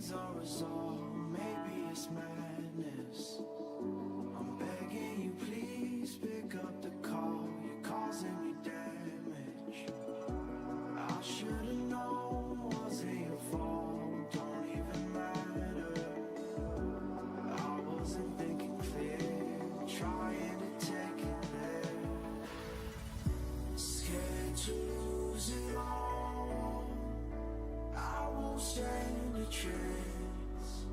Unresolved, maybe it's madness. I'm begging you, please pick up the call. You're causing me damage. I should've known, wasn't your fault. Don't even matter. I wasn't thinking clear, trying to take it there. Scared to lose it all. I won't stand a chance,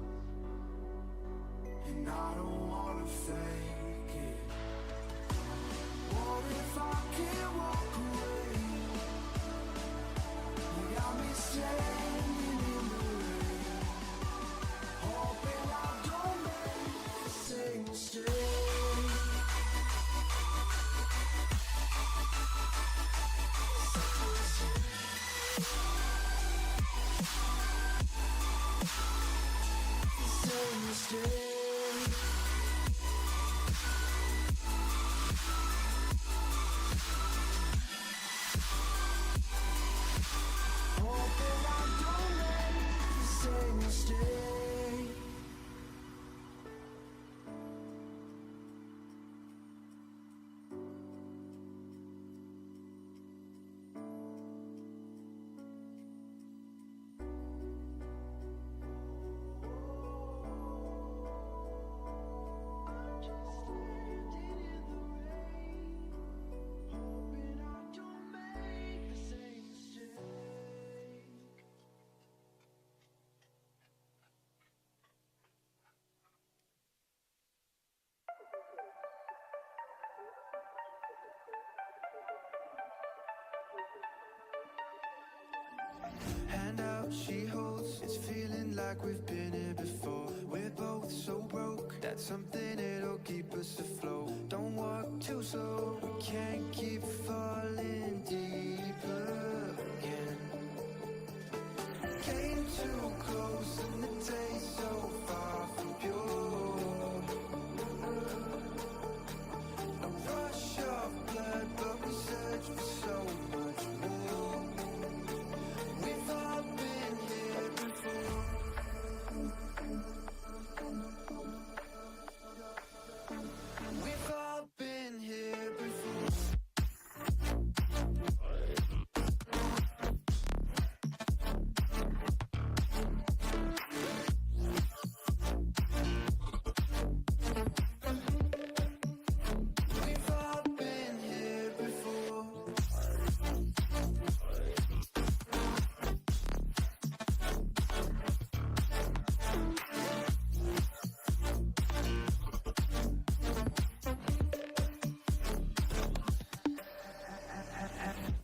and I don't wanna fake it. What if I can't walk away? You got me standing in the rain, hoping I don't make the same mistake. Hand out, she holds. It's feeling like we've been here before. We're both so broke. That's something that'll keep us afloat. Don't walk too slow. We can't keep falling deeper again. Came too close and the taste so far from pure. A rush of blood, but we search for so much more. We've all been here before. We've all been here before. We've all been here before.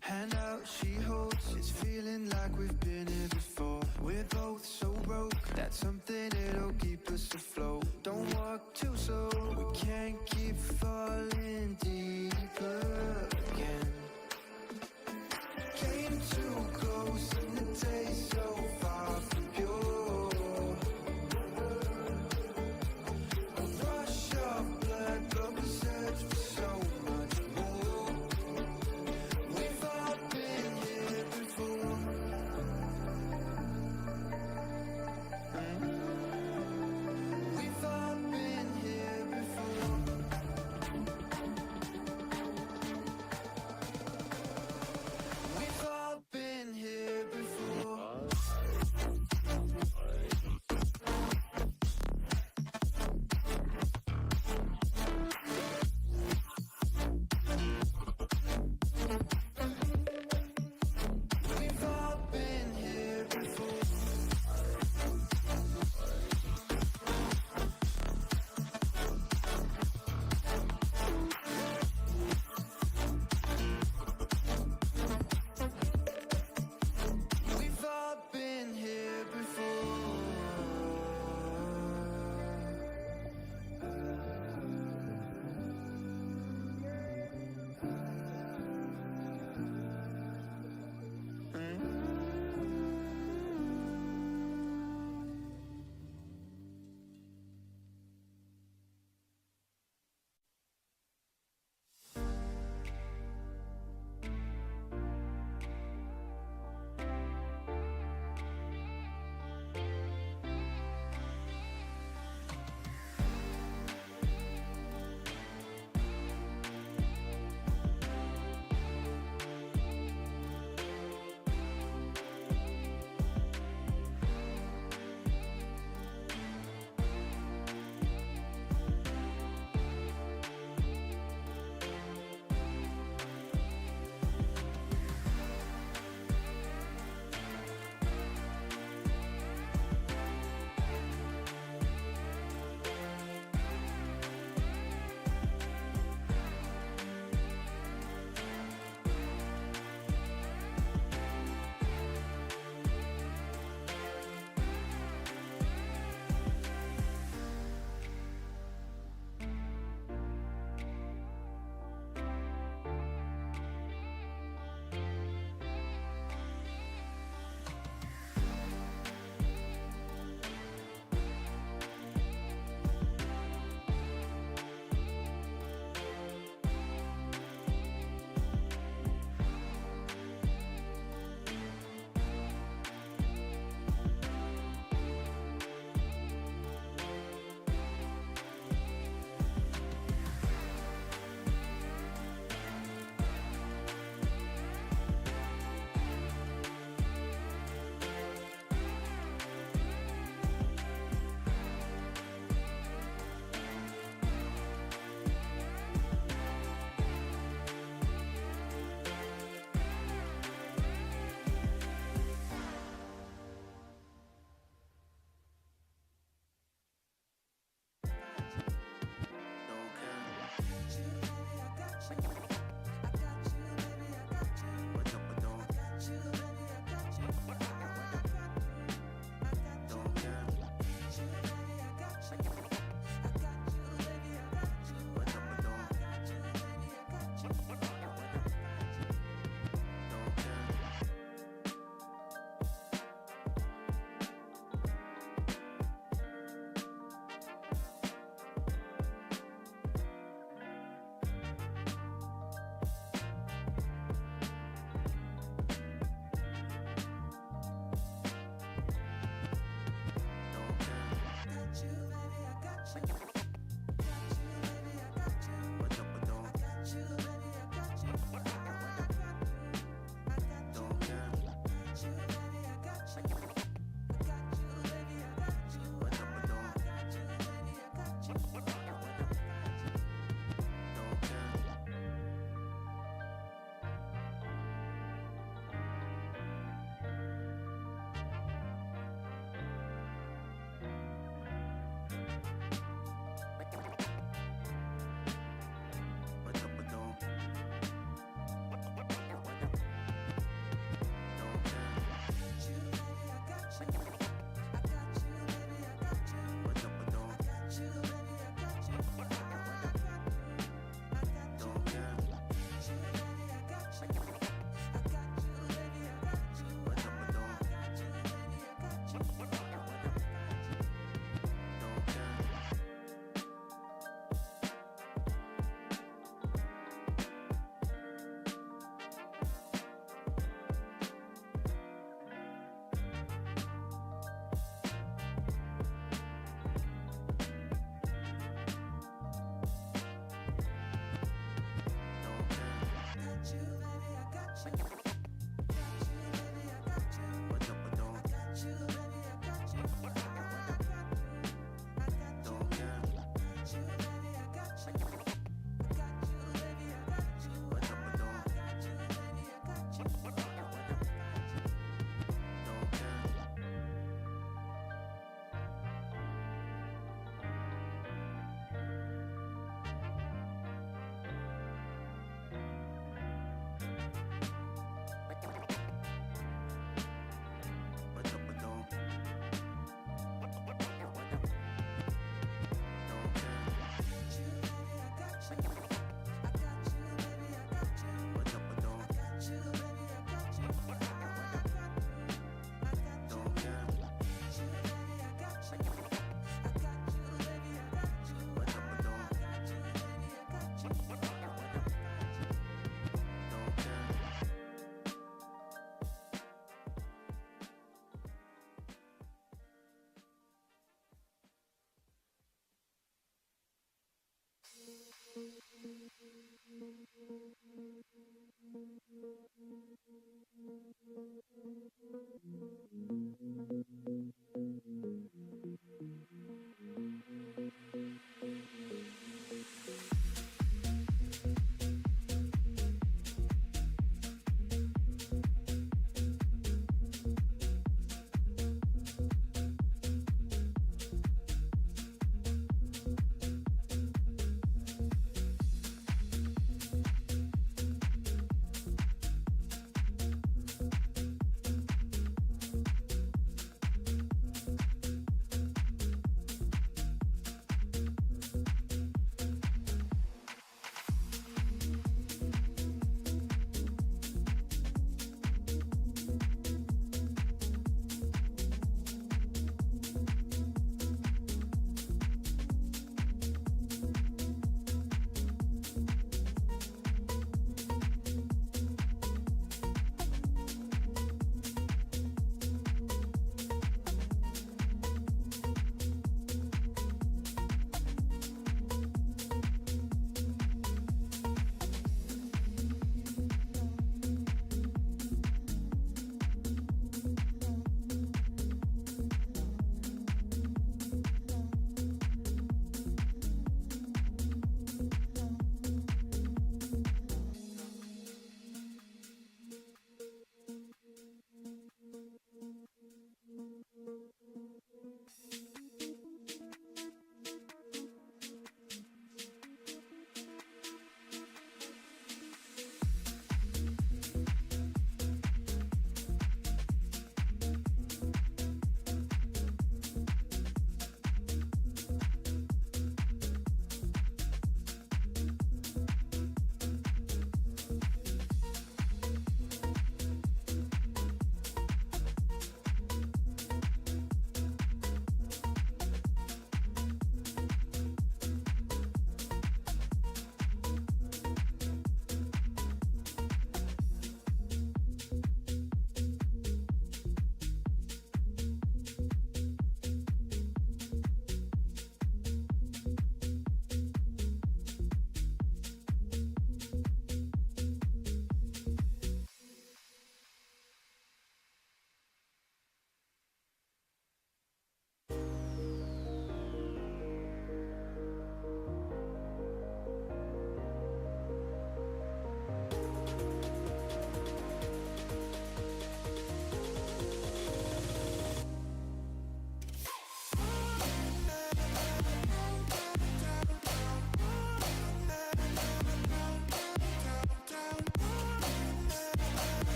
Hand out, she holds. It's feeling like we've been here before. We're both so broke. That's something that'll keep us afloat. Don't walk too slow. We can't keep falling deeper again. Came too close and the taste so far from pure. A rush of blood, but we search for so much more. We've all been here before.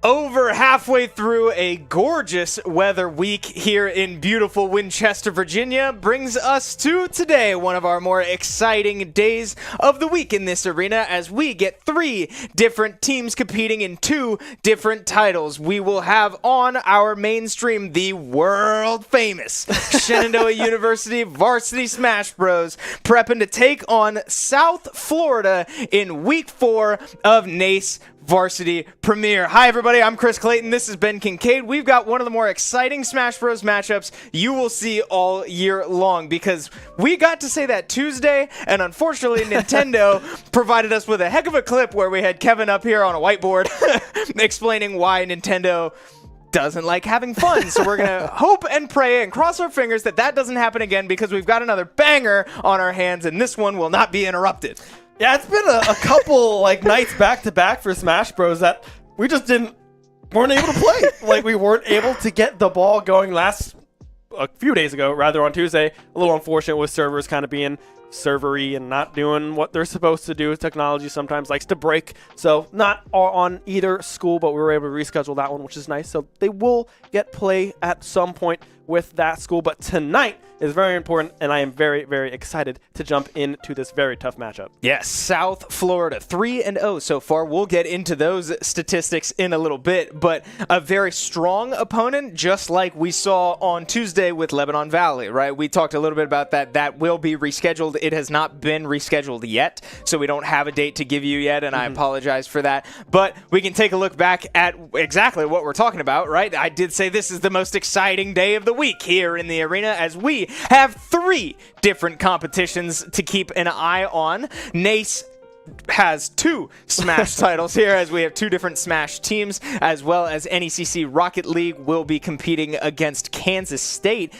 Over halfway through a gorgeous weather week here in beautiful Winchester, Virginia, brings us to today, one of our more exciting days of the week in this arena, as we get 3 different teams competing in 2 different titles. We will have on our mainstream the world famous Shenandoah University Varsity Smash Bros. Prepping to take on South Florida in week 4 of NACE Varsity Premiere. Hi everybody, I'm Chris Clayton. This is Ben Kincaid. We've got one of the more exciting Smash Bros matchups you will see all year long, because we got to say that Tuesday, and unfortunately Nintendo provided us with a heck of a clip where we had Kevin up here on a whiteboard explaining why Nintendo doesn't like having fun. So we're going to hope and pray and cross our fingers that that doesn't happen again, because we've got another banger on our hands and this one will not be interrupted. Yeah, it's been a couple nights back to back for Smash Bros that we just weren't able to play. We weren't able to get the ball going a few days ago, rather on Tuesday. A little unfortunate with servers kind of being servery and not doing what they're supposed to do. Technology sometimes likes to break. So not on either school, but we were able to reschedule that one, which is nice. So they will get play at some point with that school. But tonight is very important, and I am very, very excited to jump into this very tough matchup. Yes, South Florida, 3-0 so far. We'll get into those statistics in a little bit, but a very strong opponent, just like we saw on Tuesday with Lebanon Valley, right? We talked a little bit about that. That will be rescheduled. It has not been rescheduled yet, so we don't have a date to give you yet, and I apologize for that. But we can take a look back at exactly what we're talking about, right? I did say this is the most exciting day of the week here in the arena, as we have 3 different competitions to keep an eye on. NACE has 2 Smash titles here, as we have 2 different Smash teams, as well as NECC Rocket League will be competing against Kansas State.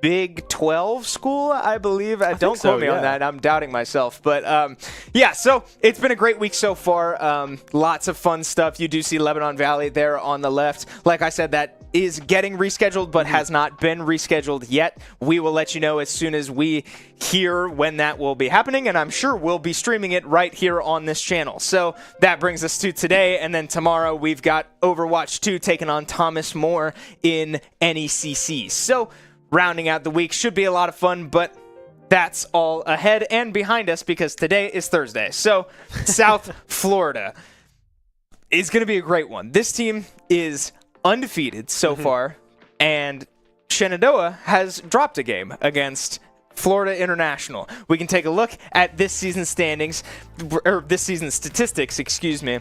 Big 12 school, I believe. Don't quote me on that. I'm doubting myself. But yeah, so it's been a great week so far. Lots of fun stuff. You do see Lebanon Valley there on the left. Like I said, that is getting rescheduled, but has not been rescheduled yet. We will let you know as soon as we hear when that will be happening, and I'm sure we'll be streaming it right here on this channel. So that brings us to today, and then tomorrow we've got Overwatch 2 taking on Thomas More in NECC. So rounding out the week should be a lot of fun, but that's all ahead and behind us, because today is Thursday. So South Florida is going to be a great one. This team is undefeated so far, and Shenandoah has dropped a game against Florida International. We can take a look at this season's standings, or this season's statistics, excuse me.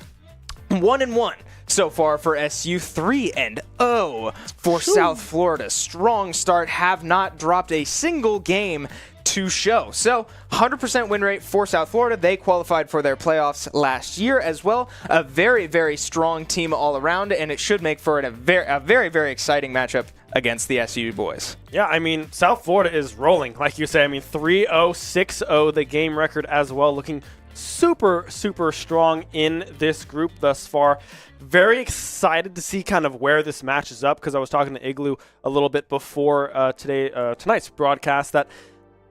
1-1 so far for SU, 3-0 for South Florida. Strong start, have not dropped a single game to show. So 100% win rate for South Florida. They qualified for their playoffs last year as well. A very, very strong team all around, and it should make for a very, very exciting matchup against the SU boys. Yeah, I mean, South Florida is rolling, like you say. I mean, 3-0, 6-0, the game record as well, looking super, super strong in this group thus far. Very excited to see kind of where this matches up, because I was talking to Igloo a little bit before tonight's broadcast that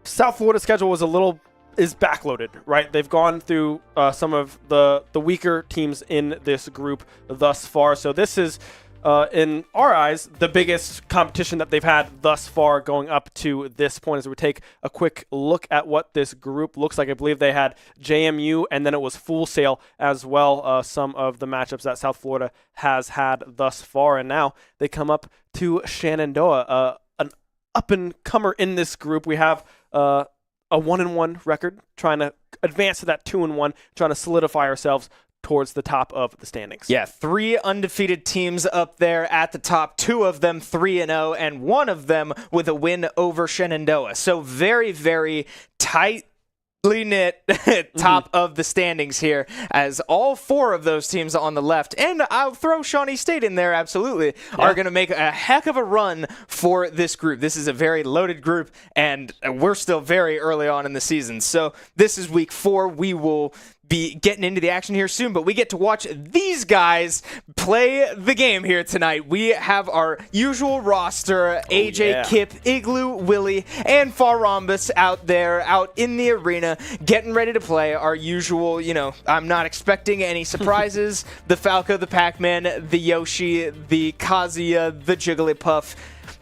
South Florida's schedule is backloaded, right? They've gone through some of the weaker teams in this group thus far. So this is, in our eyes, the biggest competition that they've had thus far going up to this point. As we take a quick look at what this group looks like, I believe they had JMU, and then it was Full Sail as well, some of the matchups that South Florida has had thus far. And now they come up to Shenandoah, an up-and-comer in this group. We have a 1-1 record, trying to advance to that 2-1, trying to solidify ourselves towards the top of the standings. Yeah, 3 undefeated teams up there at the top, 2 of them 3-0, and 1 of them with a win over Shenandoah. So very, very tightly knit top of the standings here, as all 4 of those teams on the left, and I'll throw Shawnee State in there, absolutely, are going to make a heck of a run for this group. This is a very loaded group, and we're still very early on in the season. So this is week 4. We will be getting into the action here soon, but we get to watch these guys play the game here tonight. We have our usual roster, AJ, Kip, Igloo, Willie, and Farambus out there, out in the arena, getting ready to play our usual, I'm not expecting any surprises. The Falco, the Pac-Man, the Yoshi, the Kazuya, the Jigglypuff,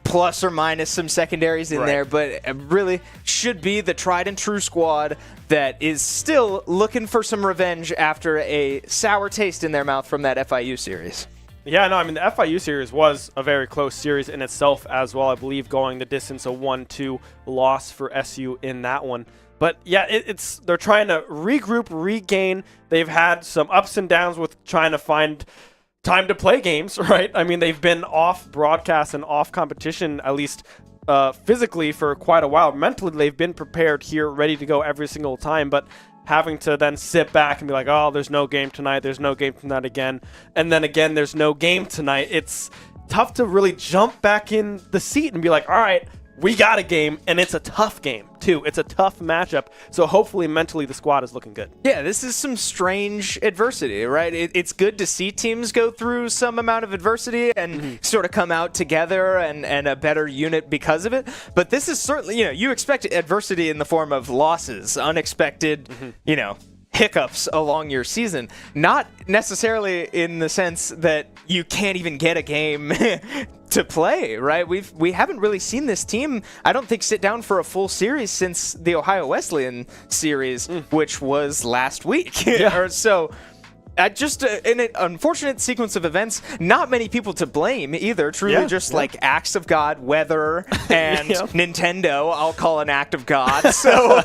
plus or minus some secondaries in there, but it really should be the tried and true squad that is still looking for some revenge after a sour taste in their mouth from that FIU series. Yeah, no, I mean, the FIU series was a very close series in itself as well. I believe going the distance, a 1-2 loss for SU in that one. But yeah, they're trying to regroup, regain. They've had some ups and downs with trying to find time to play games, right? I mean, they've been off broadcast and off competition, at least physically, for quite a while. Mentally, they've been prepared here, ready to go every single time, but having to then sit back and be like, oh, there's no game tonight, there's no game tonight again, and then again, there's no game tonight. It's tough to really jump back in the seat and be like, all right, we got a game, and it's a tough game, too. It's a tough matchup, so hopefully mentally the squad is looking good. Yeah, this is some strange adversity, right? It's good to see teams go through some amount of adversity and sort of come out together and a better unit because of it, but this is certainly, you expect adversity in the form of losses, unexpected, hiccups along your season, not necessarily in the sense that you can't even get a game to play, right? We haven't really seen this team, I don't think, sit down for a full series since the Ohio Wesleyan series, which was last week. Or so. Just in an unfortunate sequence of events, not many people to blame either. Truly just like acts of God, weather, and Nintendo, I'll call an act of God. So,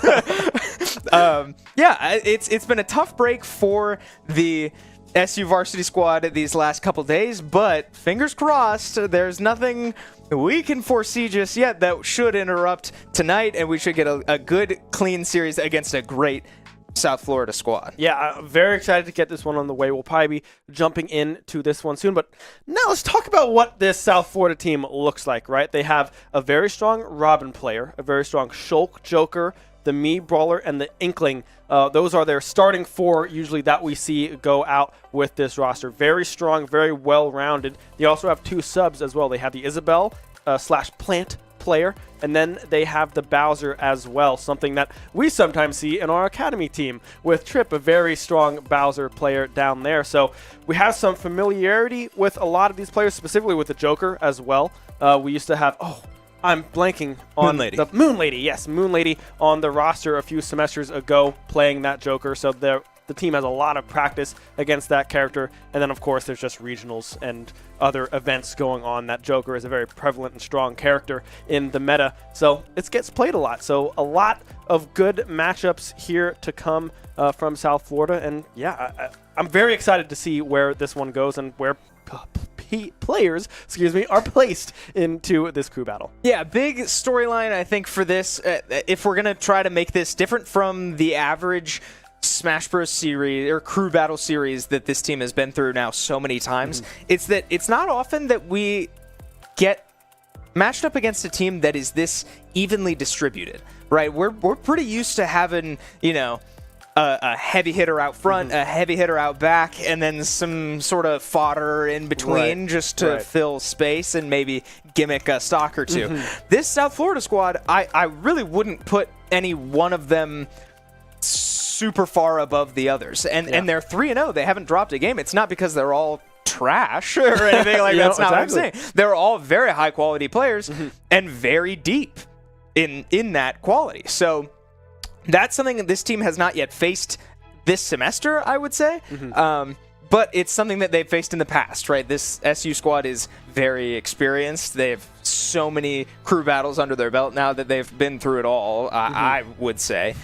it's been a tough break for the SU varsity squad these last couple days, but fingers crossed, there's nothing we can foresee just yet that should interrupt tonight, and we should get a good, clean series against a great South Florida squad. Yeah, I'm very excited to get this one on the way. We'll probably be jumping into this one soon, but now let's talk about what this South Florida team looks like, right? They have a very strong Robin player, a very strong Shulk Joker, the Mii Brawler, and the Inkling. Those are their starting four usually that we see go out with this roster. Very strong, very well-rounded. They also have two subs as well. They have the Isabel / Plant player, and then they have the Bowser as well, something that we sometimes see in our academy team with Trip, a very strong Bowser player down there. So we have some familiarity with a lot of these players, specifically with the Joker as well. We used to have, I'm blanking on the Moon Lady. Yes, Moon Lady on the roster a few semesters ago playing that Joker. So the team has a lot of practice against that character. And then, of course, there's just regionals and other events going on. That Joker is a very prevalent and strong character in the meta. So it gets played a lot. So a lot of good matchups here to come from South Florida. And, yeah, I'm very excited to see where this one goes and where players, are placed into this crew battle. Yeah, big storyline, I think, for this. If we're going to try to make this different from the average Smash Bros. Series or crew battle series that this team has been through now so many times, it's that it's not often that we get matched up against a team that is this evenly distributed, right? We're pretty used to having, a heavy hitter out front, a heavy hitter out back, and then some sort of fodder in between just to fill space and maybe gimmick a stock or two. This South Florida squad, I really wouldn't put any one of them super far above the others. And they're 3-0. They haven't dropped a game. It's not because they're all trash or anything like that. That's not what I'm saying. They're all very high quality players and very deep in that quality. So that's something that this team has not yet faced this semester, I would say. But it's something that they've faced in the past, right? This SU squad is very experienced. They have so many crew battles under their belt now that they've been through it all, I would say.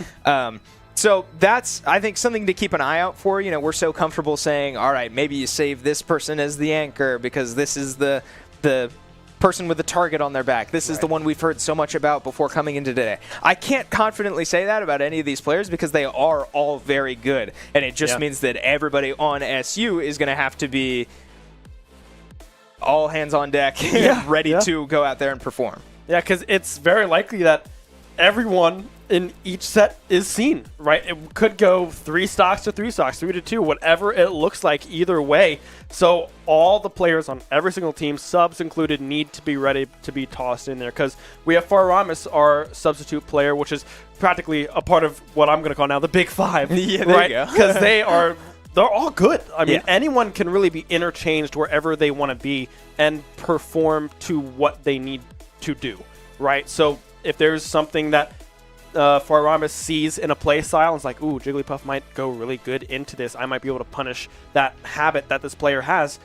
So that's, I think, something to keep an eye out for. We're so comfortable saying, all right, maybe you save this person as the anchor because this is the person with the target on their back. This is the one we've heard so much about before coming into today. I can't confidently say that about any of these players because they are all very good. And it just means that everybody on SU is going to have to be all hands on deck, ready to go out there and perform. Yeah, because it's very likely that everyone in each set is seen, right? It could go 3 stocks to 3 stocks, 3 to 2, whatever it looks like either way. So all the players on every single team, subs included, need to be ready to be tossed in there, because we have Faramis, our substitute player, which is practically a part of what I'm going to call now the Big Five, Yeah, right? there you go. Because they're all good. I mean, anyone can really be interchanged wherever they want to be and perform to what they need to do, right? So if there's something that Faramis sees in a play style, it's like, ooh, Jigglypuff might go really good into this. I might be able to punish that habit that this player has.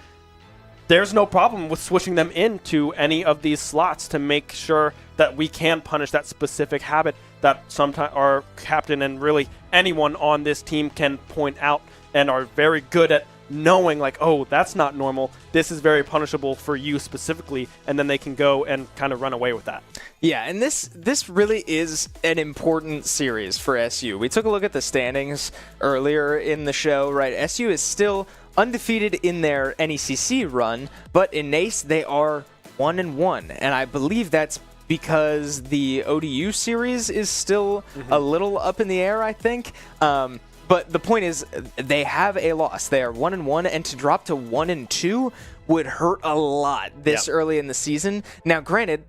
There's no problem with switching them into any of these slots to make sure that we can punish that specific habit that sometimes our captain and really anyone on this team can point out and are very good at knowing, like, oh, that's not normal. This is very punishable for you specifically, and then they can go and kind of run away with that. Yeah, and this really is an important series for SU. We took a look at the standings earlier in the show, right? SU is still undefeated in their NECC run, but in NACE they are 1-1, and I believe that's because the ODU series is still a little up in the air, I think. But the point is, they have a loss. They are 1-1, and to drop to 1-2 would hurt a lot this early in the season. Now, granted,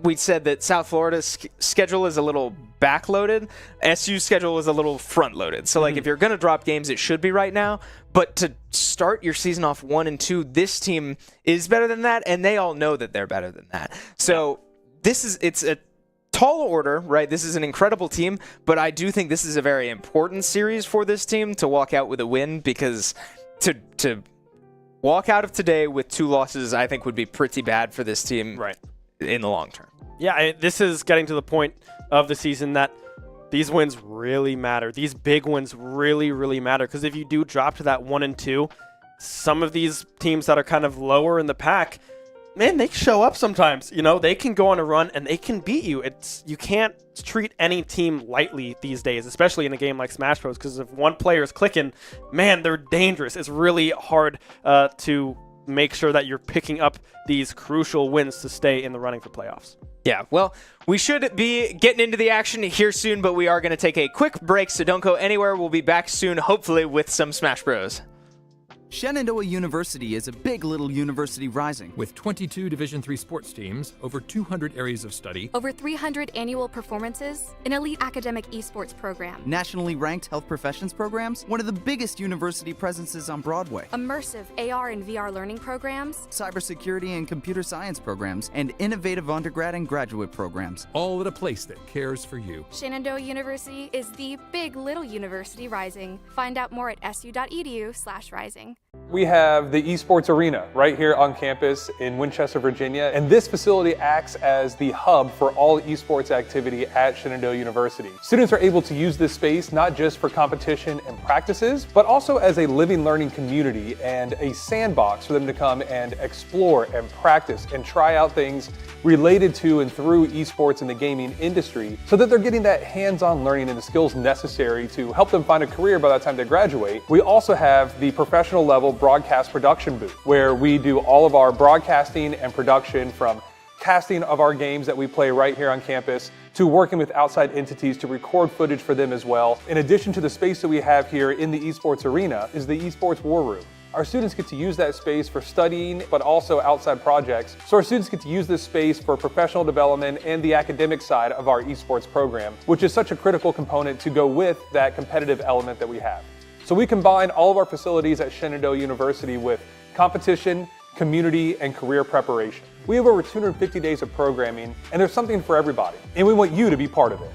we said that South Florida's schedule is a little backloaded. SU's schedule is a little front-loaded. So, like, if you're going to drop games, it should be right now. But to start your season off 1-2, this team is better than that, and they all know that they're better than that. So, it's a tall order, right? This is an incredible team, but I do think this is a very important series for this team to walk out with a win, because to walk out of today with 2 losses, I think would be pretty bad for this team in the long term. Yeah, this is getting to the point of the season that these wins really matter. These big wins really, really matter, because if you do drop to that 1-2, some of these teams that are kind of lower in the pack, man, they show up sometimes. You know, they can go on a run and they can beat you. You can't treat any team lightly these days, especially in a game like Smash Bros. Because if one player is clicking, man, they're dangerous. It's really hard to make sure that you're picking up these crucial wins to stay in the running for playoffs. Yeah, well, we should be getting into the action here soon, but we are going to take a quick break, so don't go anywhere. We'll be back soon, hopefully with some Smash Bros. Shenandoah University is a big little university rising. With 22 Division III sports teams, over 200 areas of study, over 300 annual performances, an elite academic esports program, Nationally ranked health professions programs, one of the biggest university presences on Broadway, immersive AR and VR learning programs, cybersecurity and computer science programs, and innovative undergrad and graduate programs. all at a place that cares for you. Shenandoah University is the big little university rising. Find out more at su.edu/rising. We have the Esports Arena right here on campus in Winchester, Virginia, and this facility acts as the hub for all esports activity at Shenandoah University. Students are able to use this space not just for competition and practices, but also as a living learning community and a sandbox for them to come and explore and practice and try out things related to and through esports in the gaming industry, so that they're getting that hands-on learning and the skills necessary to help them find a career by the time they graduate. We also have the professional level broadcast production booth, where we do all of our broadcasting and production, from casting of our games that we play right here on campus to working with outside entities to record footage for them as well. In addition to the space that we have here in the Esports Arena is the Esports War Room. Our students get to use that space for studying, but also outside projects. So our students get to use this space for professional development and the academic side of our esports program, which is such a critical component to go with that competitive element that we have. So we combine all of our facilities at Shenandoah University with competition, community, and career preparation. We have over 250 days of programming, and there's something for everybody, and we want you to be part of it.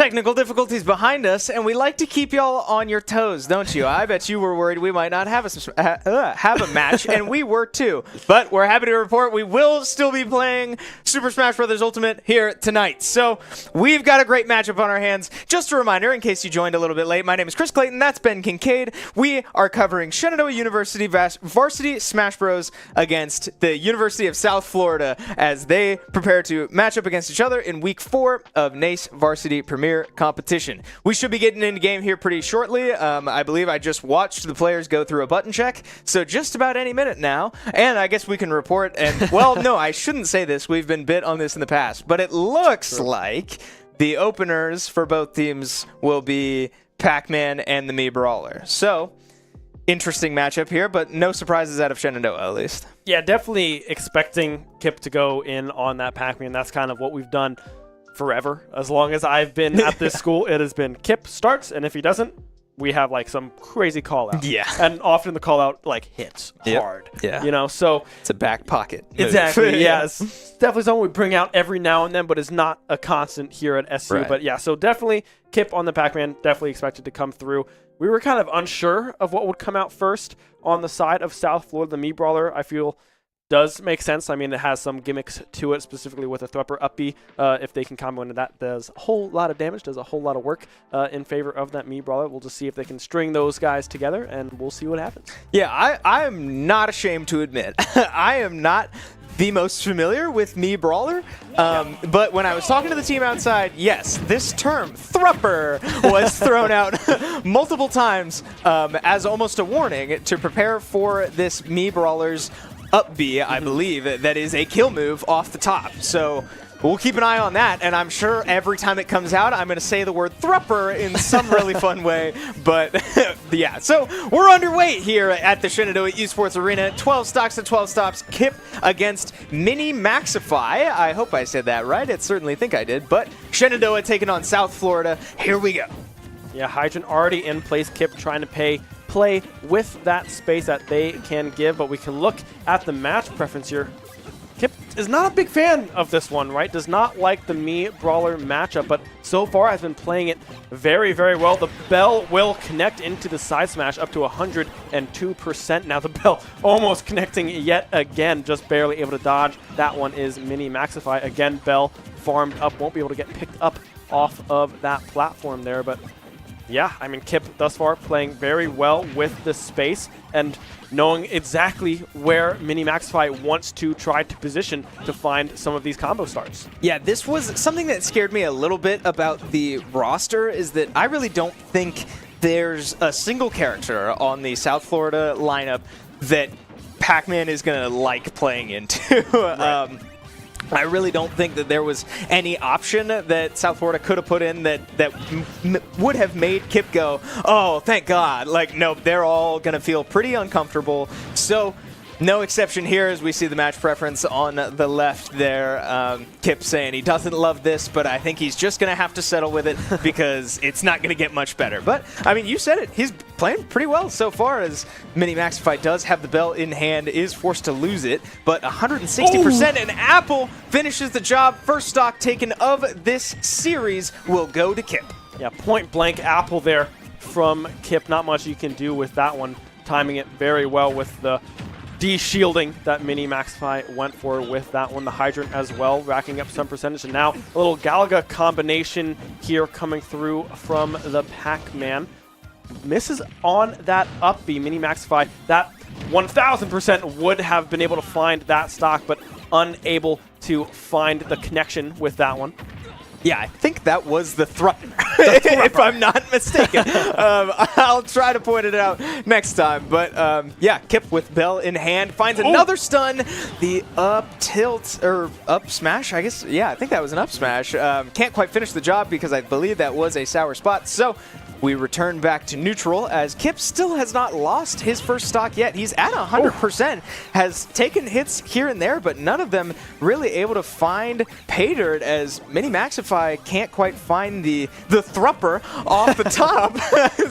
technical difficulties behind us, and we like to keep y'all on your toes, don't you? I bet you were worried we might not have a match, and we were too. But we're happy to report we will still be playing Super Smash Bros. Ultimate here tonight. So we've got a great matchup on our hands. Just a reminder, in case you joined a little bit late, my name is Chris Clayton, that's Ben Kincaid. We are covering Shenandoah University Varsity Smash Bros. Against the University of South Florida as they prepare to match up against each other in Week 4 of NACE Varsity Premier Competition. We should be getting into game here pretty shortly. I believe I just watched the players go through a button check, so just about any minute now. And I guess we can report, and well, no, I shouldn't say this. We've been bit on this in the past, but it looks like the openers for both teams will be Pac-Man and the Mii Brawler. So, interesting matchup here, but no surprises out of Shenandoah, at least. Yeah, definitely expecting Kip to go in on that Pac-Man. That's kind of what we've done forever. As long as I've been at this school, it has been Kip starts, and if he doesn't, we have like some crazy call out. Yeah. And often the call out like hits hard. Yeah. You know, so It's a back pocket move. exactly. Yeah. It's definitely something we bring out every now and then, but it's not a constant here at SU. Right. But yeah, so definitely Kip on the Pac-Man, definitely expected to come through. We were kind of unsure of what would come out first on the side of South Florida. The Mii Brawler, I feel, does make sense. I mean, it has some gimmicks to it, specifically with a Thrupper up B. If they can combo into that, does a whole lot of damage, does a whole lot of work in favor of that Mii Brawler. We'll just see if they can string those guys together, and we'll see what happens. Yeah, I'm not ashamed to admit, I am not the most familiar with Mii Brawler, but when I was talking to the team outside, yes, this term, Thrupper, was thrown out multiple times as almost a warning to prepare for this Mii Brawler's up B, I believe, that is a kill move off the top. So we'll keep an eye on that, and I'm sure every time it comes out, I'm going to say the word Thrupper in some really fun way. But yeah, so we're underway here at the Shenandoah Esports Arena. 12 stocks to 12 stops. Kip against NECC. I hope I said that right. I certainly think I did. But Shenandoah taking on South Florida. Here we go. Yeah, Hydrant already in place. Kip trying to play with that space that they can give, but we can look at the match preference here. Kip is not a big fan of this one, right? Does not like the Mii Brawler matchup, but so far has been playing it very, very well. The Bell will connect into the side smash up to 102%. Now the Bell almost connecting yet again, just barely able to dodge. That one is NECC. Again, Bell farmed up, won't be able to get picked up off of that platform there, but yeah, I mean, Kip thus far playing very well with the space and knowing exactly where NECC wants to try to position to find some of these combo starts. Yeah, this was something that scared me a little bit about the roster, is that I really don't think there's a single character on the South Florida lineup that Pac-Man is going to like playing into. Right. I really don't think that there was any option that South Florida could have put in that would have made Kip go, oh, thank God. Like, no, they're all going to feel pretty uncomfortable. So, no exception here as we see the match preference on the left there. Kip saying he doesn't love this, but I think he's just going to have to settle with it because it's not going to get much better. But, I mean, you said it. He's playing pretty well so far as NECC does have the bell in hand, is forced to lose it, but 160%, and Apple finishes the job. First stock taken of this series will go to Kip. Yeah, point blank Apple there from Kip. Not much you can do with that one. Timing it very well with the de-shielding that NECC went for with that one. The Hydrant as well, racking up some percentage. And now a little Galaga combination here coming through from the Pac-Man. Misses on that up B. NECC, that 1,000% would have been able to find that stock, but unable to find the connection with that one. Yeah, I think that was the Thrupper, if I'm not mistaken. I'll try to point it out next time. But yeah, Kip with Bell in hand finds another stun. The up tilt, or up smash, I guess. Yeah, I think that was an up smash. Can't quite finish the job because I believe that was a sour spot. So we return back to neutral as Kip still has not lost his first stock yet. He's at 100%, has taken hits here and there, but none of them really able to find pay dirt as NECC can't quite find the Thrupper off the top.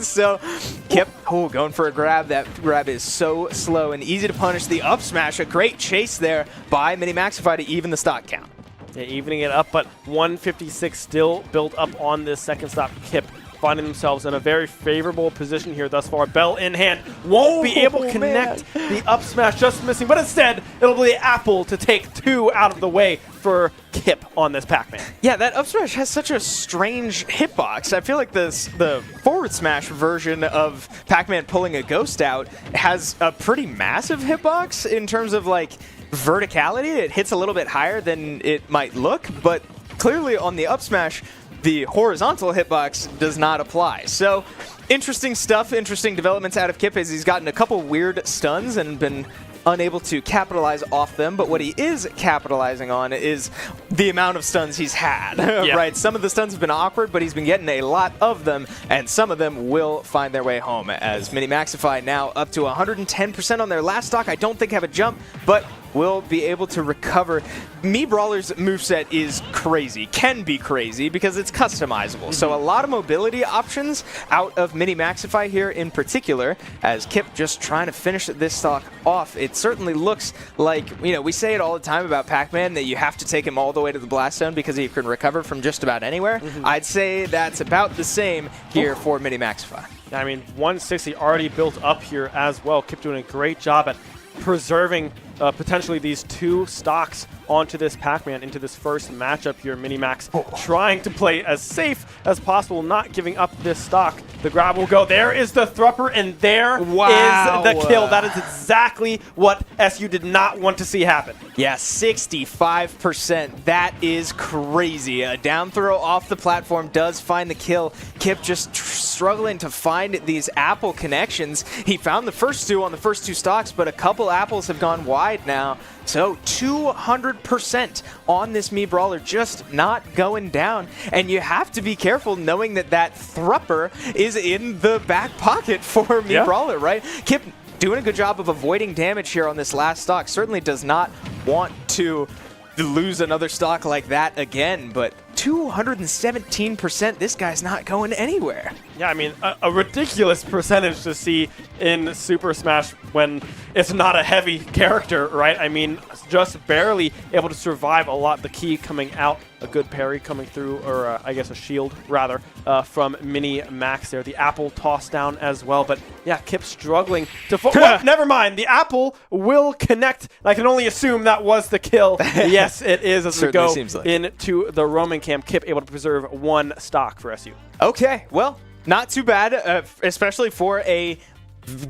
So Kip going for a grab. That grab is so slow and easy to punish. The up smash, a great chase there by NECC to even the stock count. Yeah, evening it up, but 156 still built up on this second stop. Kip finding themselves in a very favorable position here thus far. Bell in hand, won't be able to connect the up smash, just missing, but instead it'll be the Apple to take 2 out of the way for Kip on this Pac-Man. Yeah, that up smash has such a strange hitbox. I feel like the forward smash version of Pac-Man pulling a ghost out has a pretty massive hitbox in terms of like verticality. It hits a little bit higher than it might look, but clearly on the up smash, the horizontal hitbox does not apply. So interesting stuff, interesting developments out of Kip as he's gotten a couple weird stuns and been unable to capitalize off them, but what he is capitalizing on is the amount of stuns he's had, right? Some of the stuns have been awkward, but he's been getting a lot of them, and some of them will find their way home as Mini-Maxify now up to 110% on their last stock. I don't think have a jump, but will be able to recover. Mii Brawler's moveset is crazy, can be crazy, because it's customizable. So a lot of mobility options out of Mini-Maxify here in particular, as Kip just trying to finish this stock off. It certainly looks like, you know, we say it all the time about Pac-Man that you have to take him all the way to the blast zone because he can recover from just about anywhere. I'd say that's about the same here for Mini-Maxify. I mean, 160 already built up here as well. Kip doing a great job at preserving potentially these 2 stocks onto this Pac-Man into this first matchup here. Minimax trying to play as safe as possible, not giving up this stock. The grab will go. There is the Thrupper, and there is the kill. That is exactly what SU did not want to see happen. Yeah, 65%. That is crazy. A down throw off the platform does find the kill. Kip just struggling to find these apple connections. He found the first 2 on the first 2 stocks, but a couple apples have gone wide now. So 200% on this Mii Brawler, just not going down. And you have to be careful knowing that that Thrupper is in the back pocket for Mii Brawler, right? Kip doing a good job of avoiding damage here on this last stock. Certainly does not want to lose another stock like that again, but 217%, this guy's not going anywhere. Yeah, I mean, a ridiculous percentage to see in Super Smash when it's not a heavy character, right? I mean, just barely able to survive a lot. The key coming out, a good parry coming through, or I guess a shield, rather, from Mini-Max there. The apple tossed down as well, but yeah, Kip struggling to... well, never mind, the apple will connect. I can only assume that was the kill. Yes, it is as we go into the roaming camp. Kip able to preserve 1 stock for SU. Okay, well, not too bad, especially for a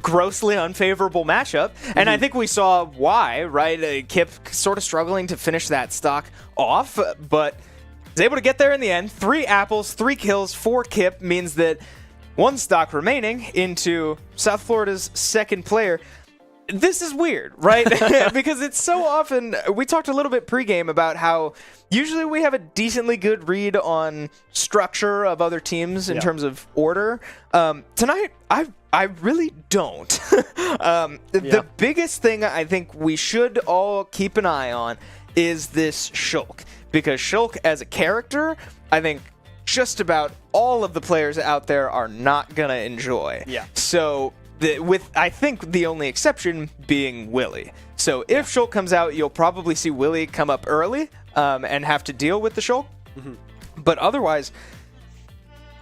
grossly unfavorable matchup. And I think we saw why, right? Kip sort of struggling to finish that stock off, but was able to get there in the end. 3 apples, 3 kills for Kip means that 1 stock remaining into South Florida's second player. This is weird, right? Because it's so often, we talked a little bit pregame about how usually we have a decently good read on structure of other teams in terms of order. Tonight, I really don't. The biggest thing I think we should all keep an eye on is this Shulk. Because Shulk as a character, I think just about all of the players out there are not going to enjoy. Yeah. So... with, I think, the only exception being Willy. So if Shulk comes out, you'll probably see Willy come up early and have to deal with the Shulk. But otherwise,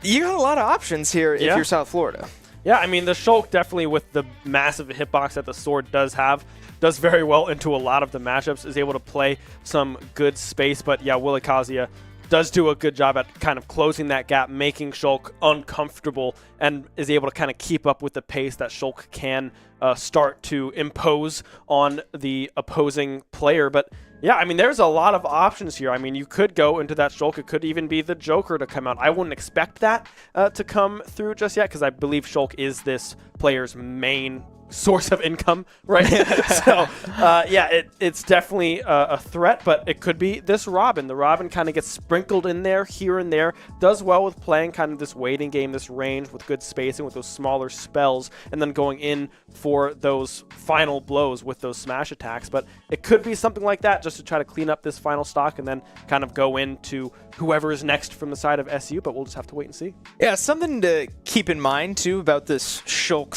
you got a lot of options here if you're South Florida. Yeah, I mean, the Shulk definitely, with the massive hitbox that the sword does have, does very well into a lot of the matchups, is able to play some good space. But yeah, Willy Kazia does do a good job at kind of closing that gap, making Shulk uncomfortable, and is able to kind of keep up with the pace that Shulk can start to impose on the opposing player. But yeah, I mean, there's a lot of options here. I mean, you could go into that Shulk. It could even be the Joker to come out. I wouldn't expect that to come through just yet, because I believe Shulk is this player's main source of income, right? So yeah, it's definitely a threat, but it could be this Robin. The Robin kind of gets sprinkled in there here and there, does well with playing kind of this waiting game, this range with good spacing with those smaller spells, and then going in for those final blows with those smash attacks. But it could be something like that, just to try to clean up this final stock and then kind of go into whoever is next from the side of SU, but we'll just have to wait and see. Yeah, something to keep in mind too about this Shulk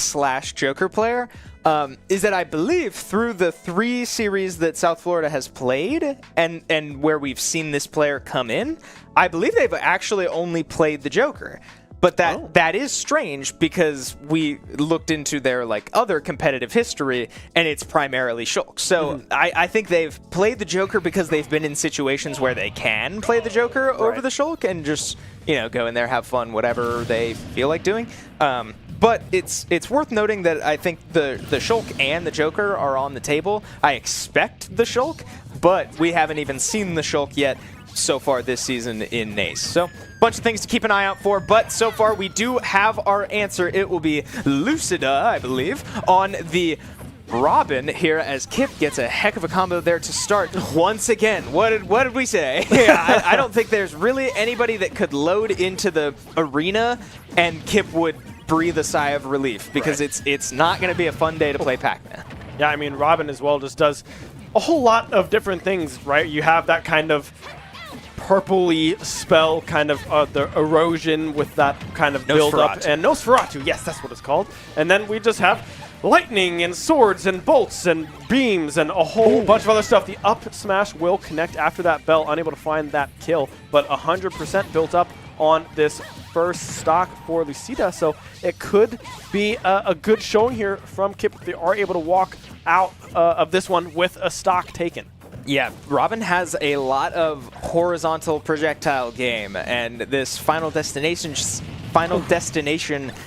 / Joker player. is that I believe through the 3 series that South Florida has played and where we've seen this player come in, I believe they've actually only played the Joker. But that is strange because we looked into their other competitive history and it's primarily Shulk. So I think they've played the Joker because they've been in situations where they can play the Joker over the Shulk and just go in there, have fun, whatever they feel like doing. But it's worth noting that I think the Shulk and the Joker are on the table. I expect the Shulk, but we haven't even seen the Shulk yet so far this season in NACE. So, bunch of things to keep an eye out for, but so far we do have our answer. It will be Lucida, I believe, on the Robin here as Kip gets a heck of a combo there to start once again. What did we say? I don't think there's really anybody that could load into the arena and Kip would breathe a sigh of relief because it's not going to be a fun day to play Pac-Man. Yeah, I mean, Robin as well just does a whole lot of different things, right? You have that kind of purpley spell, kind of the erosion with that kind of build-up. And Nosferatu, yes, that's what it's called. And then we just have lightning and swords and bolts and beams and a whole bunch of other stuff. The up smash will connect after that bell, unable to find that kill, but 100% built up on this first stock for Lucida, so it could be a good showing here from Kip if they are able to walk out of this one with a stock taken. Yeah, Robin has a lot of horizontal projectile game, and this Final Destination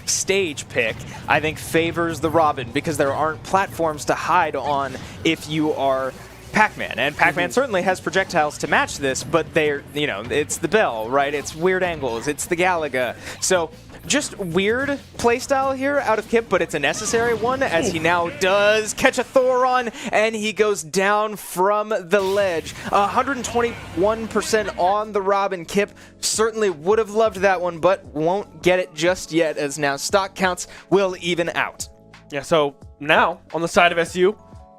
stage pick, I think, favors the Robin because there aren't platforms to hide on if you are Pac-Man. And Pac-Man certainly has projectiles to match this, but they're, it's the bell, right? It's weird angles, it's the Galaga. So just weird playstyle here out of Kip, but it's a necessary one as he now does catch a Thoron and he goes down from the ledge. 121% on the Robin. Kip certainly would have loved that one, but won't get it just yet as now stock counts will even out. Yeah, so now on the side of SU,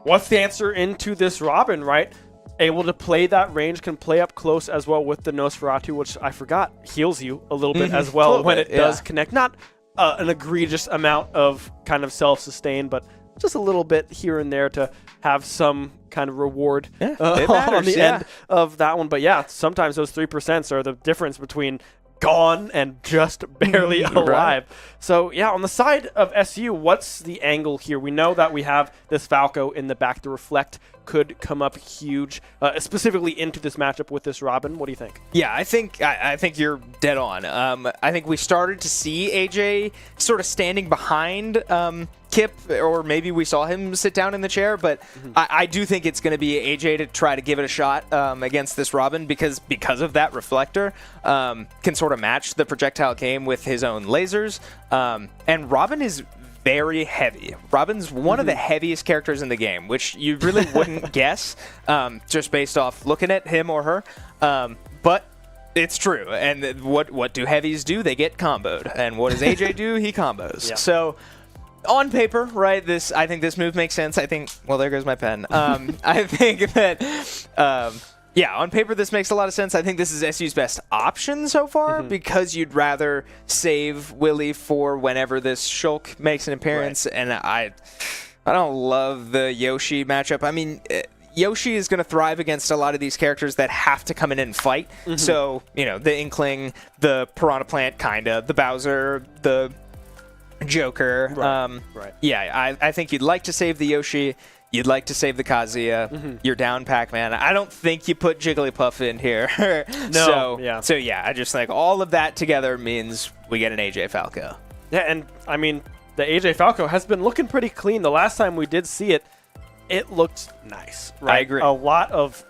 what's the answer into this Robin, right? Able to play that range, can play up close as well with the Nosferatu, which I forgot heals you a little bit as well when it does connect. Not an egregious amount of kind of self-sustain, but just a little bit here and there to have some kind of reward on the end of that one. But yeah, sometimes those 3% are the difference between gone and just barely alive. Right. So yeah, on the side of SU, what's the angle here? We know that we have this Falco in the back. The Reflect could come up huge, specifically into this matchup with this Robin. What do you think? Yeah, I think you're dead on. I think we started to see AJ sort of standing behind Kip, or maybe we saw him sit down in the chair, but I do think it's going to be AJ to try to give it a shot against this Robin because of that Reflector can sort of match the projectile game with his own lasers. And Robin is very heavy. Robin's one of the heaviest characters in the game, which you really wouldn't guess just based off looking at him or her. But it's true. And what do heavies do? They get comboed. And what does AJ do? He combos. Yeah. So on paper, right, I think this move makes sense. I think, well, there goes my pen. I think that, yeah, on paper, this makes a lot of sense. I think this is SU's best option so far because you'd rather save Willie for whenever this Shulk makes an appearance. Right. And I don't love the Yoshi matchup. I mean, Yoshi is going to thrive against a lot of these characters that have to come in and fight. So, the Inkling, the Piranha Plant, kinda, the Bowser, the Joker. Right. Yeah, I think you'd like to save the Yoshi. You'd like to save the Kazuya. You're down Pac-Man. I don't think you put Jigglypuff in here. So yeah, I just think all of that together means we get an AJ Falco. Yeah, and I mean, the AJ Falco has been looking pretty clean. The last time we did see it, it looked nice. Right? I agree. A lot of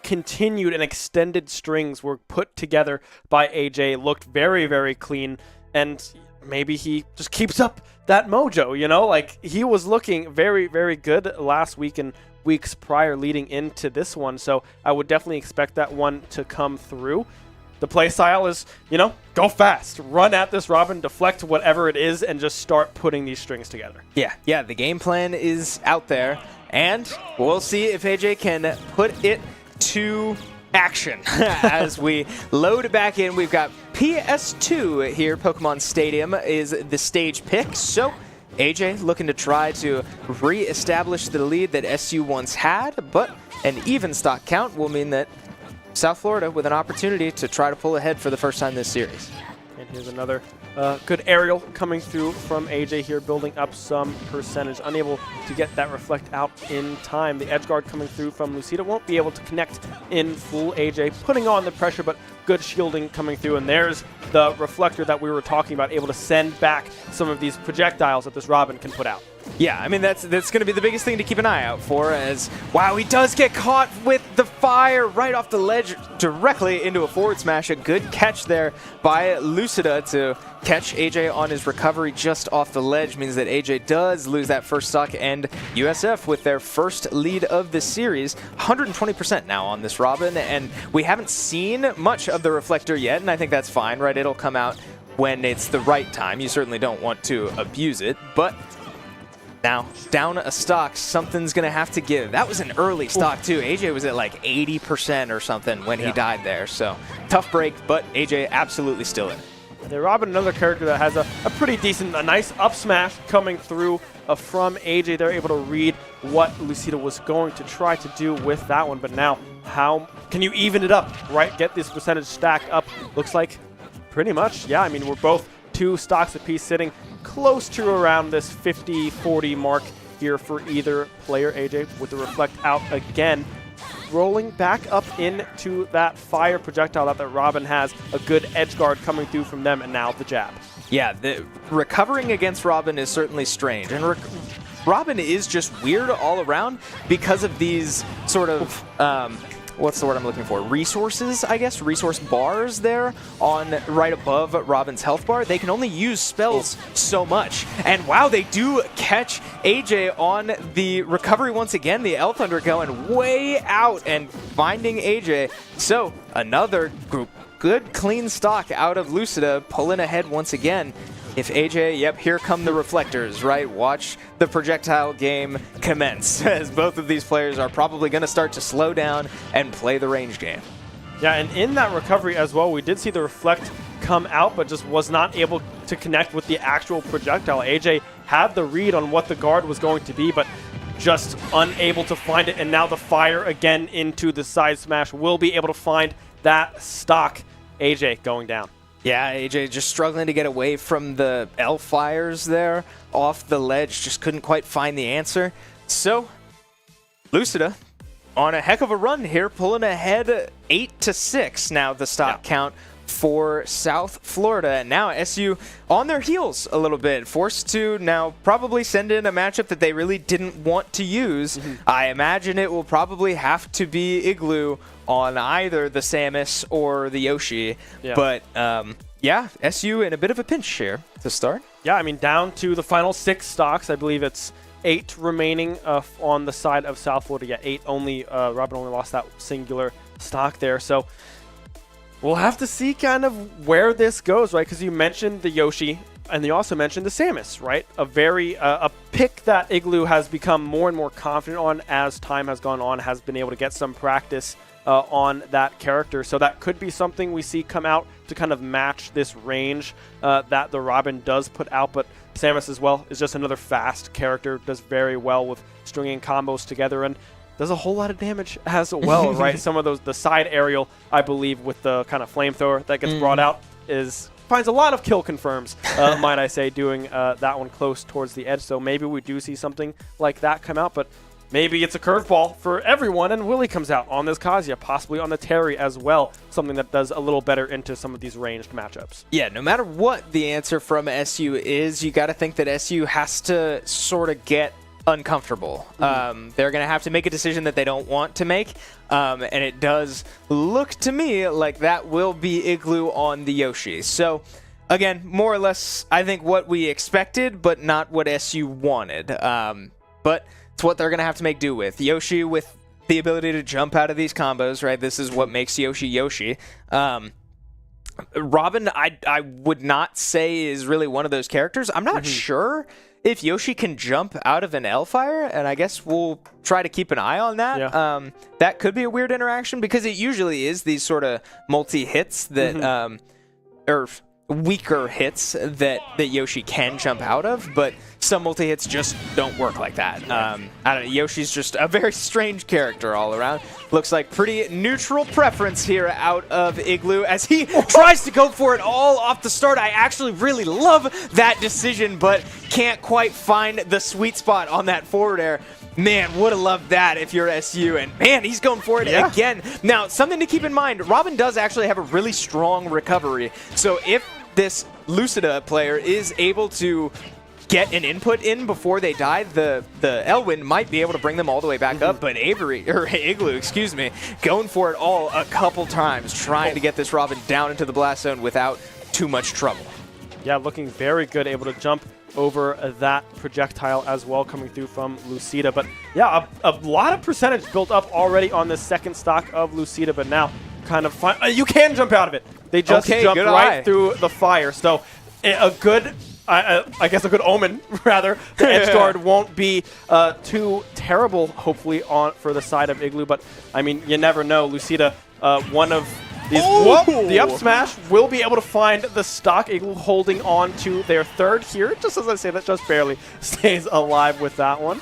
continued and extended strings were put together by AJ. Looked very, very clean, and maybe he just keeps up that mojo, like he was looking very, very good last week and weeks prior leading into this one. So I would definitely expect that one to come through. The play style is, go fast, run at this Robin, deflect whatever it is, and just start putting these strings together. Yeah, the game plan is out there, and we'll see if AJ can put it to action as we load back in. We've got PS2 here. Pokemon Stadium is the stage pick. So AJ looking to try to re-establish the lead that SU once had, but an even stock count will mean that South Florida with an opportunity to try to pull ahead for the first time this series. And here's another good aerial coming through from AJ here, building up some percentage. Unable to get that reflect out in time. The edge guard coming through from Lucida won't be able to connect in full. AJ putting on the pressure, but good shielding coming through. And there's the reflector that we were talking about, able to send back some of these projectiles that this Robin can put out. Yeah, I mean, that's going to be the biggest thing to keep an eye out for, as, wow, he does get caught with the fire right off the ledge directly into a forward smash. A good catch there by Lucida to catch AJ on his recovery just off the ledge means that AJ does lose that first stock, and USF with their first lead of the series, 120% now on this Robin, and we haven't seen much of the reflector yet, and I think that's fine, right? It'll come out when it's the right time. You certainly don't want to abuse it, but now, down a stock, something's going to have to give. That was an early stock, too. AJ was at like 80% or something when he died there. So, tough break, but AJ absolutely still in. The Robin, another character that has a pretty decent, a nice up smash coming through from AJ. They're able to read what Lucida was going to try to do with that one. But now, how can you even it up, right? Get this percentage stack up. Looks like pretty much, yeah. I mean, we're both 2 stocks apiece, sitting close to around this 50-40 mark here for either player. AJ with the reflect out again, rolling back up into that fire projectile that Robin has. A good edge guard coming through from them, and now the jab. Yeah, the recovering against Robin is certainly strange, and Robin is just weird all around because of these sort of what's the word I'm looking for? Resources, I guess? Resource bars there on right above Robin's health bar. They can only use spells so much. And wow, they do catch AJ on the recovery once again. The L Thunder going way out and finding AJ. So another good clean stock out of Lucida, pulling ahead once again. If AJ, yep, here come the reflectors, right? Watch the projectile game commence, as both of these players are probably going to start to slow down and play the range game. Yeah, and in that recovery as well, we did see the reflect come out, but just was not able to connect with the actual projectile. AJ had the read on what the guard was going to be, but just unable to find it, and now the fire again into the side smash will be able to find that stock. AJ going down. Yeah, AJ just struggling to get away from the L fires there off the ledge. Just couldn't quite find the answer. So, Lucida on a heck of a run here, pulling ahead 8-6 now the stock count for South Florida. And now SU on their heels a little bit, forced to now probably send in a matchup that they really didn't want to use. I imagine it will probably have to be Igloo on either the Samus or the Yoshi. But yeah, SU in a bit of a pinch here to start. Yeah, I mean, down to the final 6 stocks. I believe it's 8 remaining on the side of South Florida. Yeah, 8 only. Robin only lost that singular stock there. So we'll have to see kind of where this goes, right? Because you mentioned the Yoshi, and you also mentioned the Samus, right? A pick that Igloo has become more and more confident on as time has gone on, has been able to get some practice on that character. So that could be something we see come out to kind of match this range that the Robin does put out. But Samus as well is just another fast character, does very well with stringing combos together, and does a whole lot of damage as well, right? Some of those, the side aerial, I believe, with the kind of flamethrower that gets brought out finds a lot of kill confirms, might I say, doing that one close towards the edge. So maybe we do see something like that come out, but maybe it's a curveball for everyone, and Willie comes out on this Kazuya, possibly on the Terry as well, something that does a little better into some of these ranged matchups. Yeah, no matter what the answer from SU is, you got to think that SU has to sort of get uncomfortable. They're going to have to make a decision that they don't want to make, and it does look to me like that will be Igloo on the Yoshi. So, again, more or less, I think what we expected, but not what SU wanted. But it's what they're going to have to make do with. Yoshi with the ability to jump out of these combos, right? This is what makes Yoshi Yoshi. Robin, I would not say is really one of those characters. I'm not sure if Yoshi can jump out of an L-Fire, and I guess we'll try to keep an eye on that. Yeah. That could be a weird interaction because it usually is these sort of multi-hits that, or weaker hits that Yoshi can jump out of, but some multi-hits just don't work like that. I don't know, Yoshi's just a very strange character all around. Looks like pretty neutral preference here out of Igloo as he tries to go for it all off the start. I actually really love that decision, but can't quite find the sweet spot on that forward air. Man, would have loved that if you're SU, and man, he's going for it again. Now, something to keep in mind, Robin does actually have a really strong recovery, so if this Lucida player is able to get an input in before they die, the Elwyn might be able to bring them all the way back up, but Igloo, excuse me, going for it all a couple times, trying to get this Robin down into the blast zone without too much trouble. Yeah, looking very good, able to jump over that projectile as well coming through from Lucida. But yeah, a lot of percentage built up already on the second stock of Lucida, but now kind of you can jump out of it. They just jumped right through the fire. So a good, I guess a good omen, rather. The edge guard won't be too terrible, hopefully, for the side of Igloo. But, I mean, you never know. Lucida, one of these, the up smash will be able to find the stock. Igloo holding on to their third here. Just as I say, that just barely stays alive with that one.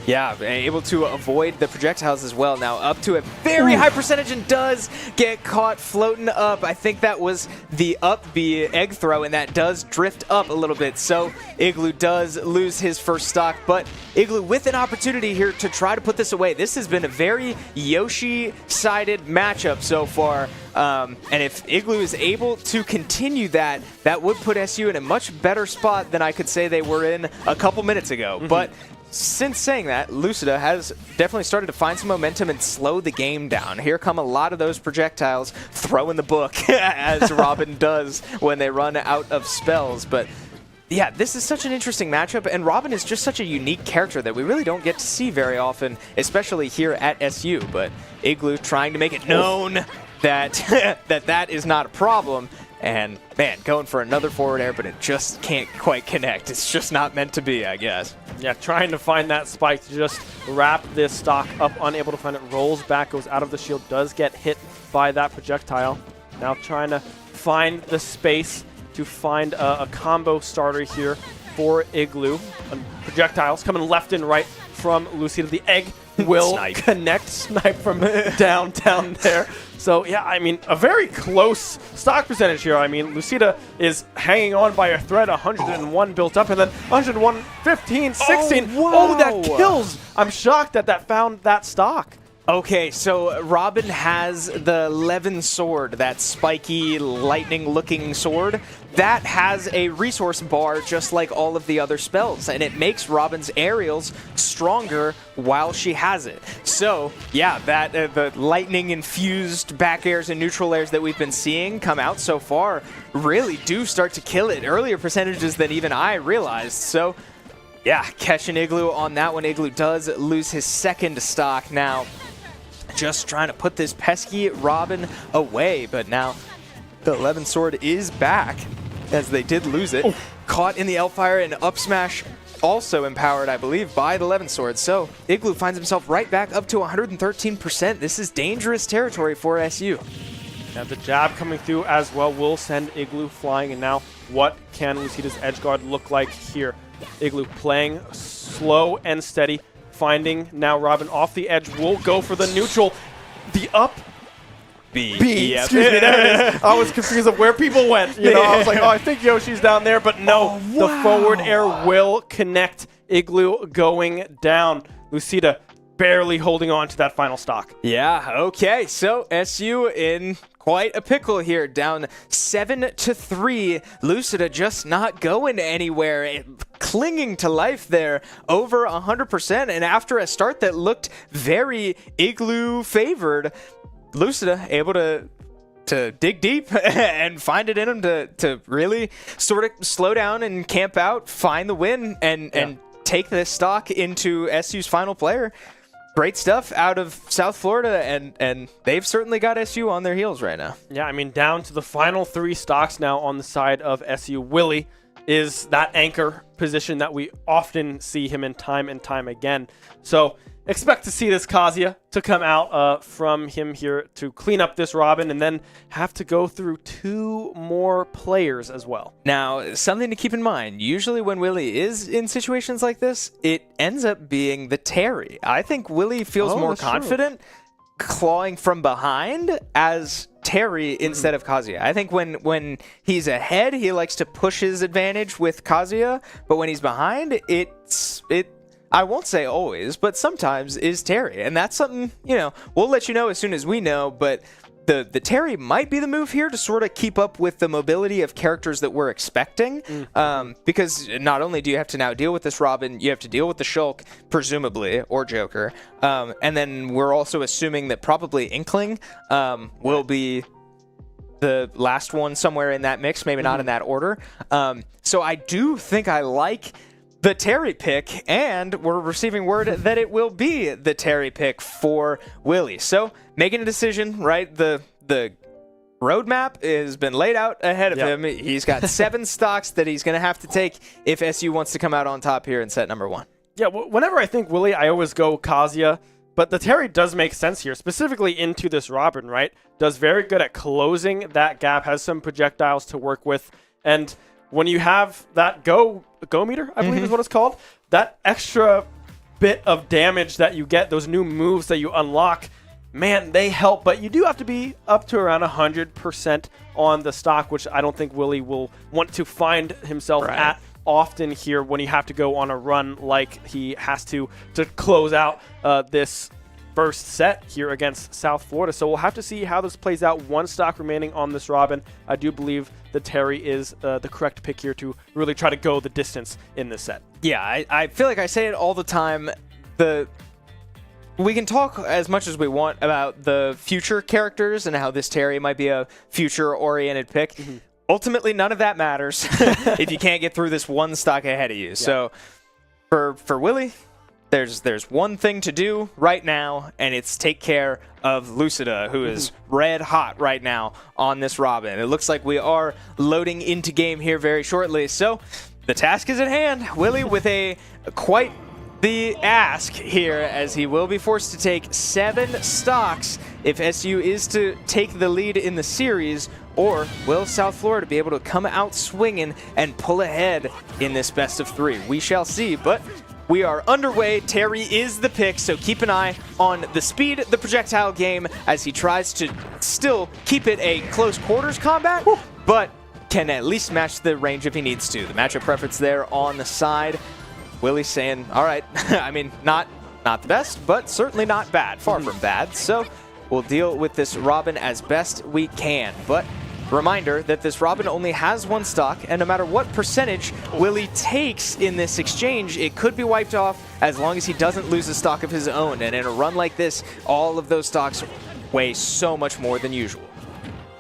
Yeah, able to avoid the projectiles as well. Now up to a very high percentage and does get caught floating up. I think that was the up B egg throw, and that does drift up a little bit. So Igloo does lose his first stock, but Igloo with an opportunity here to try to put this away. This has been a very Yoshi-sided matchup so far. And if Igloo is able to continue that, that would put SU in a much better spot than I could say they were in a couple minutes ago. But since saying that, Lucida has definitely started to find some momentum and slow the game down. Here come a lot of those projectiles throwing the book, as Robin does when they run out of spells. But yeah, this is such an interesting matchup, and Robin is just such a unique character that we really don't get to see very often, especially here at SU. But Igloo trying to make it known that that is not a problem. And, man, going for another forward air, but it just can't quite connect. It's just not meant to be, I guess. Yeah, trying to find that spike to just wrap this stock up, unable to find it, rolls back, goes out of the shield, does get hit by that projectile. Now trying to find the space to find a combo starter here for Igloo. Projectiles coming left and right from Lucida. The egg will connect, snipe from down there. So, yeah, I mean, a very close stock percentage here. I mean, Lucida is hanging on by a thread, 101 built up, and then 101, 15, 16. Oh, that kills. I'm shocked that found that stock. Okay, so Robin has the Levin sword, that spiky, lightning-looking sword. That has a resource bar just like all of the other spells, and it makes Robin's aerials stronger while she has it. So, yeah, that the lightning-infused back airs and neutral airs that we've been seeing come out so far really do start to kill it. Earlier percentages than even I realized, so yeah, catching Igloo on that one. Igloo does lose his second stock now. Just trying to put this pesky Robin away, but now the 11 sword is back as they did lose it. Caught in the L-Fire and up smash, also empowered, I believe, by the 11 sword. So Igloo finds himself right back up to 113%. This is dangerous territory for SU. Now the jab coming through as well will send Igloo flying, and now what can Lucida's edge guard look like here? Igloo playing slow and steady. Finding now Robin off the edge, will go for the neutral. The up B. Yep. Excuse me, there it is. I was confused of where people went. You know, I was like, oh, I think Yoshi's down there, but no. The forward air will connect. Igloo going down. Lucida barely holding on to that final stock. Yeah, okay. So SU in quite a pickle here, down 7-3. Lucida just not going anywhere, clinging to life there, over 100%. And after a start that looked very Igloo favored, Lucida able to dig deep and find it in him to really sort of slow down and camp out, find the win, and take this stock into SU's final player. Great stuff out of South Florida, and they've certainly got SU on their heels right now. Yeah, I mean, down to the final 3 stocks now on the side of SU. Willie is that anchor position that we often see him in time and time again. So expect to see this Kazuya to come out from him here to clean up this Robin and then have to go through 2 more players as well. Now, something to keep in mind, usually when Willie is in situations like this, it ends up being the Terry. I think Willie feels more confident clawing from behind as Terry instead of Kazuya. I think when he's ahead, he likes to push his advantage with Kazuya, but when he's behind, I won't say always, but sometimes is Terry. And that's something, we'll let you know as soon as we know, but the Terry might be the move here to sort of keep up with the mobility of characters that we're expecting. Because not only do you have to now deal with this Robin, you have to deal with the Shulk, presumably, or Joker. And then we're also assuming that probably Inkling will be the last one somewhere in that mix, maybe not in that order. So I do think I like the Terry pick, and we're receiving word that it will be the Terry pick for Willie. So making a decision, right? The roadmap has been laid out ahead of him. He's got 7 stocks that he's going to have to take if SU wants to come out on top here in set number 1. Yeah, whenever I think Willie, I always go Kazuya, but the Terry does make sense here, specifically into this Robin, right? Does very good at closing that gap, has some projectiles to work with, and when you have that go meter, I believe is what it's called, that extra bit of damage that you get, those new moves that you unlock, man, they help. But you do have to be up to around 100% on the stock, which I don't think Willie will want to find himself at often here when you have to go on a run like he has to close out this first set here against South Florida. So we'll have to see how this plays out. 1 stock remaining on this Robin. I do believe the Terry is the correct pick here to really try to go the distance in this set. Yeah, I feel like I say it all the time. We can talk as much as we want about the future characters and how this Terry might be a future-oriented pick. Ultimately, none of that matters if you can't get through this 1 stock ahead of you. Yeah. So for Willie, there's one thing to do right now, and it's take care of Lucida, who is red hot right now on this Robin. It looks like we are loading into game here very shortly. So the task is at hand. Willie with quite the ask here, as he will be forced to take 7 stocks if SU is to take the lead in the series, or will South Florida be able to come out swinging and pull ahead in this best of 3? We shall see, but we are underway. Terry is the pick, so keep an eye on the speed, the projectile game, as he tries to still keep it a close quarters combat, but can at least match the range if he needs to. The matchup preference there on the side. Willie's saying, all right, I mean, not the best, but certainly not bad. Far from bad. So we'll deal with this Robin as best we can. But reminder that this Robin only has 1 stock, and no matter what percentage Willie takes in this exchange, it could be wiped off as long as he doesn't lose a stock of his own. And in a run like this, all of those stocks weigh so much more than usual.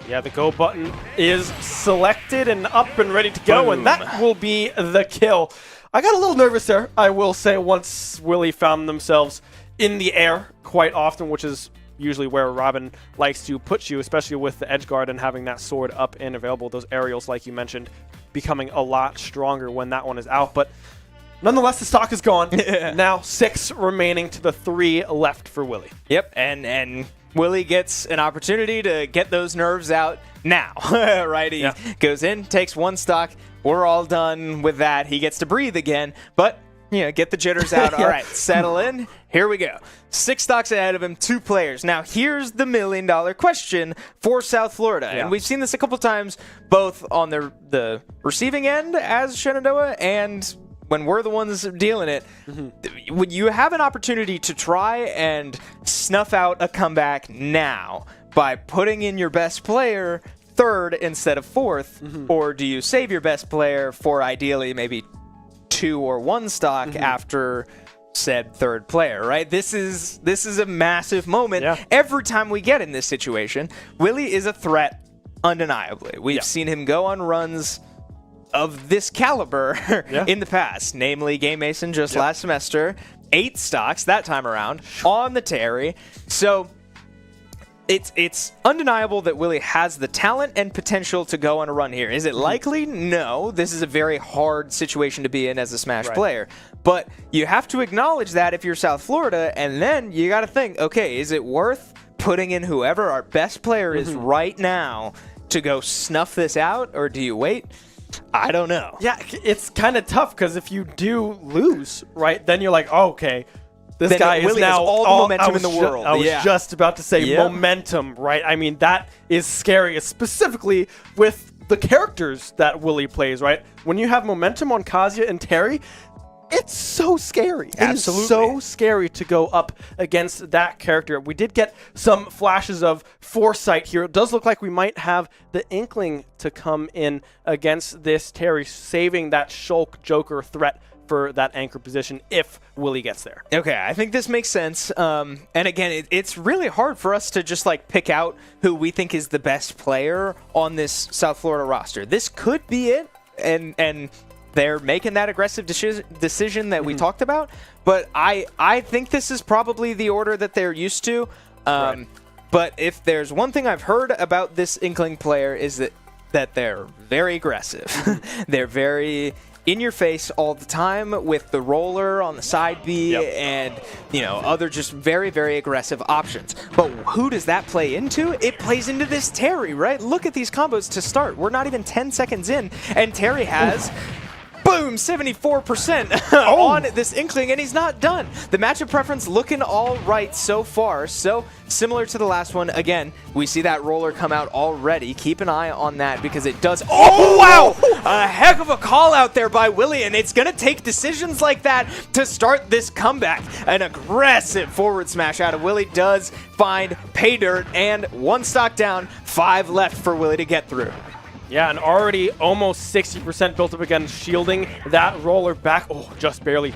Yeah, the go button is selected and up and ready to go, and that will be the kill. I got a little nervous there, I will say, once Willie found themselves in the air quite often, which is usually where Robin likes to put you, especially with the edge guard and having that sword up and available. Those aerials, like you mentioned, becoming a lot stronger when that one is out. But nonetheless, the stock is gone. Now 6 remaining to the 3 left for Willie. Yep, and Willie gets an opportunity to get those nerves out now, right? He goes in, takes 1 stock. We're all done with that. He gets to breathe again, but get the jitters out. All right, settle in. Here we go. 6 stocks ahead of him, 2 players. Now, here's the $1 million question for South Florida. And we've seen this a couple times, both on the receiving end as Shenandoah and when we're the ones dealing it. When you have an opportunity to try and snuff out a comeback now by putting in your best player 3rd instead of 4th, or do you save your best player for ideally maybe 2 or 1 stock after said 3rd player, right? This is a massive moment. Every time we get in this situation, Willie is a threat undeniably. We've seen him go on runs of this caliber in the past, namely Game Mason just last semester, 8 stocks that time around on the Terry. So it's undeniable that Willie has the talent and potential to go on a run here. Is it likely? No. This is a very hard situation to be in as a Smash player. But you have to acknowledge that if you're South Florida, and then you got to think, okay, is it worth putting in whoever our best player is right now to go snuff this out, or do you wait? I don't know. Yeah, it's kind of tough because if you do lose, right, then you're like, oh, okay, this Then guy is Willie now has all the momentum in the world. I was Yeah. just about to say momentum, right? I mean, that is scary, specifically with the characters that Willie plays, right? When you have momentum on Kazuya and Terry, it's so scary. Absolutely. It is so scary to go up against that character. We did get some flashes of foresight here. It does look like we might have the inkling to come in against this Terry, saving that Shulk Joker threat for that anchor position if Willie gets there. Okay, I think this makes sense. And again, it's really hard for us to just like pick out who we think is the best player on this South Florida roster. This could be it, and they're making that aggressive decision that we talked about. But I think this is probably the order that they're used to. But if there's one thing I've heard about this Inkling player is that they're very aggressive. They're very in your face all the time with the roller on the side B and, you know, other just very, very aggressive options. But who does that play into? It plays into this Terry, right? Look at these combos to start. We're not even 10 seconds in, and Terry has... boom, 74% on this Inkling, and he's not done. The matchup preference looking all right so far. So similar to the last one, again, we see that roller come out already. Keep an eye on that because it does. Oh, wow! A heck of a call out there by Willie, and it's going to take decisions like that to start this comeback. An aggressive forward smash out of Willie does find pay dirt, and one stock down, 5 left for Willie to get through. Yeah, and already almost 60% built up again, shielding that roller back. Oh, just barely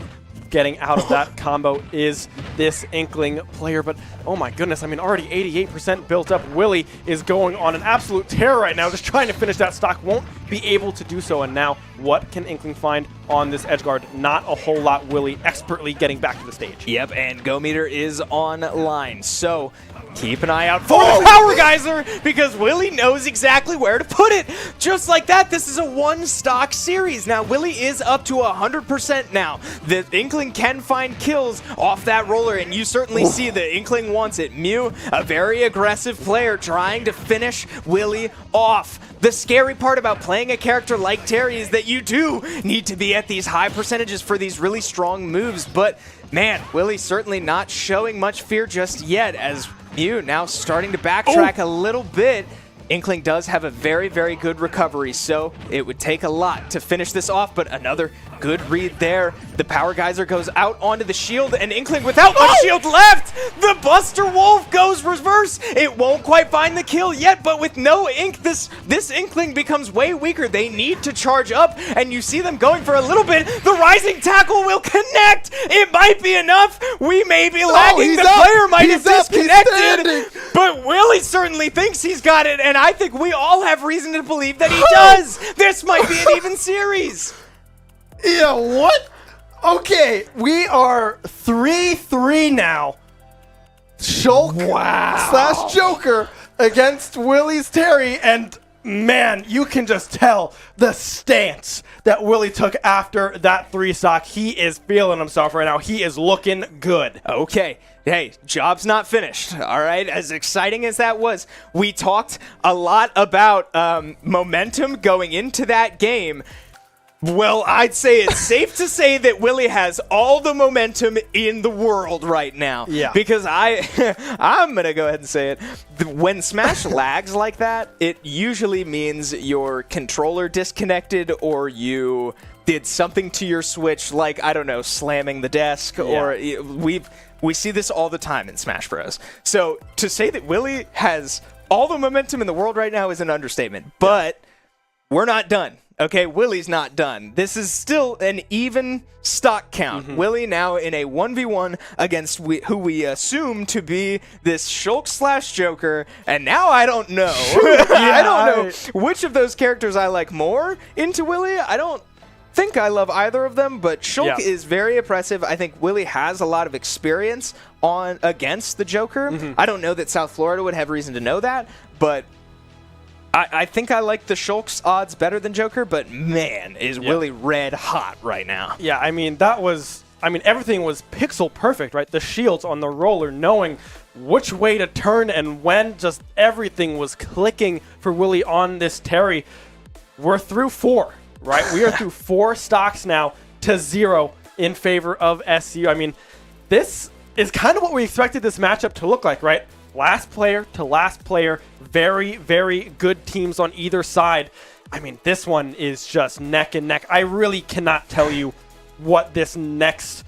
getting out of that combo is this Inkling player. But, oh my goodness, I mean, already 88% built up. Willie is going on an absolute tear right now, just trying to finish that stock. Won't be able to do so. And now, what can Inkling find on this edge guard? Not a whole lot. Willie expertly getting back to the stage. Yep, and Go Meter is online. So keep an eye out for the Power Geyser because Willie knows exactly where to put it. Just like that, this is a one-stock series. Now, Willie is up to 100% now. The Inkling can find kills off that roller, and you certainly see the Inkling wants it. Mew, a very aggressive player, trying to finish Willie off. The scary part about playing a character like Terry is that you do need to be at these high percentages for these really strong moves, but man, Willie certainly not showing much fear just yet as Mew now starting to backtrack a little bit. Inkling does have a very, very good recovery, so it would take a lot to finish this off, but another good read there. The Power Geyser goes out onto the shield, and Inkling without much shield left! The Buster Wolf goes reverse! It won't quite find the kill yet, but with no ink, this Inkling becomes way weaker. They need to charge up, and you see them going for a little bit. The Rising Tackle will connect! It might be enough! We may be lagging. The player might have disconnected! But Willie certainly thinks he's got it, and I think we all have reason to believe that he does! This might be an even series! Yeah, what? Okay, we are 3-3 now. Shulk slash Joker against Willie's Terry, and man, you can just tell the stance that Willie took after that 3-stock. He is feeling himself right now. He is looking good. Okay. Hey, job's not finished, all right? As exciting as that was, we talked a lot about momentum going into that game. Well, I'd say it's safe to say that Willie has all the momentum in the world right now. Yeah. Because I'm going to go ahead and say it. When Smash lags like that, it usually means your controller disconnected or you did something to your Switch, like, I don't know, slamming the desk, or we see this all the time in Smash Bros. So to say that Willie has all the momentum in the world right now is an understatement, but we're not done. Okay, Willie's not done. This is still an even stock count. Willie now in a 1v1 against who we assume to be this Shulk slash Joker, and now I don't know. I don't know which of those characters I like more into Willie. I don't think I love either of them, but Shulk Yeah. is very oppressive. I think Willie has a lot of experience against the Joker. I don't know that South Florida would have reason to know that, but I think I like the Shulk's odds better than Joker, but man, is Willie red hot right now. Yeah, I mean, everything was pixel perfect, right? The shields on the roller, knowing which way to turn and when, just everything was clicking for Willie on this Terry. We're through 4, right? We are through 4 stocks now to 0 in favor of SU. I mean, this is kind of what we expected this matchup to look like, right? Last player to last player, very, very good teams on either side. I mean, this one is just neck and neck. I really cannot tell you what this next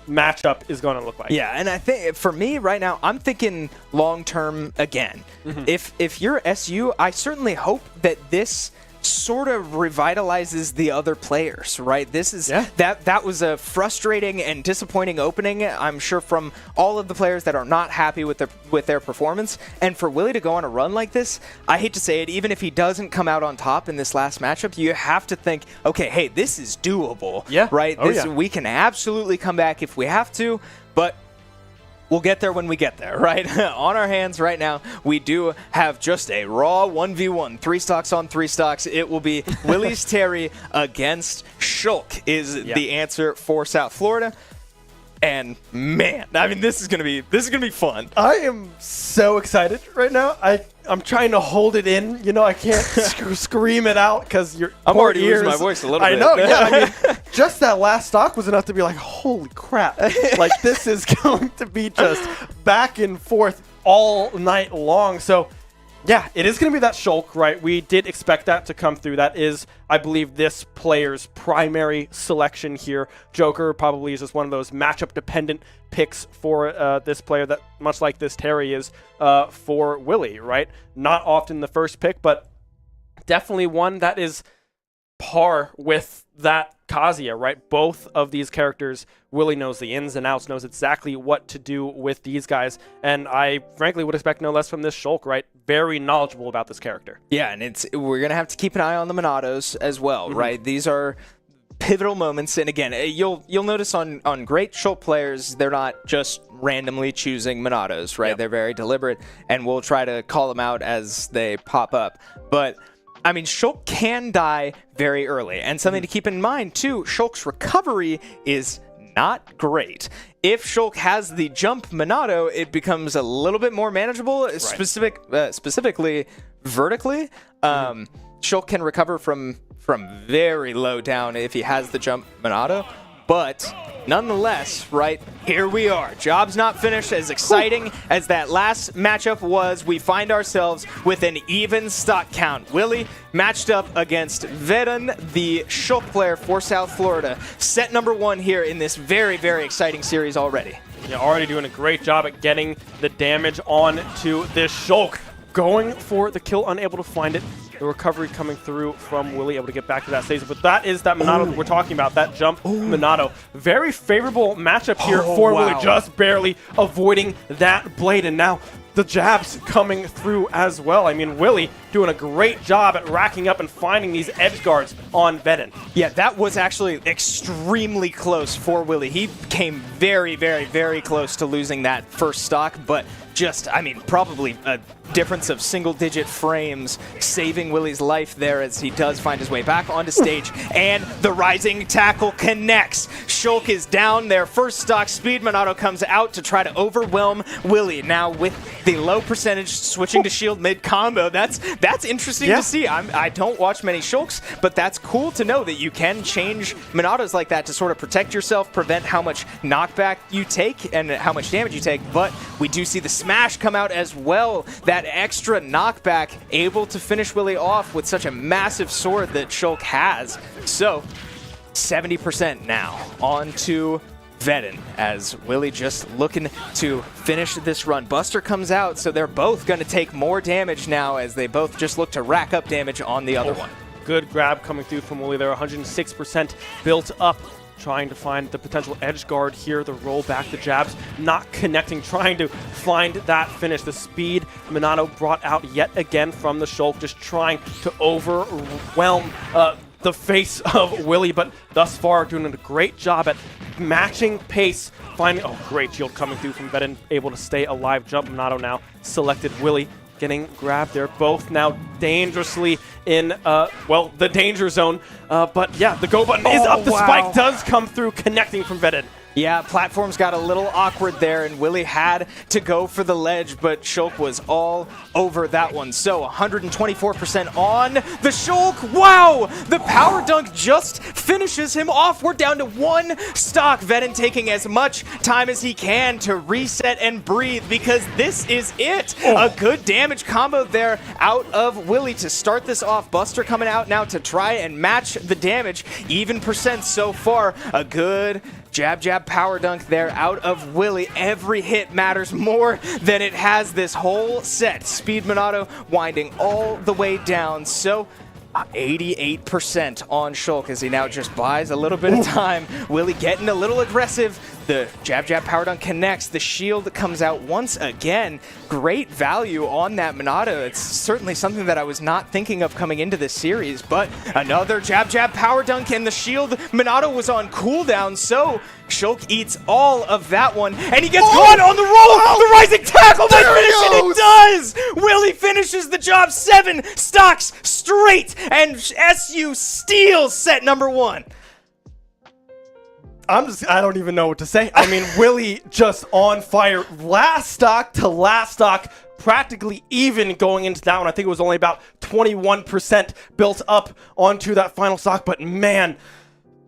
matchup is going to look like. Yeah, and I think for me right now, I'm thinking long term again. If you're SU, I certainly hope that this sort of revitalizes the other players, right? This is that was a frustrating and disappointing opening, I'm sure, from all of the players that are not happy with their performance. And for Willie to go on a run like this, I hate to say it, even if he doesn't come out on top in this last matchup, you have to think, okay, hey, this is doable. Yeah. Right? Oh, yeah. We can absolutely come back if we have to, but we'll get there when we get there, right? On our hands right now, we do have just a raw 1v1, 3 stocks on 3 stocks. It will be Willie's Terry against Shulk is the answer for South Florida. And man, I mean, this is gonna be fun. I am so excited right now. I'm trying to hold it in. You know, I can't scream it out because I'm poor already ears. losing my voice a little bit. I know. Yeah. I mean, just that last stock was enough to be like, holy crap! Like this is going to be just back and forth all night long. So. Yeah, it is going to be that Shulk, right? We did expect that to come through. That is, I believe, this player's primary selection here. Joker probably is just one of those matchup-dependent picks for this player that, much like this Terry is for Willie, right? Not often the first pick, but definitely one that is par with that Kazuya, right? Both of these characters, Willie knows the ins and outs, knows exactly what to do with these guys, and I frankly would expect no less from this Shulk, right? Very knowledgeable about this character. Yeah, and we're gonna have to keep an eye on the Monados as well, right? These are pivotal moments, and again, you'll notice on great Shulk players, they're not just randomly choosing Monados, right? They're very deliberate, and we'll try to call them out as they pop up, but I mean, Shulk can die very early. And something to keep in mind, too, Shulk's recovery is not great. If Shulk has the jump Monado, it becomes a little bit more manageable, specifically vertically. Shulk can recover from very low down if he has the jump Monado. But nonetheless, right, here we are. Job's not finished. As exciting as that last matchup was, we find ourselves with an even stock count. Willie matched up against Vedun, the Shulk player for South Florida. Set number 1 here in this very, very exciting series already. Yeah, already doing a great job at getting the damage on to this Shulk. Going for the kill, unable to find it. The recovery coming through from Willie, able to get back to that stage. But that is that Monado that we're talking about, that jump Monado. Very favorable matchup here for Willie, just barely avoiding that blade. And now the jabs coming through as well. I mean, Willie doing a great job at racking up and finding these edge guards on Vedun. Yeah, that was actually extremely close for Willie. He came very, very, very close to losing that first stock, but just, I mean, probably a difference of single-digit frames saving Willie's life there as he does find his way back onto stage. And the rising tackle connects. Shulk is down there. First stock speed. Monado comes out to try to overwhelm Willie. Now with the low percentage switching to shield mid-combo. That's interesting to see. I don't watch many Shulks, but that's cool to know that you can change Monados like that to sort of protect yourself, prevent how much knockback you take and how much damage you take. But we do see the smash come out as well. That extra knockback able to finish Willie off with such a massive sword that Shulk has. So 70% now on to Vedun as Willie just looking to finish this run. Buster comes out, so they're both going to take more damage now as they both just look to rack up damage on the other one. Good grab coming through from Willie there, 106% built up. Trying to find the potential edge guard here, the roll back, the jabs, not connecting, trying to find that finish. The speed Monado brought out yet again from the Shulk, just trying to overwhelm the face of Willie, but thus far doing a great job at matching pace, finding, oh, great shield coming through from Vedin, able to stay alive. Jump Minato now selected Willie, getting grabbed there. Both now dangerously in, well, the danger zone. But yeah, the go button is up. The spike does come through, connecting from Vedin. Yeah, platforms got a little awkward there, and Willie had to go for the ledge, but Shulk was all over that one. So 124% on the Shulk. Wow! The power dunk just finishes him off. We're down to one stock. Vedin taking as much time as he can to reset and breathe, because this is it. A good damage combo there out of Willie to start this off. Buster coming out now to try and match the damage. Even percent so far. A good jab power dunk there out of Willie. Every hit matters more than it has this whole set. Speed Minato winding all the way down. So 88% on Shulk as he now just buys a little bit of time. Willie getting a little aggressive. The jab power dunk connects. The shield comes out once again. Great value on that Minato. It's certainly something that I was not thinking of coming into this series, but another jab power dunk, and the shield Minato was on cooldown, so Shulk eats all of that one, and he gets caught on the roll. The rising tackle might finish it. It does. Willie finishes the job. 7 stocks straight, and SU steals set number 1. I don't even know what to say. I mean, Willie just on fire. Last stock to last stock, practically even going into that one. I think it was only about 21% built up onto that final stock. But man,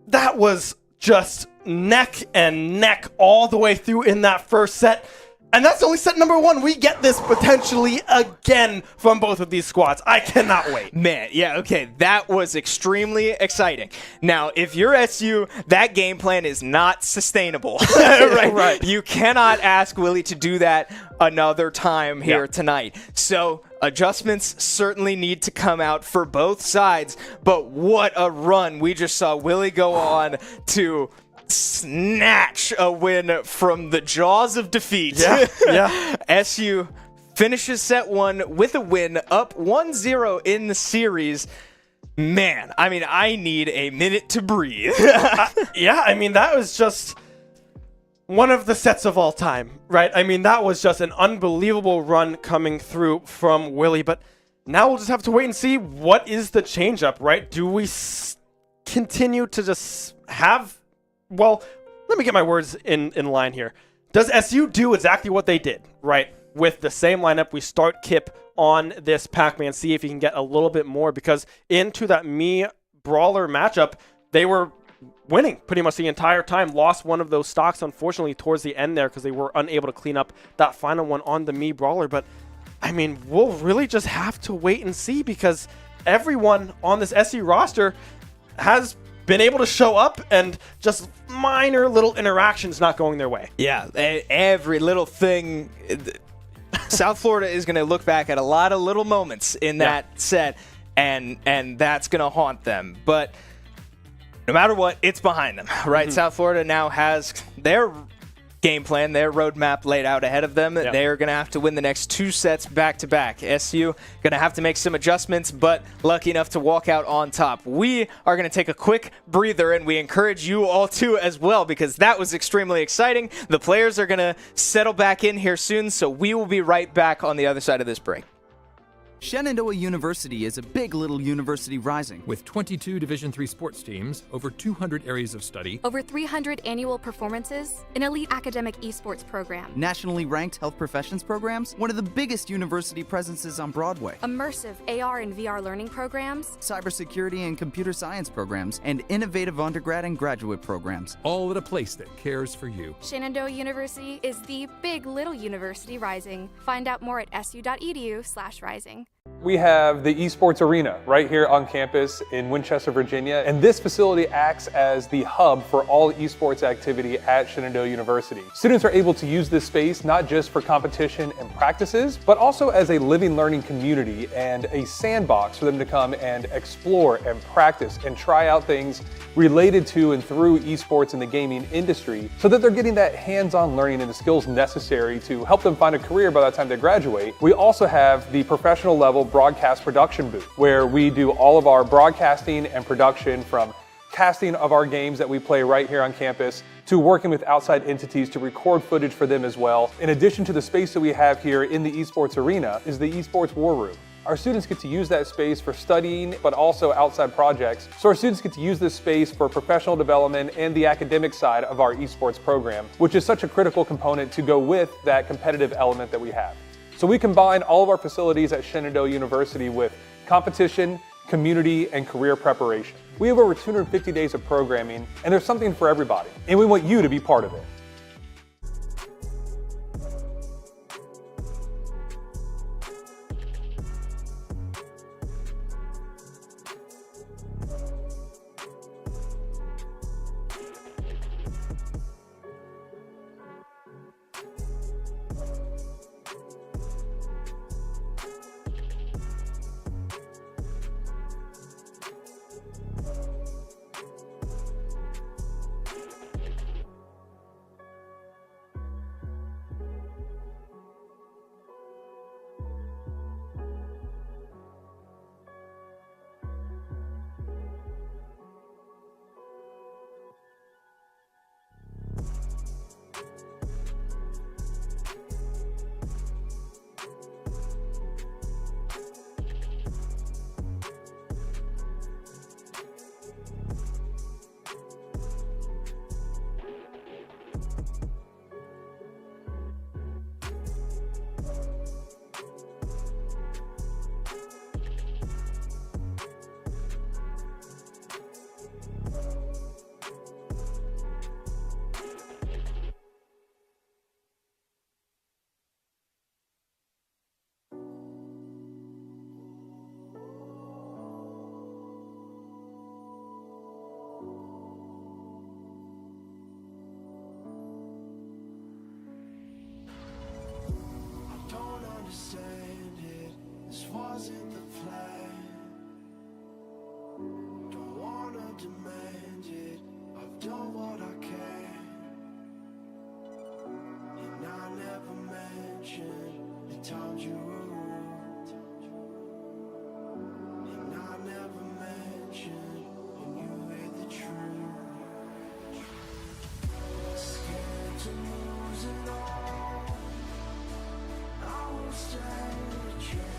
that was just neck and neck all the way through in that first set. And that's only set number 1. We get this potentially again from both of these squads. I cannot wait. Man, yeah, okay, that was extremely exciting. Now, if you're SU, that game plan is not sustainable. Right. You cannot ask Willie to do that another time here tonight. So adjustments certainly need to come out for both sides, but what a run we just saw Willie go on to snatch a win from the jaws of defeat. Yeah. SU finishes set 1 with a win, up 1-0 in the series. Man, I mean, I need a minute to breathe. Yeah, I mean, that was just one of the sets of all time, right? I mean, that was just an unbelievable run coming through from Willie, but now we'll just have to wait and see what is the change up, right? Do we continue to just have... Well, let me get my words in line here. Does SU do exactly what they did, right? With the same lineup, we start Kip on this Pac-Man, see if he can get a little bit more, because into that Mii Brawler matchup, they were winning pretty much the entire time. Lost one of those stocks, unfortunately, towards the end there because they were unable to clean up that final one on the Mii Brawler. But, I mean, we'll really just have to wait and see, because everyone on this SU roster has been able to show up, and just minor little interactions not going their way. Yeah, every little thing. South Florida is going to look back at a lot of little moments in that set, and that's going to haunt them. But no matter what, it's behind them, right? South Florida now has their game plan, their roadmap laid out ahead of them. Yep. They're going to have to win the next 2 sets back-to-back. SU going to have to make some adjustments, but lucky enough to walk out on top. We are going to take a quick breather, and we encourage you all to as well, because that was extremely exciting. The players are going to settle back in here soon, so we will be right back on the other side of this break. Shenandoah University is a big little university rising. With 22 Division III sports teams, over 200 areas of study, Over 300 annual performances, an elite academic esports program, Nationally ranked health professions programs, one of the biggest university presences on Broadway, immersive AR and VR learning programs, cybersecurity and computer science programs, and innovative undergrad and graduate programs. all at a place that cares for you. Shenandoah University is the big little university rising. Find out more at su.edu/rising. We have the Esports Arena right here on campus in Winchester, Virginia, and this facility acts as the hub for all esports activity at Shenandoah University. Students are able to use this space not just for competition and practices, but also as a living learning community and a sandbox for them to come and explore and practice and try out things related to and through esports in the gaming industry, so that they're getting that hands-on learning and the skills necessary to help them find a career by the time they graduate. We also have the professional level broadcast production booth, where we do all of our broadcasting and production, from casting of our games that we play right here on campus to working with outside entities to record footage for them as well. In addition to the space that we have here in the esports arena is the esports war room. Our students get to use that space for studying, but also outside projects. So our students get to use this space for professional development and the academic side of our esports program, which is such a critical component to go with that competitive element that we have. So we combine all of our facilities at Shenandoah University with competition, community, and career preparation. We have over 250 days of programming, and there's something for everybody, and we want you to be part of it. Wasn't the plan. Don't wanna demand it. I've done what I can. And I never mentioned the times you were rude. And I never mentioned when you heard the truth. Scared to lose it all. I will stand a chance.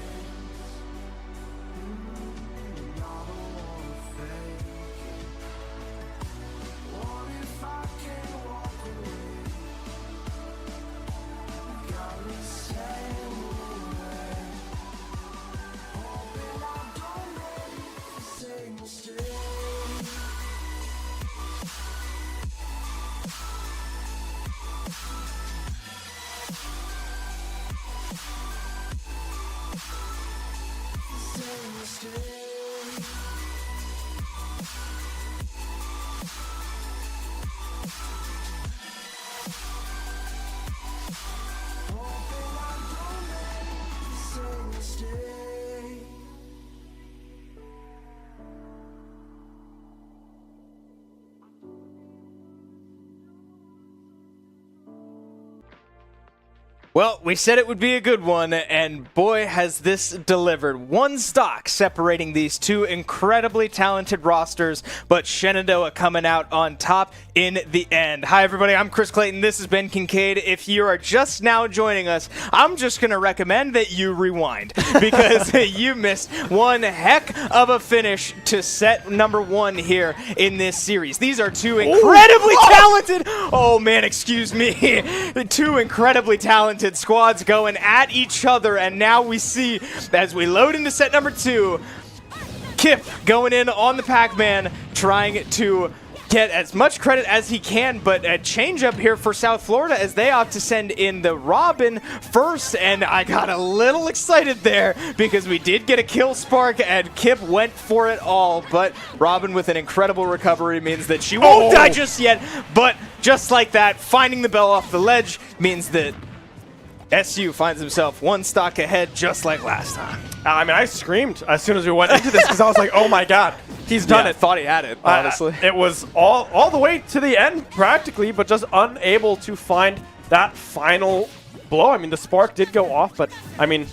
Well, we said it would be a good one, and boy, has this delivered. One stock separating these two incredibly talented rosters, but Shenandoah coming out on top in the end. Hi, everybody. I'm Chris Clayton. This is Ben Kincaid. If you are just now joining us, I'm just going to recommend that you rewind because you missed one heck of a finish to set number one here in this series. These are two incredibly talented, oh man, excuse me, two incredibly talented squads going at each other, and now we see, as we load into set number two, Kip going in on the Pac-Man, trying to get as much credit as he can, but a change up here for South Florida as they opt to send in the Robin first, and I got a little excited there because we did get a kill spark and Kip went for it all, but Robin with an incredible recovery means that she won't die just yet, but just like that, finding the bell off the ledge means that SU finds himself one stock ahead just like last time. I mean, I screamed as soon as we went into this because I was like, oh my god, he's done it. Thought he had it, honestly. It was all the way to the end, practically, but just unable to find that final blow. I mean, the spark did go off, but, I mean,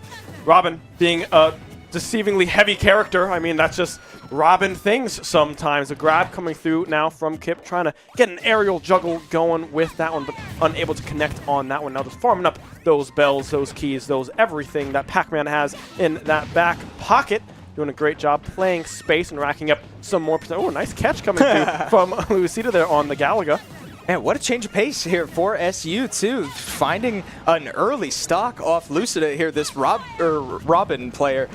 Robin being a deceivingly heavy character. I mean, that's just Robin things sometimes. A grab coming through now from Kip, trying to get an aerial juggle going with that one, but unable to connect on that one. Now just farming up those bells, those keys, those everything that Pac-Man has in that back pocket. Doing a great job playing space and racking up some more. Oh, nice catch coming through from Lucida there on the Galaga. Man, what a change of pace here for SU, too. Finding an early stock off Lucida here, this Robin player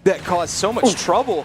that caused so much trouble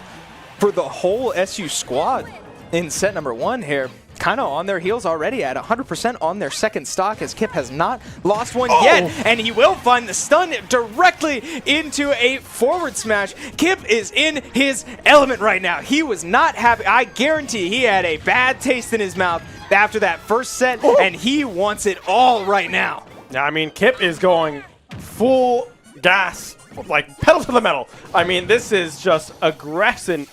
for the whole SU squad in set number 1 here. Kind of on their heels already at 100% on their second stock, as Kip has not lost one yet, and he will find the stun directly into a forward smash. Kip is in his element right now. He was not happy. I guarantee he had a bad taste in his mouth after that first set, and he wants it all right now. Yeah, I mean, Kip is going full gas, like pedal to the metal. I mean, this is just aggression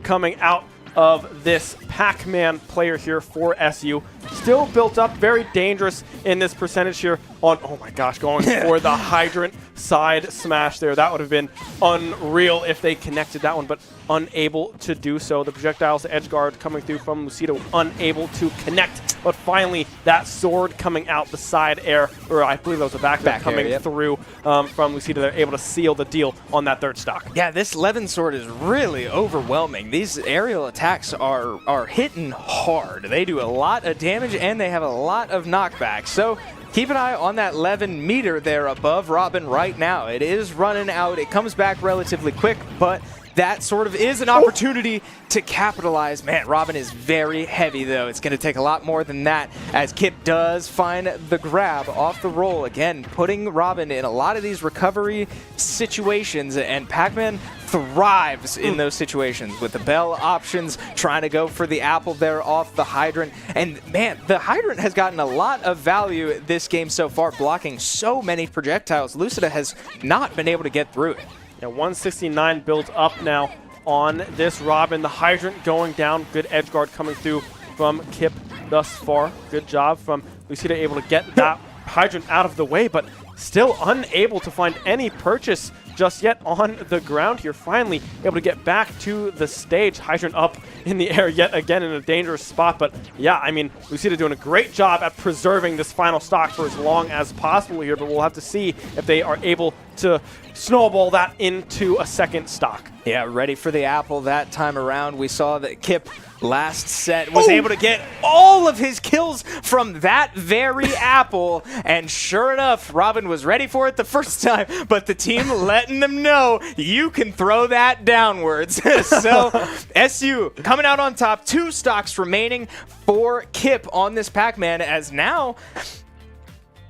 coming out of this Pac-Man player here for SU. Still built up, very dangerous in this percentage here on, oh my gosh, going for the hydrant side smash there. That would have been unreal if they connected that one, but unable to do so. The projectiles edge guard coming through from Lucido, unable to connect, but finally that sword coming out the side air, or I believe that was a back coming through from Lucido. They're able to seal the deal on that third stock. Yeah, this Levin sword is really overwhelming. These aerial attacks are hitting hard. They do a lot of damage and they have a lot of knockback. So keep an eye on that Levin meter there above Robin right now. It is running out. It comes back relatively quick, but that sort of is an opportunity to capitalize. Man, Robin is very heavy, though. It's going to take a lot more than that, as Kip does find the grab off the roll. Again, putting Robin in a lot of these recovery situations, and Pac-Man thrives in those situations with the bell options, trying to go for the apple there off the hydrant. And man, the hydrant has gotten a lot of value this game so far, blocking so many projectiles. Lucida has not been able to get through it. Yeah, 169 built up now on this Robin. The hydrant going down. Good edge guard coming through from Kip thus far. Good job from Lucida, able to get that hydrant out of the way, but still unable to find any purchase just yet on the ground here. Finally able to get back to the stage. Hydrant up in the air yet again in a dangerous spot. But yeah, I mean, Lucida doing a great job at preserving this final stock for as long as possible here, but we'll have to see if they are able to snowball that into a second stock. Yeah, ready for the apple that time around. We saw that Kip last set was able to get all of his kills from that very apple, and sure enough, Robin was ready for it the first time, but the team letting them know you can throw that downwards. So SU coming out on top, 2 stocks remaining for Kip on this Pac-Man, as now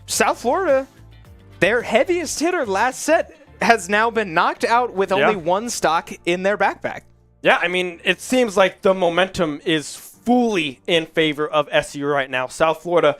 South Florida, their heaviest hitter last set, has now been knocked out with only 1 stock in their backpack. Yeah, I mean, it seems like the momentum is fully in favor of SU right now. South Florida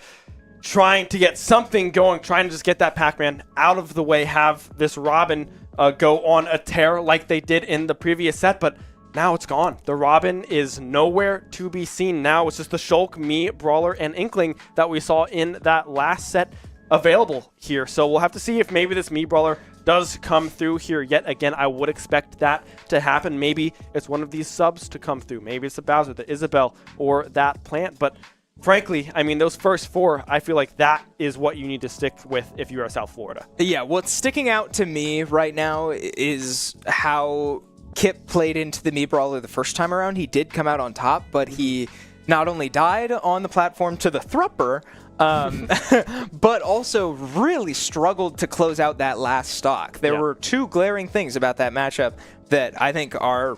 trying to get something going, trying to just get that Pac-Man out of the way, have this Robin go on a tear like they did in the previous set, but now it's gone. The Robin is nowhere to be seen now. It's just the Shulk, Mii, Brawler, and Inkling that we saw in that last set available here. So we'll have to see if maybe this Mii Brawler does come through here yet again. I would expect that to happen. Maybe it's one of these subs to come through. Maybe it's the Bowser, the Isabelle, or that Plant. But frankly, I mean, those first 4, I feel like that is what you need to stick with if you're South Florida. Yeah, what's sticking out to me right now is how Kip played into the Mii Brawler the first time around. He did come out on top, but he not only died on the platform to the Thrupper, but also really struggled to close out that last stock. There were 2 glaring things about that matchup that I think are,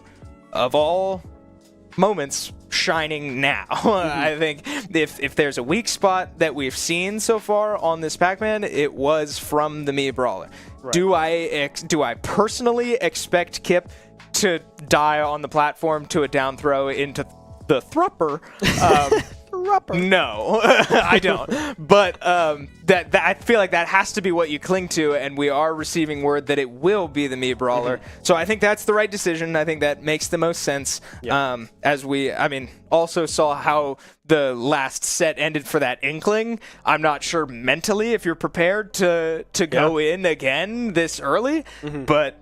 of all moments, shining now. I think if there's a weak spot that we've seen so far on this Pac-Man, it was from the Mii Brawler. Right. Do I personally expect Kip to die on the platform to a down throw into the Thrupper? No, I don't. But that I feel like that has to be what you cling to, and we are receiving word that it will be the Mii Brawler. So I think that's the right decision. I think that makes the most sense. As we, I mean, also saw how the last set ended for that Inkling. I'm not sure mentally if you're prepared to go in again this early, but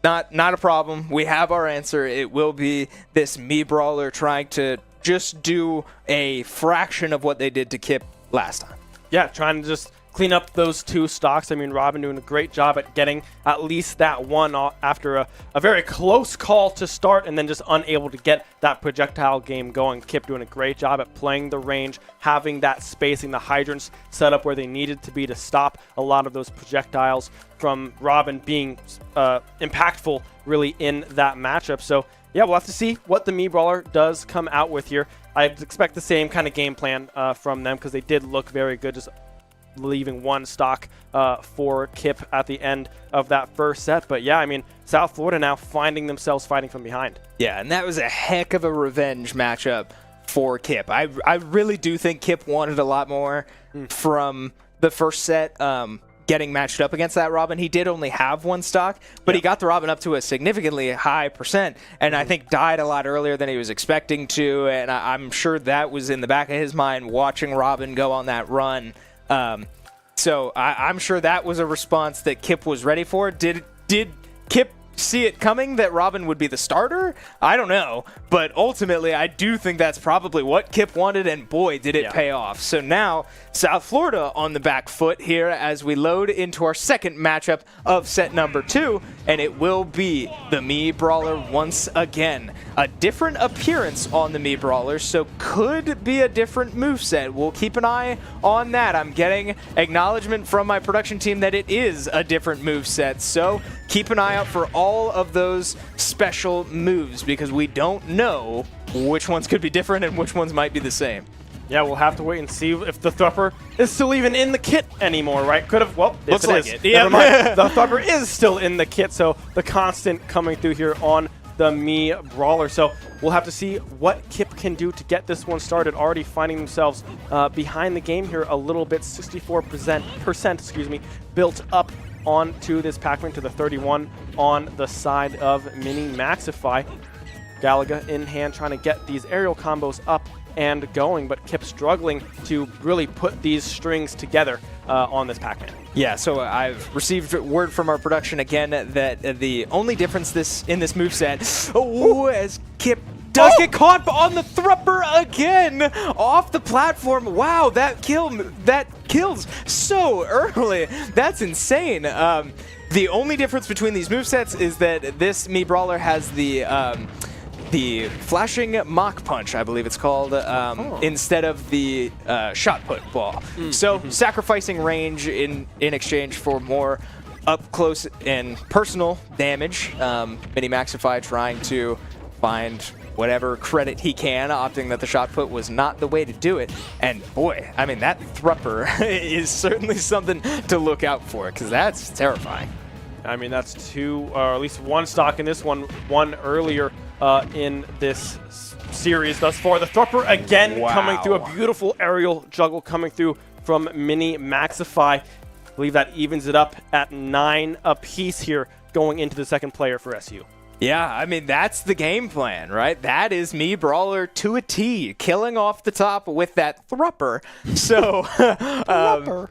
not a problem. We have our answer. It will be this Mii Brawler trying to just do a fraction of what they did to Kip last time. Yeah, trying to just clean up those 2 stocks. I mean, Robin doing a great job at getting at least that one after a very close call to start, and then just unable to get that projectile game going. Kip doing a great job at playing the range, having that spacing, the hydrants set up where they needed to be to stop a lot of those projectiles from Robin being impactful really in that matchup. So yeah, we'll have to see what the Mii Brawler does come out with here. I expect the same kind of game plan from them, because they did look very good, just leaving 1 stock for Kip at the end of that first set. But yeah, I mean, South Florida now finding themselves fighting from behind. Yeah, and that was a heck of a revenge matchup for Kip. I really do think Kip wanted a lot more from the first set. Getting matched up against that Robin, he did only have 1 stock, but he got the Robin up to a significantly high percent, and I think died a lot earlier than he was expecting to, and I'm sure that was in the back of his mind watching Robin go on that run. So I'm sure that was a response that Kip was ready for. Did Kip see it coming that Robin would be the starter? I don't know, but ultimately I do think that's probably what Kip wanted, and boy, did it pay off. So now South Florida on the back foot here as we load into our second matchup of set number 2, and it will be the Mii Brawler once again. A different appearance on the Mii Brawler, so could be a different moveset. We'll keep an eye on that. I'm getting acknowledgement from my production team that it is a different moveset, so keep an eye out for all of those special moves, because we don't know which ones could be different and which ones might be the same. Yeah, we'll have to wait and see if the Thupper is still even in the kit anymore, right? Could have, well, Looks like it. Never mind. The Thupper is still in the kit, so the constant coming through here on the Mii Brawler. So we'll have to see what Kip can do to get this one started. Already finding themselves behind the game here a little bit, 64% built up onto this Pac-Man to the 31 on the side of Mini Maxify. Galaga in hand trying to get these aerial combos up and going, but Kip struggling to really put these strings together on this Pac-Man. Yeah, so I've received word from our production again that the only difference in this moveset, as Kip does get caught on the Thrupper again off the platform. Wow, that kills so early. That's insane. The only difference between these movesets is that this Mii Brawler has the flashing Mach Punch, I believe it's called, instead of the shot put ball. So sacrificing range in exchange for more up close and personal damage. Mini Maxify trying to find whatever credit he can, opting that the shot put was not the way to do it. And boy, I mean, that Thrupper is certainly something to look out for, because that's terrifying. I mean, that's 2, or at least 1 stock in this one earlier in this series thus far. The Thrupper again coming through, a beautiful aerial juggle coming through from Mini Maxify. I believe that evens it up at 9 apiece here going into the second player for SU. Yeah, I mean, that's the game plan, right? That is Mii Brawler to a T, killing off the top with that Thrupper. So,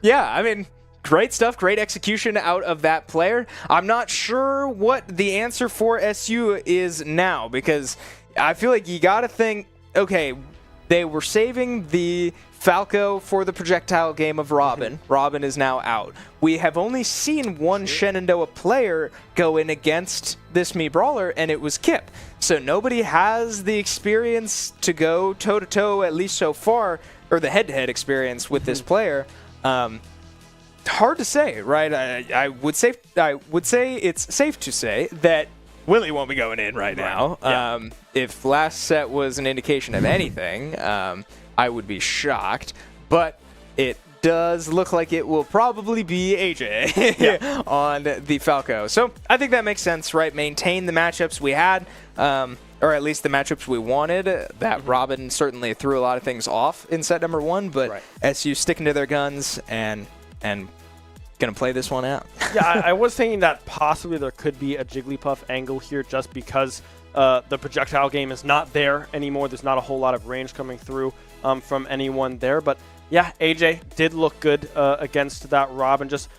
yeah, I mean, great stuff, great execution out of that player. I'm not sure what the answer for SU is now, because I feel like you got to think, okay, they were saving the Falco for the projectile game of Robin. Robin is now out. We have only seen one Shenandoah player go in against this Mii Brawler, and it was Kip. So nobody has the experience to go toe-to-toe, at least so far, or the head-to-head experience with this player. Hard to say, right? I would say it's safe to say that Willie won't be going in right now. Yeah. If last set was an indication of anything, I would be shocked. But it does look like it will probably be AJ on the Falco. So I think that makes sense, right? Maintain the matchups we had, or at least the matchups we wanted. That Robin certainly threw a lot of things off in set number 1, but SU sticking to their guns and gonna play this one out. Yeah, I was thinking that possibly there could be a Jigglypuff angle here, just because the projectile game is not there anymore. There's not a whole lot of range coming through from anyone there. But yeah, AJ did look good against that Robin, just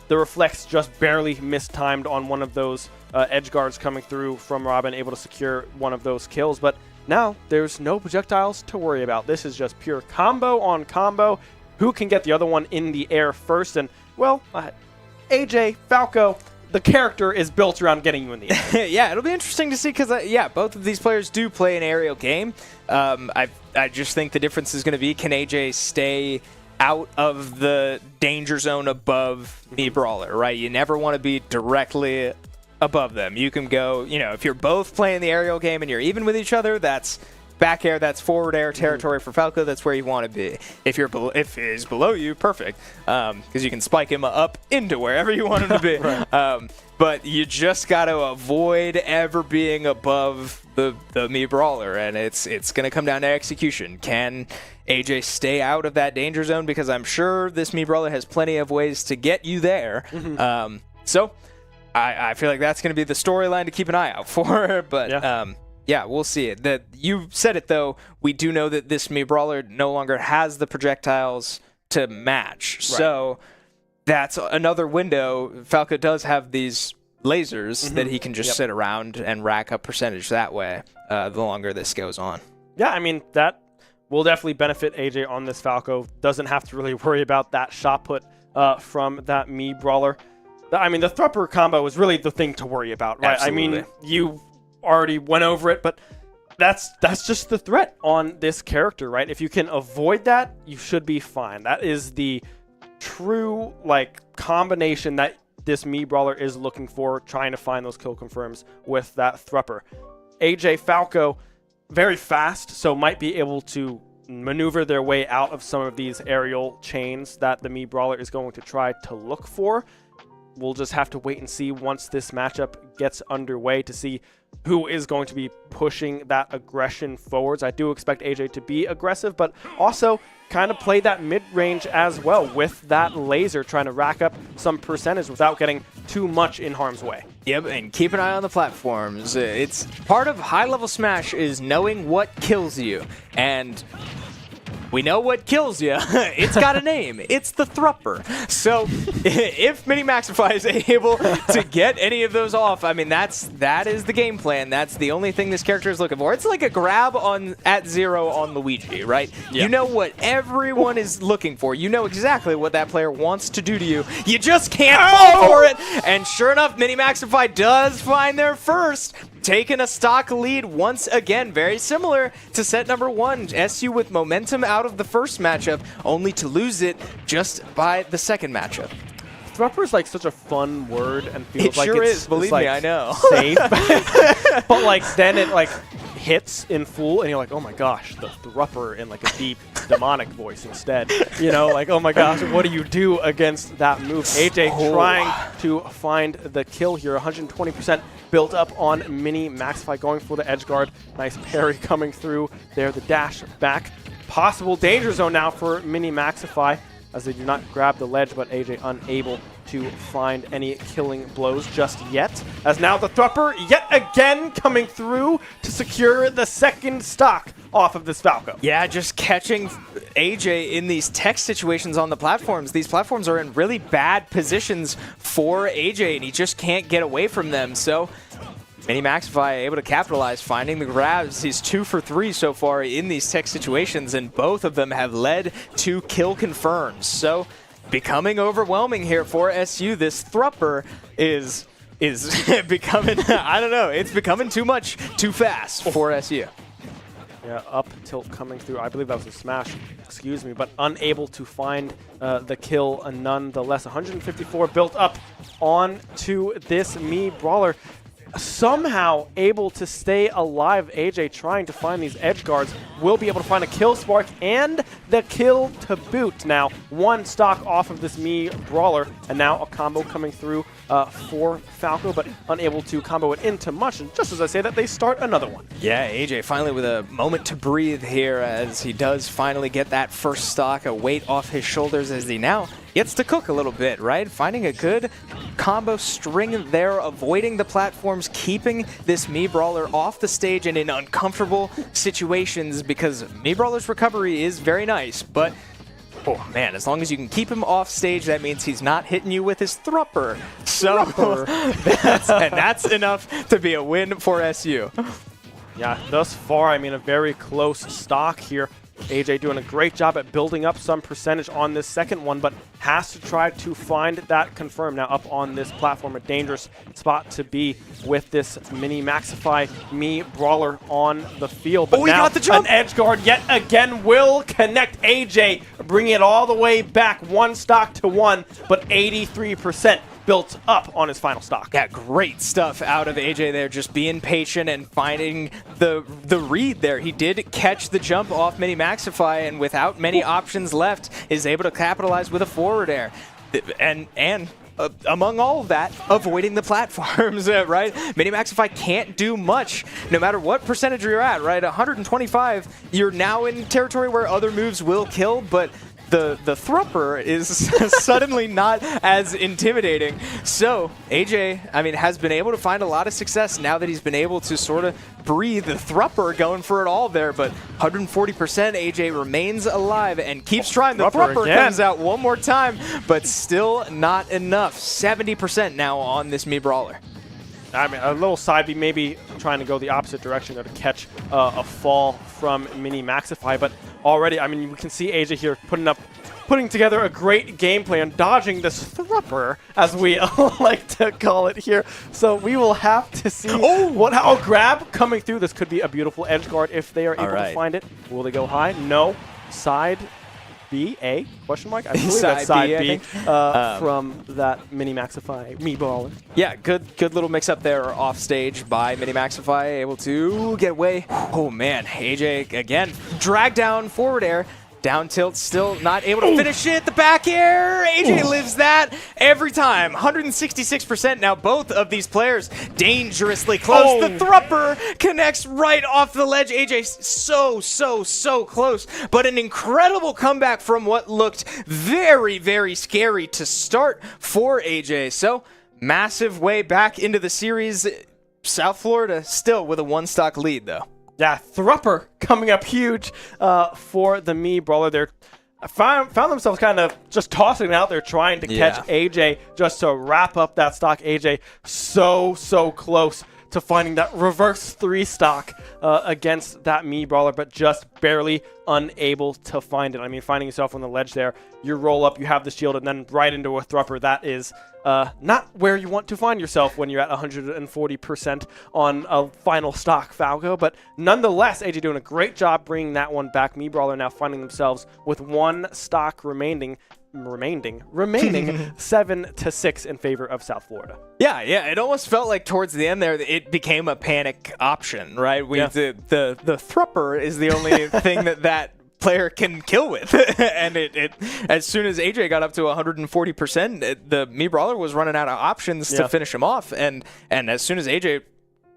The reflects just barely mistimed on one of those edge guards coming through from Robin, able to secure one of those kills. But now there's no projectiles to worry about. This is just pure combo on combo. Who can get the other one in the air first? And, well, AJ, Falco, the character is built around getting you in the air. Yeah, it'll be interesting to see because, both of these players do play an aerial game. I just think the difference is going to be, can AJ stay out of the danger zone above Me Brawler, right? You never want to be directly above them. You can go, if you're both playing the aerial game and you're even with each other, that's back air, that's forward air territory for Falco. That's where you want to be. If he's below you, perfect, because you can spike him up into wherever you want him to be. Right. But you just got to avoid ever being above the Me Brawler, and it's going to come down to execution. Can AJ stay out of that danger zone? Because I'm sure this Me Brawler has plenty of ways to get you there. So I feel like that's going to be the storyline to keep an eye out for. But yeah, we'll see it. You said it, though. We do know that this Me Brawler no longer has the projectiles to match. Right. So that's another window. Falco does have these lasers that he can just sit around and rack up percentage that way the longer this goes on. Yeah, I mean, that will definitely benefit AJ on this Falco. Doesn't have to really worry about that shot put from that Me Brawler. I mean, the Thrupper combo is really the thing to worry about, right? Absolutely. I mean, you already went over it, but that's just the threat on this character, right? If you can avoid that, you should be fine. That is the true combination that this Me Brawler is looking for, trying to find those kill confirms with that Thrupper. AJ, Falco, very fast, so might be able to maneuver their way out of some of these aerial chains that the Me Brawler is going to try to look for. We'll just have to wait and see once this matchup gets underway to see who is going to be pushing that aggression forwards. I do expect AJ to be aggressive, but also kind of play that mid-range as well with that laser, trying to rack up some percentage without getting too much in harm's way. Yep, and keep an eye on the platforms. It's part of high-level Smash is knowing what kills you, and we know what kills you. It's got a name. It's the Thrupper. So if Mini-Maxify is able to get any of those off, I mean, that is the game plan. That's the only thing this character is looking for. It's like a grab at 0 on Luigi, right? Yeah. You know what everyone is looking for. You know exactly what that player wants to do to you. You just can't fall for it. And sure enough, Mini-Maxify does find their first, taking a stock lead once again, very similar to set number 1. SU with momentum out of the first matchup, only to lose it just by the second matchup. Thrupper is such a fun word and feels it sure is. Believe me, I know. Safe, but then it hits in full, and you're like, oh my gosh, the Thrupper in a deep demonic voice instead. Oh my gosh, what do you do against that move? AJ trying to find the kill here, 120% built up on Mini-Maxify, going for the edge guard. Nice parry coming through there, the dash back. Possible danger zone now for Mini-Maxify as they do not grab the ledge, but AJ unable to find any killing blows just yet. As now the Thrupper yet again coming through to secure the second stock off of this Falco. Yeah, just catching AJ in these tech situations on the platforms. These platforms are in really bad positions for AJ, and he just can't get away from them. So Mini-Maxify able to capitalize, finding the grabs. He's 2 for 3 so far in these tech situations, and both of them have led to kill confirms. So becoming overwhelming here for SU. This Thrupper is becoming, I don't know, it's becoming too much, too fast for SU. Yeah, up tilt coming through. I believe that was a smash, excuse me, but unable to find the kill nonetheless. 154 built up onto this Me Brawler. Somehow able to stay alive. AJ trying to find these edge guards, will be able to find a kill spark and the kill to boot. Now 1 stock off of this Me Brawler, and now a combo coming through for Falco, but unable to combo it into much. And just as I say that, they start another one. Yeah, AJ finally with a moment to breathe here as he does finally get that first stock, a weight off his shoulders as he now gets to cook a little bit, right? Finding a good combo string there, avoiding the platforms, keeping this Me Brawler off the stage and in uncomfortable situations, because Me Brawler's recovery is very nice, but Oh, man, as long as you can keep him off stage, that means he's not hitting you with his thrupper. So that's enough to be a win for SU. Yeah, thus far, I mean, a very close stock here. AJ doing a great job at building up some percentage on this second one, but has to try to find that confirm. Now up on this platform, a dangerous spot to be with this mini Maxify me brawler on the field. But he now got the jump. An edge guard yet again will connect AJ, bringing it all the way back, 1 stock to 1, but 83% built up on his final stock. Yeah, great stuff out of AJ there, just being patient and finding the read there. He did catch the jump off Mini Maxify, and without many options left, is able to capitalize with a forward air. And among all of that, avoiding the platforms, right? Mini Maxify can't do much, no matter what percentage you're at, right? 125, you're now in territory where other moves will kill, but the thrupper is suddenly not as intimidating. So AJ, I mean, has been able to find a lot of success now that he's been able to sort of breathe the thrupper going for it all there. But 140% AJ remains alive and keeps trying. The thrupper comes out one more time, but still not enough. 70% now on this Mii Brawler. I mean, a little side B, maybe trying to go the opposite direction there to catch a fall from Mini Maxify. But already, I mean, you can see AJ here putting together a great gameplay and dodging this thrupper, as we like to call it here. So we will have to see how grab coming through. This could be a beautiful edge guard if they are able to find it. Will they go high? No. Side B, A, question mark? I believe that's side B from that Mini Maxify Mii Brawler. Yeah, good little mix-up there off stage by Mini Maxify, able to get away. Oh, man, AJ, again, drag down forward air. Down tilt, still not able to finish it. The back air, AJ lives that every time. 166% now. Both of these players dangerously close. The thrupper connects right off the ledge. AJ so close, but an incredible comeback from what looked very scary to start for AJ. So massive way back into the series. South Florida still with a 1-stock lead though. Yeah, thrupper coming up huge for the Mii Brawler. They found themselves kind of just tossing it out there, trying to catch AJ just to wrap up that stock. AJ so close to finding that reverse 3-stock against that Mii Brawler, but just barely unable to find it. I mean, finding yourself on the ledge there, you roll up, you have the shield, and then right into a thrupper. That is not where you want to find yourself when you're at 140% on a final stock, Falco. But nonetheless, AJ doing a great job bringing that one back. Mii Brawler now finding themselves with 1 stock remaining 7-6 in favor of South Florida. Yeah, it almost felt like towards the end there it became a panic option, right? The thrupper is the only thing that player can kill with. And it as soon as AJ got up to 140%, the Mii Brawler was running out of options to finish him off. And as soon as AJ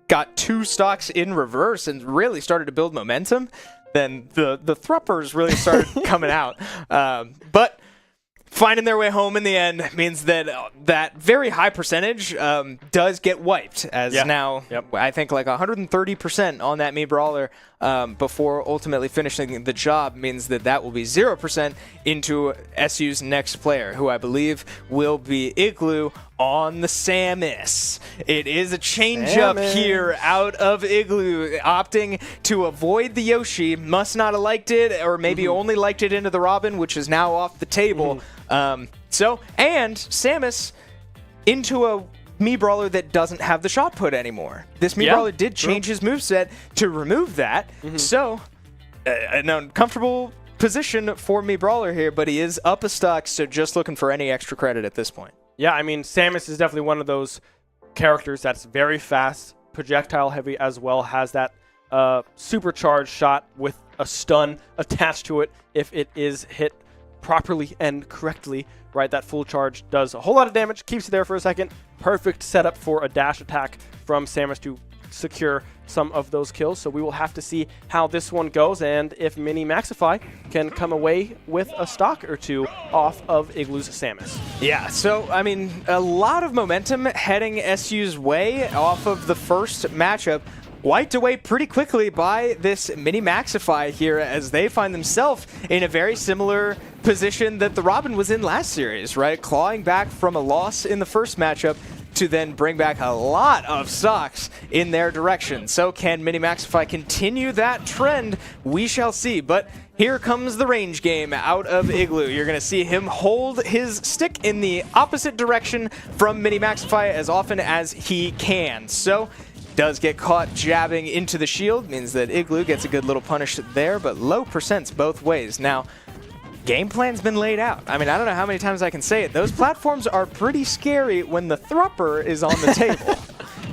got 2 stocks in reverse and really started to build momentum, then the thruppers really started coming out. But finding their way home in the end means that that very high percentage does get wiped, as now I think like 130% on that Mii Brawler before ultimately finishing the job means that will be 0% into SU's next player, who I believe will be Igloo on the Samus. It is a change-up here out of Igloo, opting to avoid the Yoshi. Must not have liked it, or maybe only liked it into the Robin, which is now off the table. And Samus into a Mii Brawler that doesn't have the shot put anymore. This Mii Brawler did change his moveset to remove that. So, an uncomfortable position for Mii Brawler here, but he is up a stock, so just looking for any extra credit at this point. Yeah, I mean, Samus is definitely one of those characters that's very fast, projectile heavy as well, has that supercharged shot with a stun attached to it if it is hit properly and correctly, right? That full charge does a whole lot of damage, keeps it there for a second. Perfect setup for a dash attack from Samus to secure some of those kills. So we will have to see how this one goes and if Mini Maxify can come away with a stock or 2 off of Igloo's Samus. Yeah, so I mean, a lot of momentum heading SU's way off of the first matchup. wiped away pretty quickly by this Mini Maxify here as they find themselves in a very similar position that the Robin was in last series, right? Clawing back from a loss in the first matchup to then bring back a lot of stocks in their direction. So can Mini Maxify continue that trend? We shall see. But here comes the range game out of Igloo. You're going to see him hold his stick in the opposite direction from Mini Maxify as often as he can. So does get caught jabbing into the shield, means that Igloo gets a good little punish there, but low percents both ways. Now, game plan's been laid out. I mean, I don't know how many times I can say it. Those platforms are pretty scary when the Thrupper is on the table.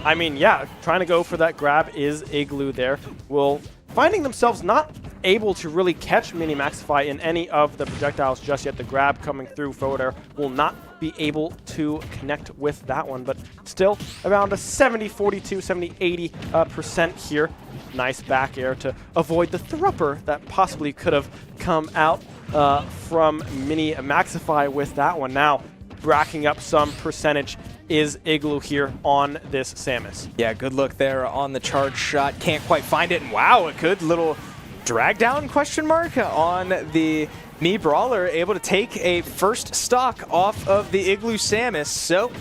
I mean, yeah, trying to go for that grab is Igloo there. Will finding themselves not able to really catch Mini Maxify in any of the projectiles just yet. The grab coming through forward air will not be able to connect with that one, but still around a 70, 42, 70, 80% here. Nice back air to avoid the Thrupper that possibly could have come out from Mini Maxify with that one. Now, racking up some percentage is Igloo here on this Samus. Yeah, good look there on the charge shot. Can't quite find it. And wow, a good little drag down question mark on the Mii Brawler, able to take a first stock off of the Igloo Samus. So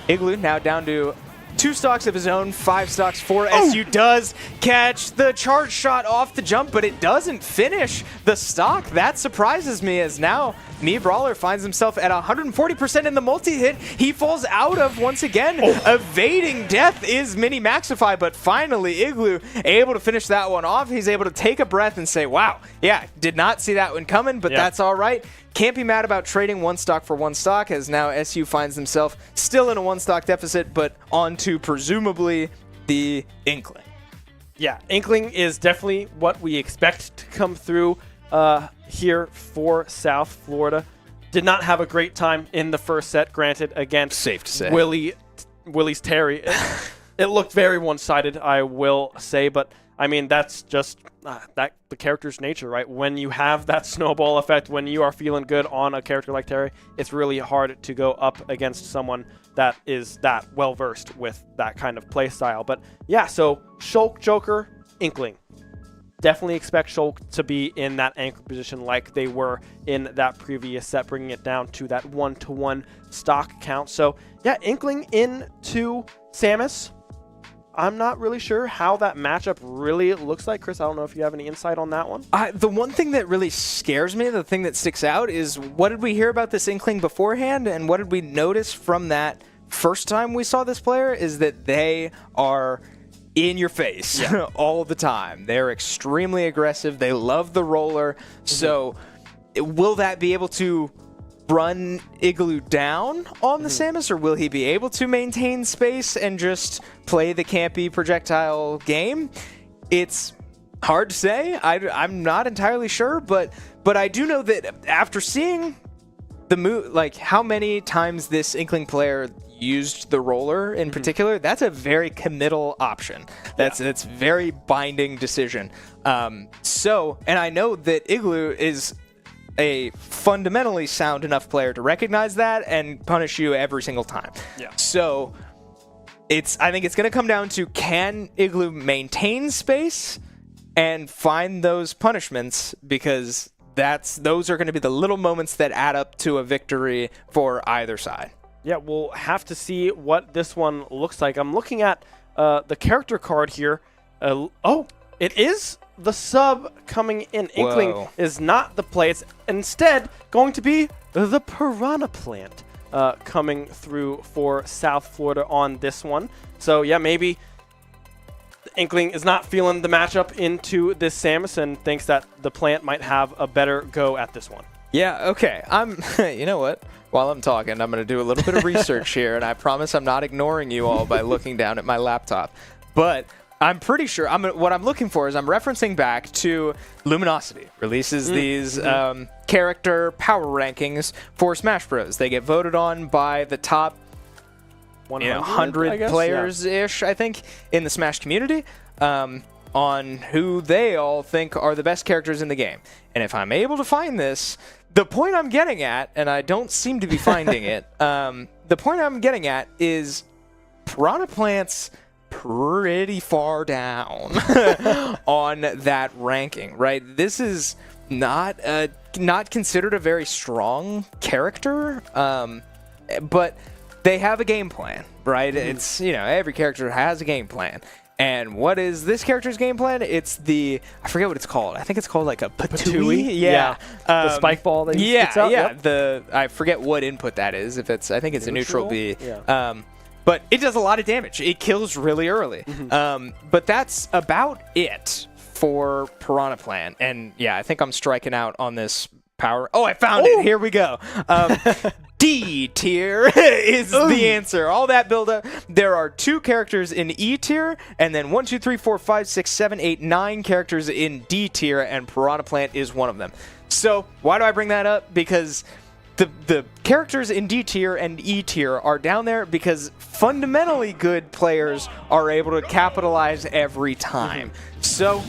Igloo now down to 2 stocks of his own, 5 stocks for SU. Does catch the charge shot off the jump, but it doesn't finish the stock. That surprises me, as now Mii Brawler finds himself at 140% in the multi-hit. He falls out of, once again, evading death is Mini Maxify, but finally Igloo able to finish that one off. He's able to take a breath and say, wow, yeah, did not see that one coming, but that's all right. Can't be mad about trading 1 stock for 1 stock, as now SU finds himself still in a 1 stock deficit, but on to presumably the Inkling. Yeah, Inkling is definitely what we expect to come through here for South Florida. Did not have a great time in the first set, granted, against Safe to say. Willie's Terry. It looked very one-sided, I will say, but I mean, that's just the character's nature, right? When you have that snowball effect, when you are feeling good on a character like Terry, it's really hard to go up against someone that is that well-versed with that kind of play style. But yeah, so Shulk, Joker, Inkling. Definitely expect Shulk to be in that anchor position like they were in that previous set, bringing it down to that 1-to-1 stock count. So yeah, Inkling into Samus. I'm not really sure how that matchup really looks like. Chris, I don't know if you have any insight on that one. The one thing that really scares me, the thing that sticks out, is what did we hear about this Inkling beforehand, and what did we notice from that first time we saw this player is that they are in your face all the time. They're extremely aggressive. They love the roller. So will that be able to run Igloo down on the Samus, or will he be able to maintain space and just play the campy projectile game? It's hard to say. I'm not entirely sure, but I do know that after seeing the move, like how many times this Inkling player used the roller in particular, that's a very committal option. That's very binding decision. So, and I know that Igloo is a fundamentally sound enough player to recognize that and punish you every single time. Yeah. So I think it's going to come down to, can Igloo maintain space and find those punishments, because those are going to be the little moments that add up to a victory for either side. Yeah, we'll have to see what this one looks like. I'm looking at the character card here. It is the sub coming in. Inkling is not the play. It's instead going to be the Piranha Plant coming through for South Florida on this one. So yeah, maybe Inkling is not feeling the matchup into this Samus and thinks that the plant might have a better go at this one. Yeah, okay. You know what? While I'm talking, I'm going to do a little bit of research here, and I promise I'm not ignoring you all by looking down at my laptop. But I'm pretty sure what I'm looking for is I'm referencing back to Luminosity releases these character power rankings for Smash Bros. They get voted on by the top 100 players-ish, I think, in the Smash community on who they all think are the best characters in the game. And if I'm able to find this, the point I'm getting at, and I don't seem to be finding it, the point I'm getting at is Piranha Plant's pretty far down on that ranking, right? This is not considered a very strong character, but they have a game plan, right? It's, every character has a game plan. And what is this character's game plan? It's I forget what it's called. I think it's called like a patooey. Yeah. The spike ball that spits out. Yeah. Yep. I forget what input that is. I think it's a neutral B. Yeah. But it does a lot of damage. It kills really early. But that's about it for Piranha Plant. And yeah, I think I'm striking out on this power. Oh, I found it. Here we go. D tier is the answer. All that build up. There are 2 characters in E tier, and then 1, 2, 3, 4, 5, 6, 7, 8, 9 characters in D tier, and Piranha Plant is one of them. So why do I bring that up? Because the characters in D tier and E tier are down there because fundamentally good players are able to capitalize every time. So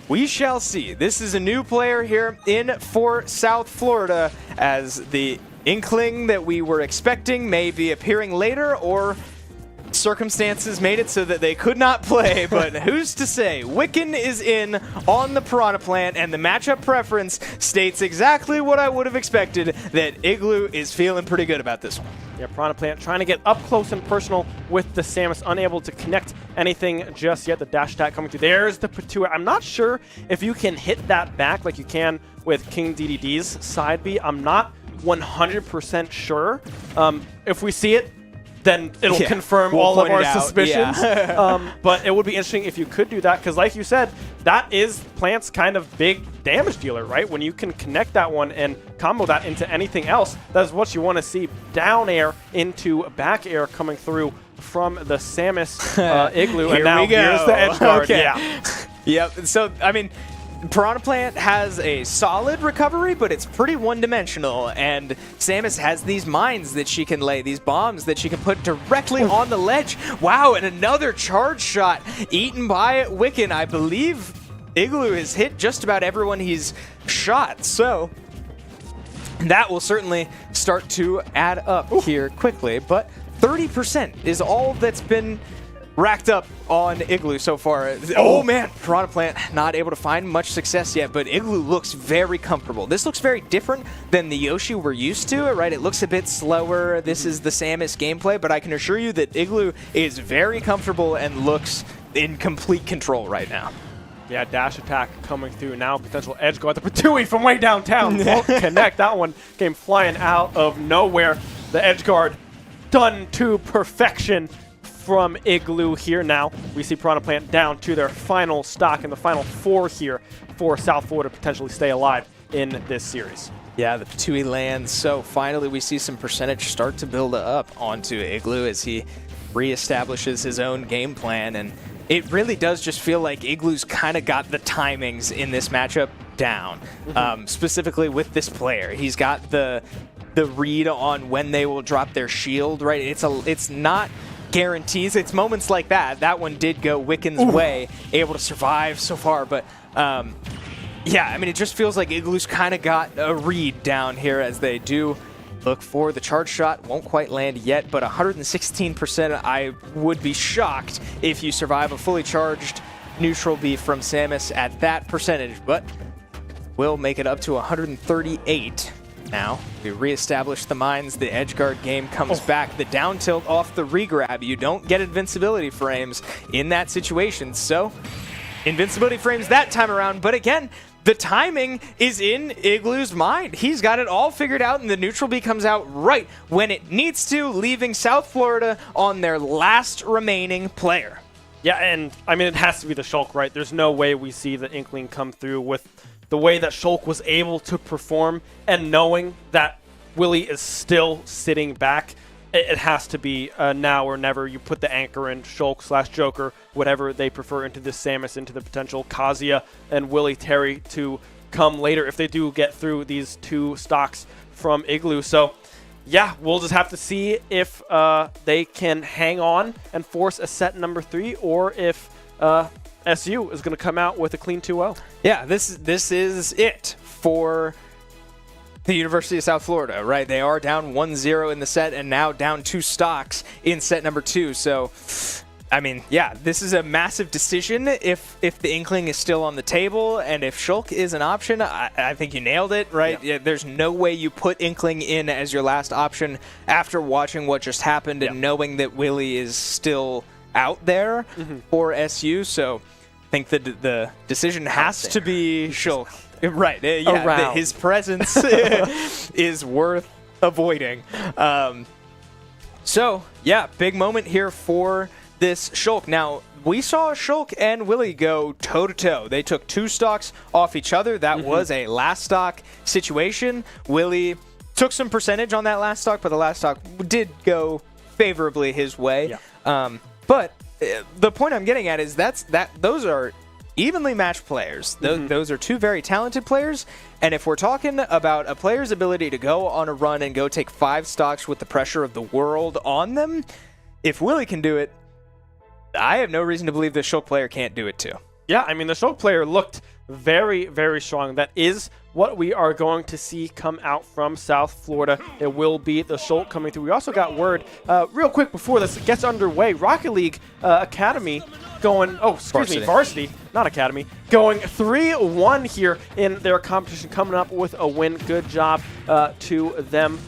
we shall see. This is a new player here for South Florida, as the Inkling that we were expecting may be appearing later, or circumstances made it so that they could not play, but who's to say? Wiccan is in on the Piranha Plant, and the matchup preference states exactly what I would have expected, that Igloo is feeling pretty good about this one. Yeah, Piranha Plant trying to get up close and personal with the Samus, unable to connect anything just yet. The dash attack coming through. There's the Patooey. I'm not sure if you can hit that back like you can with King DDD's side B. I'm not 100% sure. If we see it, then it'll confirm all of our suspicions. Yeah. But it would be interesting if you could do that, because like you said, that is Plant's kind of big damage dealer, right? When you can connect that one and combo that into anything else, that's what you want to see. Down air into back air coming through from the Samus Igloo. Here and now we go. Here's the edge guard. Okay. Yeah. Yep. So, I mean, Piranha Plant has a solid recovery, but it's pretty one-dimensional, and Samus has these mines that she can lay, these bombs that she can put directly on the ledge. Wow, and another charge shot eaten by Wiccan. I believe Igloo has hit just about everyone he's shot, so that will certainly start to add up here quickly, but 30% is all that's been racked up on Igloo so far. Oh man, Piranha Plant not able to find much success yet, but Igloo looks very comfortable. This looks very different than the Yoshi we're used to, right? It looks a bit slower. This is the Samus gameplay, but I can assure you that Igloo is very comfortable and looks in complete control right now. Yeah, dash attack coming through now. Potential edge guard. The Patooey from way downtown won't connect. That one came flying out of nowhere. The edge guard done to perfection from Igloo here. Now we see Piranha Plant down to their final stock in the final 4 here for South Florida to potentially stay alive in this series. Yeah, the Patooey lands. So finally we see some percentage start to build up onto Igloo as he reestablishes his own game plan, and it really does just feel like Igloo's kind of got the timings in this matchup down, specifically with this player. He's got the read on when they will drop their shield, right? It's not guarantees. It's moments like that. That one did go Wiccan's way, able to survive so far, but yeah, I mean, it just feels like Igloo's kind of got a read down here as they do look for the charge shot. Won't quite land yet, but 116%. I would be shocked if you survive a fully charged neutral B from Samus at that percentage, but we'll make it up to 138. Now, we reestablish the mines, the edge guard game comes back, the down tilt off the regrab. You don't get invincibility frames in that situation, so invincibility frames that time around, but again, the timing is in Igloo's mind. He's got it all figured out, and the neutral B comes out right when it needs to, leaving South Florida on their last remaining player. Yeah, and I mean, it has to be the Shulk, right? There's no way we see the Inkling come through with the way that Shulk was able to perform, and knowing that Willie is still sitting back. It has to be now or never. You put the anchor in Shulk / Joker, whatever they prefer, into this Samus, into the potential Kazuya and Willie Terry to come later if they do get through these 2 stocks from Igloo. So yeah, we'll just have to see if they can hang on and force a set number 3, or if SU is going to come out with a clean 2-0. Yeah, this is it for the University of South Florida, right? They are down 1-0 in the set and now down 2 stocks in set number 2. So I mean, yeah, this is a massive decision if the Inkling is still on the table, and if Shulk is an option, I think you nailed it, right? Yeah, there's no way you put Inkling in as your last option after watching what just happened and knowing that Willie is still out there for SU, so I think the decision has to be Shulk. Right, his presence is worth avoiding. So, yeah, big moment here for this Shulk. Now, we saw Shulk and Willie go toe-to-toe. They took 2 stocks off each other. That was a last stock situation. Willie took some percentage on that last stock, but the last stock did go favorably his way. Yeah. But the point I'm getting at is those are evenly matched players. Those are 2 very talented players, and if we're talking about a player's ability to go on a run and go take 5 stocks with the pressure of the world on them, if Willie can do it, I have no reason to believe the Shulk player can't do it too. Yeah, I mean, the Shulk player looked very, very strong. That is what we are going to see come out from South Florida. It will be the Shulk coming through. We also got word, real quick before this gets underway, Rocket League Academy going, Varsity, not Academy, going 3-1 here in their competition, coming up with a win. Good job to them.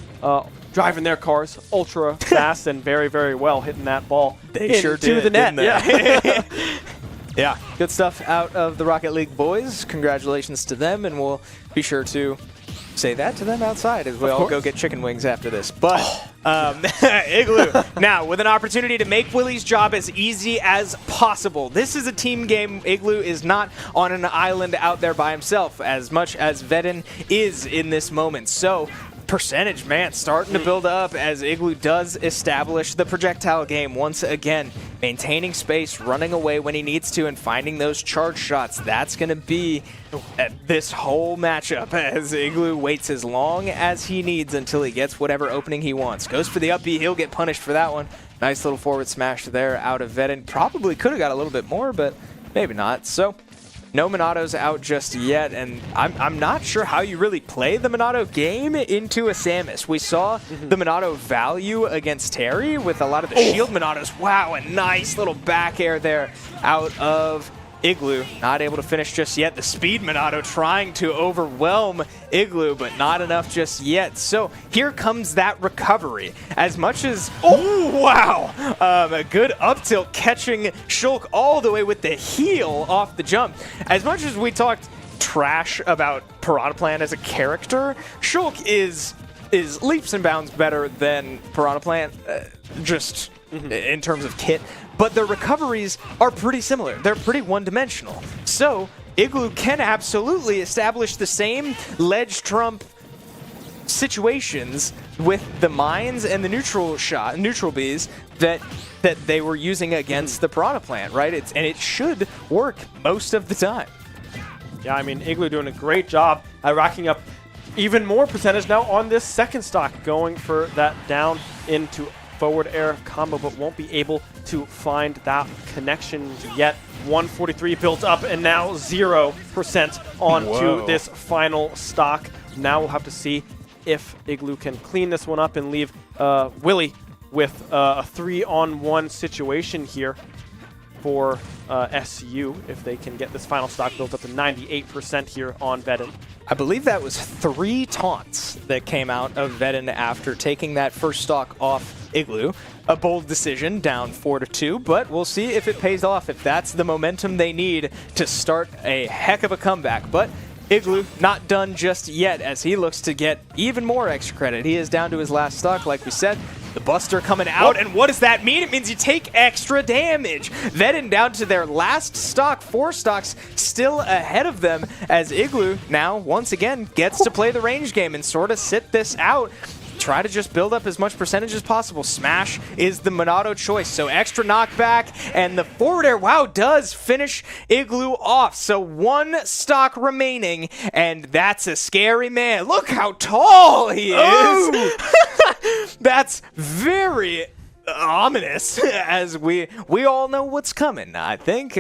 Driving their cars ultra fast and very, very well, hitting that ball into the net. Yeah. Yeah, good stuff out of the Rocket League boys. Congratulations to them, and we'll be sure to say that to them outside as we all go get chicken wings after this. But Igloo, now with an opportunity to make Willie's job as easy as possible. This is a team game. Igloo is not on an island out there by himself, as much as Vedin is in this moment. So percentage, man, starting to build up as Igloo does establish the projectile game once again. Maintaining space, running away when he needs to, and finding those charge shots. That's going to be this whole matchup as Igloo waits as long as he needs until he gets whatever opening he wants. Goes for the up B. He'll get punished for that one. Nice little forward smash there out of Vedin. Probably could have got a little bit more, but maybe not. So no Monato's out just yet, and I'm not sure how you really play the Monato game into a Samus. We saw the Monato value against Terry with a lot of the shield Monatos. Wow, a nice little back air there out of Igloo. Not able to finish just yet. The speed Monato trying to overwhelm Igloo, but not enough just yet. So here comes that recovery. As much as, a good up tilt catching Shulk all the way with the heel off the jump. As much as we talked trash about Piranha Plant as a character, Shulk is leaps and bounds better than Piranha Plant, just in terms of kit. But the recoveries are pretty similar. They're pretty one-dimensional. So Igloo can absolutely establish the same ledge trump situations with the mines and the neutral bees that they were using against the Piranha Plant, right? And it should work most of the time. Yeah, I mean, Igloo doing a great job at racking up even more percentage now on this second stock, going for that down into forward air combo, but won't be able to find that connection yet. 143 built up, and now 0% onto this final stock. Now we'll have to see if Igloo can clean this one up and leave Willie with a 3-on-1 situation here for SU, if they can get this final stock built up to 98% here on Vedin. I believe that was 3 taunts that came out of Vedin after taking that first stock off Igloo. A bold decision, down 4-2, but we'll see if it pays off, if that's the momentum they need to start a heck of a comeback. But Igloo not done just yet as he looks to get even more extra credit. He is down to his last stock, like we said. The Buster coming out, and what does that mean? It means you take extra damage. Vedin down to their last stock, 4 stocks still ahead of them, as Igloo now, once again, gets to play the range game and sort of sit this out. Try to just build up as much percentage as possible. Smash is the Monato choice, so extra knockback, and the forward air, does finish Igloo off. So 1 stock remaining, and that's a scary man. Look how tall he is. That's very ominous as we all know what's coming. I think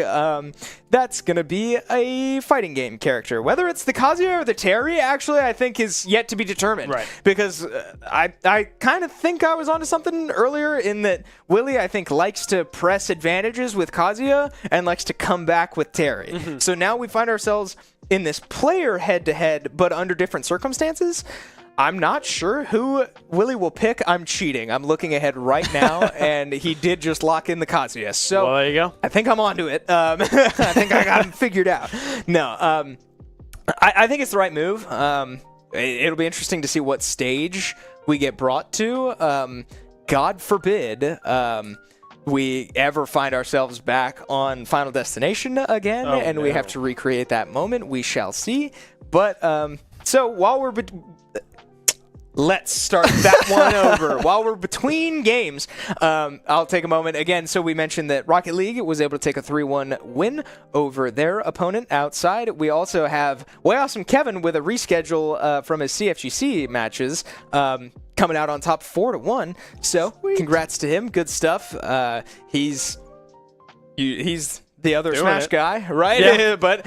that's going to be a fighting game character. Whether it's the Kazuya or the Terry, actually, I think is yet to be determined. Right. Because I kind of think I was onto something earlier in that Willie, I think, likes to press advantages with Kazuya and likes to come back with Terry. Mm-hmm. So now we find ourselves in this player head-to-head, but under different circumstances. I'm not sure who Willie will pick. I'm cheating. I'm looking ahead right now, and he did just lock in the Kazuya. So Well, there you go. I think I'm onto it. I think I got him figured out. No, I think it's the right move. It'll be interesting to see what stage we get brought to. God forbid we ever find ourselves back on Final Destination again, and we have to recreate that moment. We shall see. But so while we're let's start that one over. While we're between games, I'll take a moment again. So we mentioned that Rocket League was able to take a 3-1 win over their opponent outside. We also have Way Awesome Kevin with a reschedule from his CFGC matches coming out on top 4-1. So congrats to him. Good stuff. He's the other Doing Smash it. guy, right? Yeah. But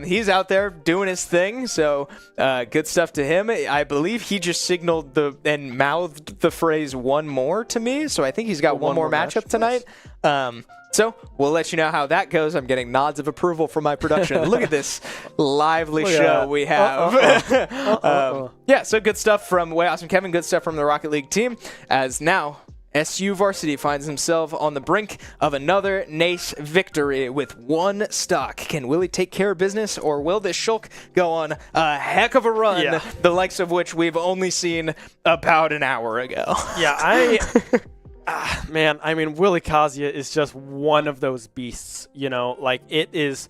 he's out there doing his thing, so good stuff to him. I believe he just signaled and mouthed the phrase "one more" to me, so I think he's got one more matchup tonight. So we'll let you know how that goes. I'm getting nods of approval from my production. Look at this lively show we have. Yeah, so good stuff from Way Awesome Kevin, good stuff from the Rocket League team, as now SU Varsity finds himself on the brink of another NACE victory with 1 stock. Can Willie take care of business, or will this Shulk go on a heck of a run, the likes of which we've only seen about an hour ago? Yeah, man, I mean, Willie Kazuya is just one of those beasts, you know? Like, it is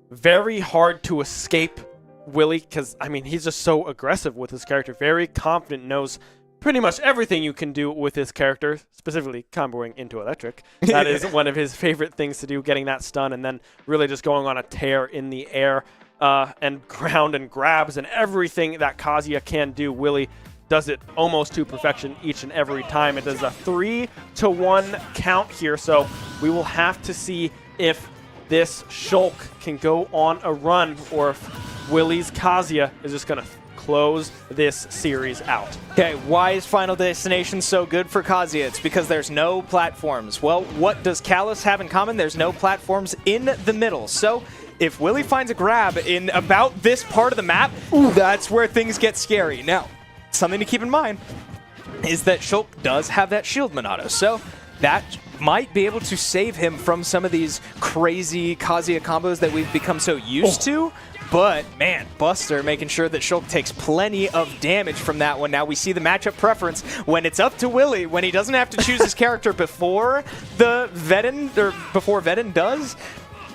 very hard to escape Willie because, I mean, he's just so aggressive with his character, very confident, knows pretty much everything you can do with his character, specifically comboing into electric. That is one of his favorite things to do, getting that stun and then really just going on a tear in the air and ground and grabs and everything that Kazuya can do. Willie does it almost to perfection each and every time. It is a 3-1 count here, so we will have to see if this Shulk can go on a run or if Willie's Kazuya is just going to close this series out. Okay, why is Final Destination so good for Kazuya? It's because there's no platforms. Well, what does Callus have in common? There's no platforms in the middle. So if Willie finds a grab in about this part of the map, that's where things get scary. Now, something to keep in mind is that Shulk does have that shield Monado. So that might be able to save him from some of these crazy Kazuya combos that we've become so used to. But, man, Buster making sure that Shulk takes plenty of damage from that one. Now we see the matchup preference when it's up to Willie, when he doesn't have to choose his character before the Vedin, or before Vedin does,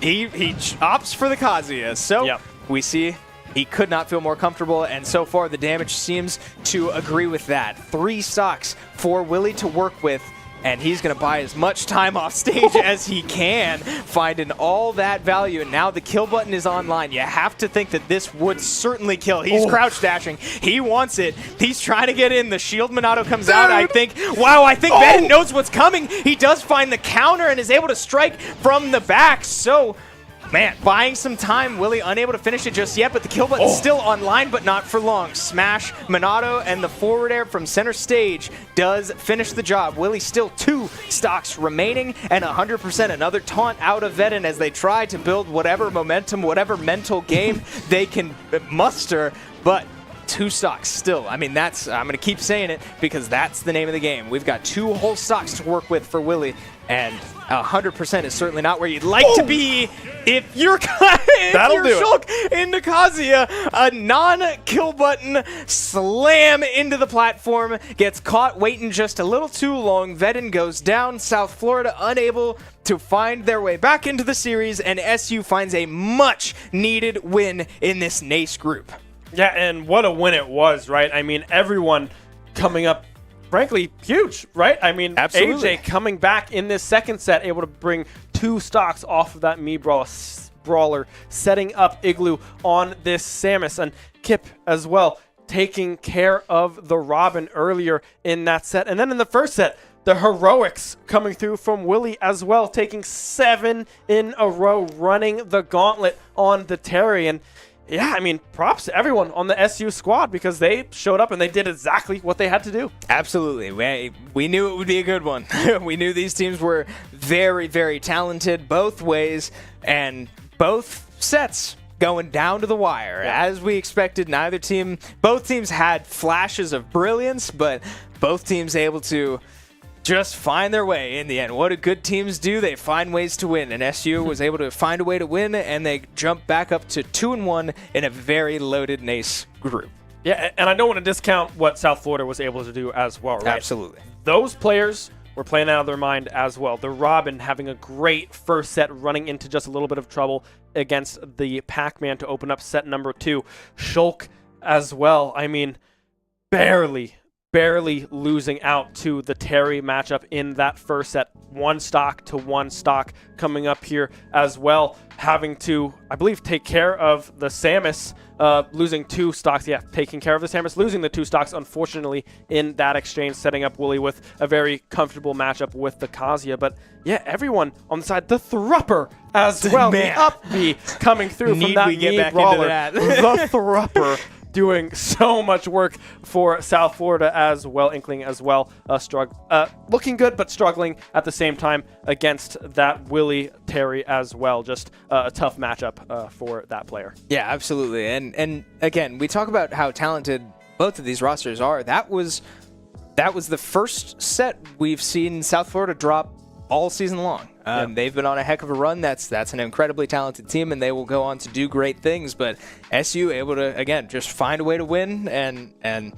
he opts for the Kazuya. So we see he could not feel more comfortable, and so far the damage seems to agree with that. 3 stocks for Willie to work with, and he's going to buy as much time off stage as he can, finding all that value. And now the kill button is online. You have to think that this would certainly kill. He's crouch dashing. He wants it. He's trying to get in. The shield Monado comes out. I think, wow, I think Vedin knows what's coming. He does find the counter and is able to strike from the back. So, man, buying some time. Willie unable to finish it just yet, but the kill button's still online, but not for long. Smash, Monado, and the forward air from center stage does finish the job. Willie still 2 stocks remaining, and 100% another taunt out of Vedin as they try to build whatever momentum, whatever mental game they can muster, but 2 stocks still. I mean, I'm going to keep saying it because that's the name of the game. We've got 2 whole stocks to work with for Willie, and 100% is certainly not where you'd like to be if you're Shulk into Kazuya. A non-kill button slam into the platform, gets caught waiting just a little too long. Vedin goes down. South Florida unable to find their way back into the series, and SU finds a much-needed win in this NACE group. Yeah, and what a win it was, right? I mean, everyone coming up, frankly, huge, right? I mean, absolutely. AJ coming back in this second set, able to bring 2 stocks off of that Brawler, setting up Igloo on this Samus, and Kip as well, taking care of the Robin earlier in that set. And then in the first set, the heroics coming through from Willie as well, taking 7 in a row, running the gauntlet on the Terry. And yeah, I mean, props to everyone on the SU squad because they showed up and they did exactly what they had to do. Absolutely. We knew it would be a good one. We knew these teams were very, very talented both ways, and both sets going down to the wire. Yeah. As we expected, both teams had flashes of brilliance, but both teams able to just find their way in the end. What do good teams do? They find ways to win, and SU was able to find a way to win, and they jump back up to 2-1 in a very loaded NACE group. Yeah, and I don't want to discount what South Florida was able to do as well, right? Absolutely. Those players were playing out of their mind as well. The Robin having a great first set, running into just a little bit of trouble against the Pac-Man to open up set number 2. Shulk as well. I mean, barely losing out to the Terry matchup in that first set. 1 stock to 1 stock coming up here as well. Having to, I believe, take care of the Samus, losing 2 stocks. Yeah, taking care of the Samus, losing the 2 stocks, unfortunately, in that exchange, setting up Willie with a very comfortable matchup with the Kazuya. But yeah, everyone on the side, the Thrupper as well. Man. The up B coming through from that knee brawler. The Thrupper. Doing so much work for South Florida as well. Inkling as well, looking good but struggling at the same time against that Willie Terry as well. Just a tough matchup for that player. Yeah, absolutely. And again, we talk about how talented both of these rosters are. That was the first set we've seen South Florida drop all season long. They've been on a heck of a run. That's an incredibly talented team, and they will go on to do great things. But SU able to, again, just find a way to win and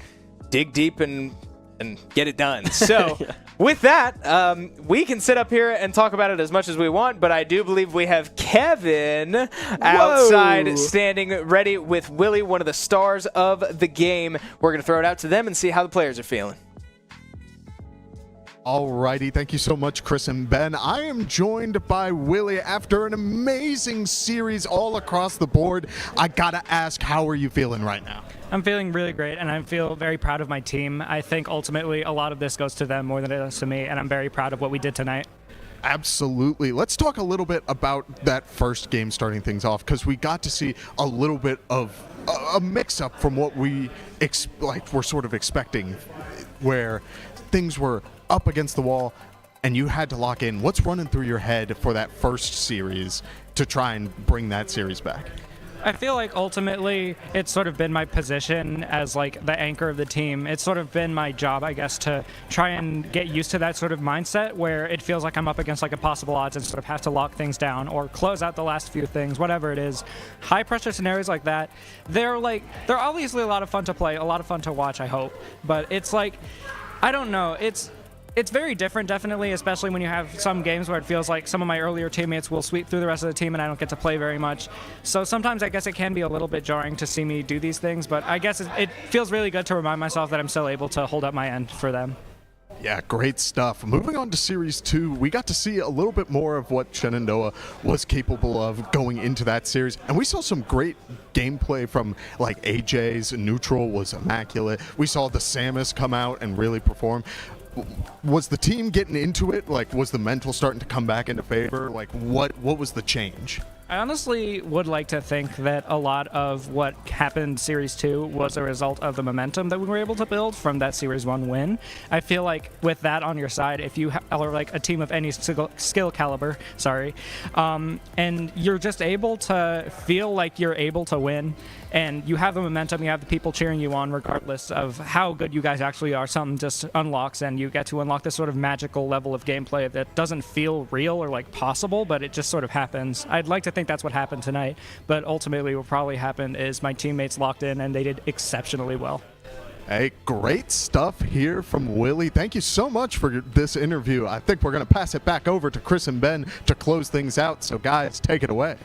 dig deep and get it done. So with that, we can sit up here and talk about it as much as we want, but I do believe we have Kevin outside standing ready with Willie, one of the stars of the game. We're going to throw it out to them and see how the players are feeling. Alrighty, thank you so much, Chris and Ben. I am joined by Willie after an amazing series all across the board. I gotta ask, how are you feeling right now? I'm feeling really great, and I feel very proud of my team. I think ultimately a lot of this goes to them more than it does to me, and I'm very proud of what we did tonight. Absolutely. Let's talk a little bit about that first game starting things off, because we got to see a little bit of a mix-up from what we were sort of expecting, where things were up against the wall and you had to lock in. What's running through your head for that first series to try and bring that series back? I feel like ultimately it's sort of been my position as like the anchor of the team. It's sort of been my job, I guess, to try and get used to that sort of mindset where it feels like I'm up against like impossible odds and sort of have to lock things down or close out the last few things, whatever it is. High pressure scenarios like that, they're obviously a lot of fun to play, a lot of fun to watch, I hope. But it's like, I don't know, it's very different, definitely, especially when you have some games where it feels like some of my earlier teammates will sweep through the rest of the team and I don't get to play very much. So sometimes I guess it can be a little bit jarring to see me do these things, but I guess it feels really good to remind myself that I'm still able to hold up my end for them. Yeah, great stuff. Moving on to Series 2, we got to see a little bit more of what Shenandoah was capable of going into that series, and we saw some great gameplay from like AJ's neutral was immaculate. We saw the Samus come out and really perform. Was the team getting into it? Like, was the mental starting to come back into favor? Like, what was the change? I honestly would like to think that a lot of what happened Series 2 was a result of the momentum that we were able to build from that Series 1 win. I feel like with that on your side, if you are like a team of any skill caliber, and you're just able to feel like you're able to win, and you have the momentum, you have the people cheering you on regardless of how good you guys actually are, something just unlocks and you get to unlock this sort of magical level of gameplay that doesn't feel real or like possible, but it just sort of happens. I'd like to think that's what happened tonight, but ultimately what probably happened is my teammates locked in and they did exceptionally well. Hey, great stuff here from Willie. Thank you so much for this interview. I think we're going to pass it back over to Chris and Ben to close things out. So guys, take it away.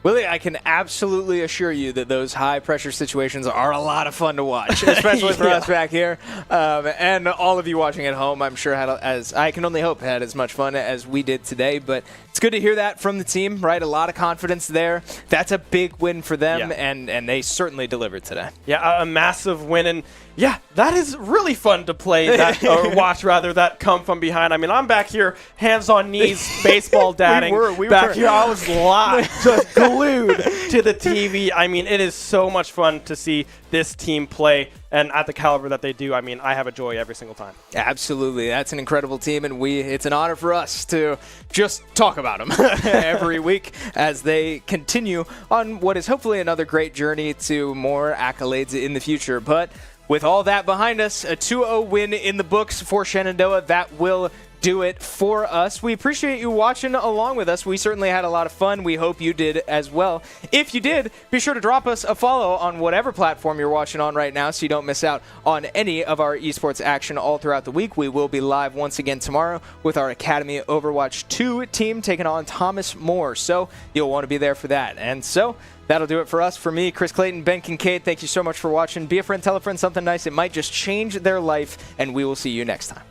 Willie, I can absolutely assure you that those high-pressure situations are a lot of fun to watch, especially for us back here. And all of you watching at home, I'm sure, I can only hope, had as much fun as we did today. But it's good to hear that from the team, right? A lot of confidence there. That's a big win for them, and they certainly delivered today. Yeah, a massive win. And, yeah, that is really fun to play that, or watch, rather, that come from behind. I mean, I'm back here, hands on knees, baseball dadding. We back were. here, I was live, just glued to the TV. I mean, it is so much fun to see this team play, and at the caliber that they do. I mean, I have a joy every single time. Absolutely. That's an incredible team, and it's an honor for us to just talk about them every week as they continue on what is hopefully another great journey to more accolades in the future. But with all that behind us, a 2-0 win in the books for Shenandoah. That will do it for us. We appreciate you watching along with us. We certainly had a lot of fun. We hope you did as well. If you did, be sure to drop us a follow on whatever platform you're watching on right now so you don't miss out on any of our esports action all throughout the week. We will be live once again tomorrow with our Academy Overwatch 2 team taking on Thomas More. So you'll want to be there for that. And so that'll do it for us. For me, Chris Clayton, Ben Kincaid, thank you so much for watching. Be a friend, tell a friend something nice. It might just change their life, and we will see you next time.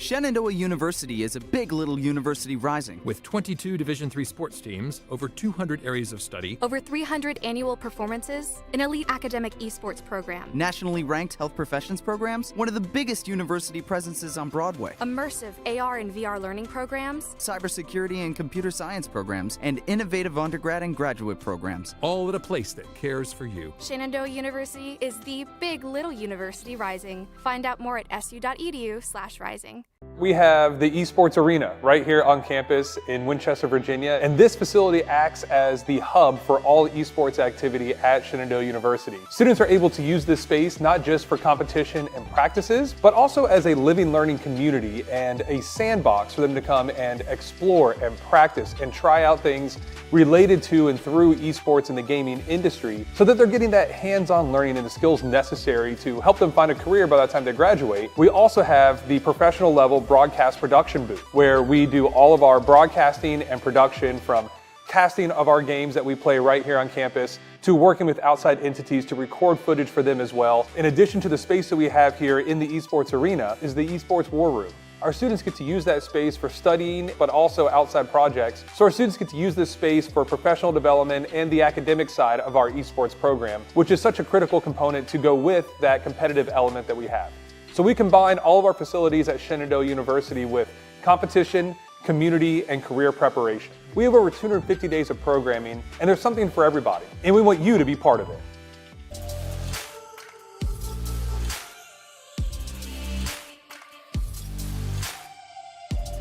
Shenandoah University is a big little university rising. With 22 Division III sports teams, over 200 areas of study, Over 300 annual performances, an elite academic esports program, Nationally ranked health professions programs, one of the biggest university presences on Broadway, immersive AR and VR learning programs, cybersecurity and computer science programs, and innovative undergrad and graduate programs. all at a place that cares for you. Shenandoah University is the big little university rising. Find out more at su.edu/rising. We have the Esports Arena right here on campus in Winchester, Virginia, and this facility acts as the hub for all esports activity at Shenandoah University. Students are able to use this space not just for competition and practices, but also as a living learning community and a sandbox for them to come and explore and practice and try out things related to and through esports in the gaming industry so that they're getting that hands-on learning and the skills necessary to help them find a career by the time they graduate. We also have the professional level broadcast production booth where we do all of our broadcasting and production, from casting of our games that we play right here on campus to working with outside entities to record footage for them as well. In addition to the space that we have here in the Esports Arena is the Esports War Room. Our students get to use that space for studying, but also outside projects. So our students get to use this space for professional development and the academic side of our esports program, which is such a critical component to go with that competitive element that we have. So we combine all of our facilities at Shenandoah University with competition, community, and career preparation. We have over 250 days of programming, and there's something for everybody, and we want you to be part of it.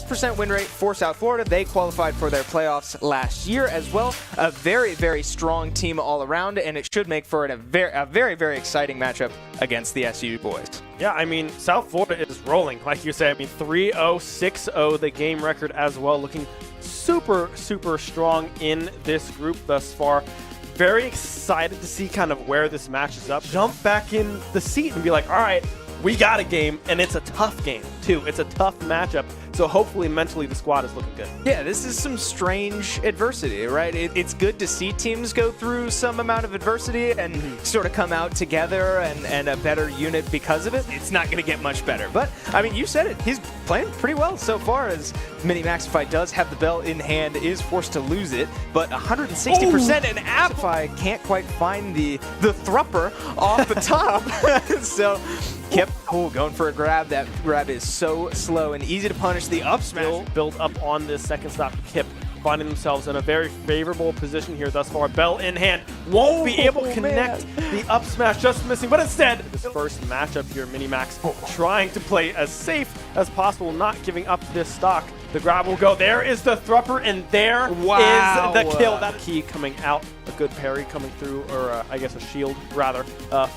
% win rate for South Florida. They qualified for their playoffs last year as well. A very, very strong team all around, and it should make for a very, very exciting matchup against the SU boys. Yeah, I mean, South Florida is rolling, like you said. I mean, 3-0, 6-0, the game record as well, looking super, super strong in this group thus far. Very excited to see kind of where this matches up. Jump back in the seat and be like, all right, we got a game, and it's a tough game, too. It's a tough matchup. So hopefully mentally the squad is looking good. Yeah, this is some strange adversity, right? It's good to see teams go through some amount of adversity and sort of come out together and a better unit because of it. It's not going to get much better. But, I mean, you said it. He's playing pretty well so far, as Mini-Maxify does have the belt in hand, is forced to lose it. But 160%, and Appify can't quite find the thrupper off the top. So Kip, going for a grab. That grab is so slow and easy to punish. The up smash. Build up on this second stop. Kip finding themselves in a very favorable position here thus far. Bell in hand. Won't be able to connect the up smash, just missing. But instead, this first matchup here, Minimax trying to play as safe as possible, not giving up this stock. The grab will go. There is the thrupper, and there is the kill. That key coming out. A good parry coming through, or I guess a shield, rather,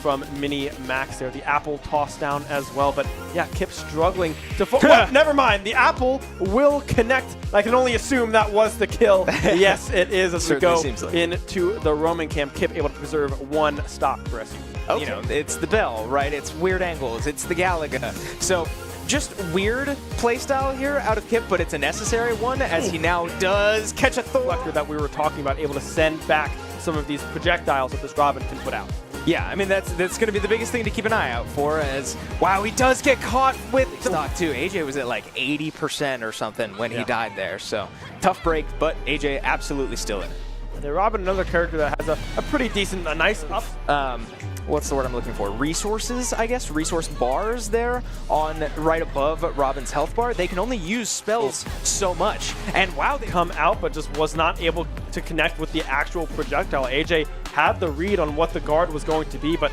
from Mini-Max there. The apple tossed down as well. But, yeah, Kip struggling to... Well, never mind. The apple will connect. I can only assume that was the kill. Yes, it is, as we go into the Roman camp. Kip able to preserve one stock for SU. Okay. You know, it's the bell, right? It's weird angles. It's the Galaga. So just weird playstyle here out of Kip, but it's a necessary one as he now does catch a Reflector that we were talking about, able to send back some of these projectiles that this Robin can put out. Yeah, I mean, that's going to be the biggest thing to keep an eye out for as, wow, he does get caught with stock too. AJ was at like 80% or something when he died there, so tough break, but AJ absolutely still in it. And then Robin, another character that has a pretty decent, a nice up. What's the word I'm looking for? Resources, I guess? Resource bars there on right above Robin's health bar. They can only use spells so much. And wow, they come out, but just was not able to connect with the actual projectile. AJ had the read on what the guard was going to be, but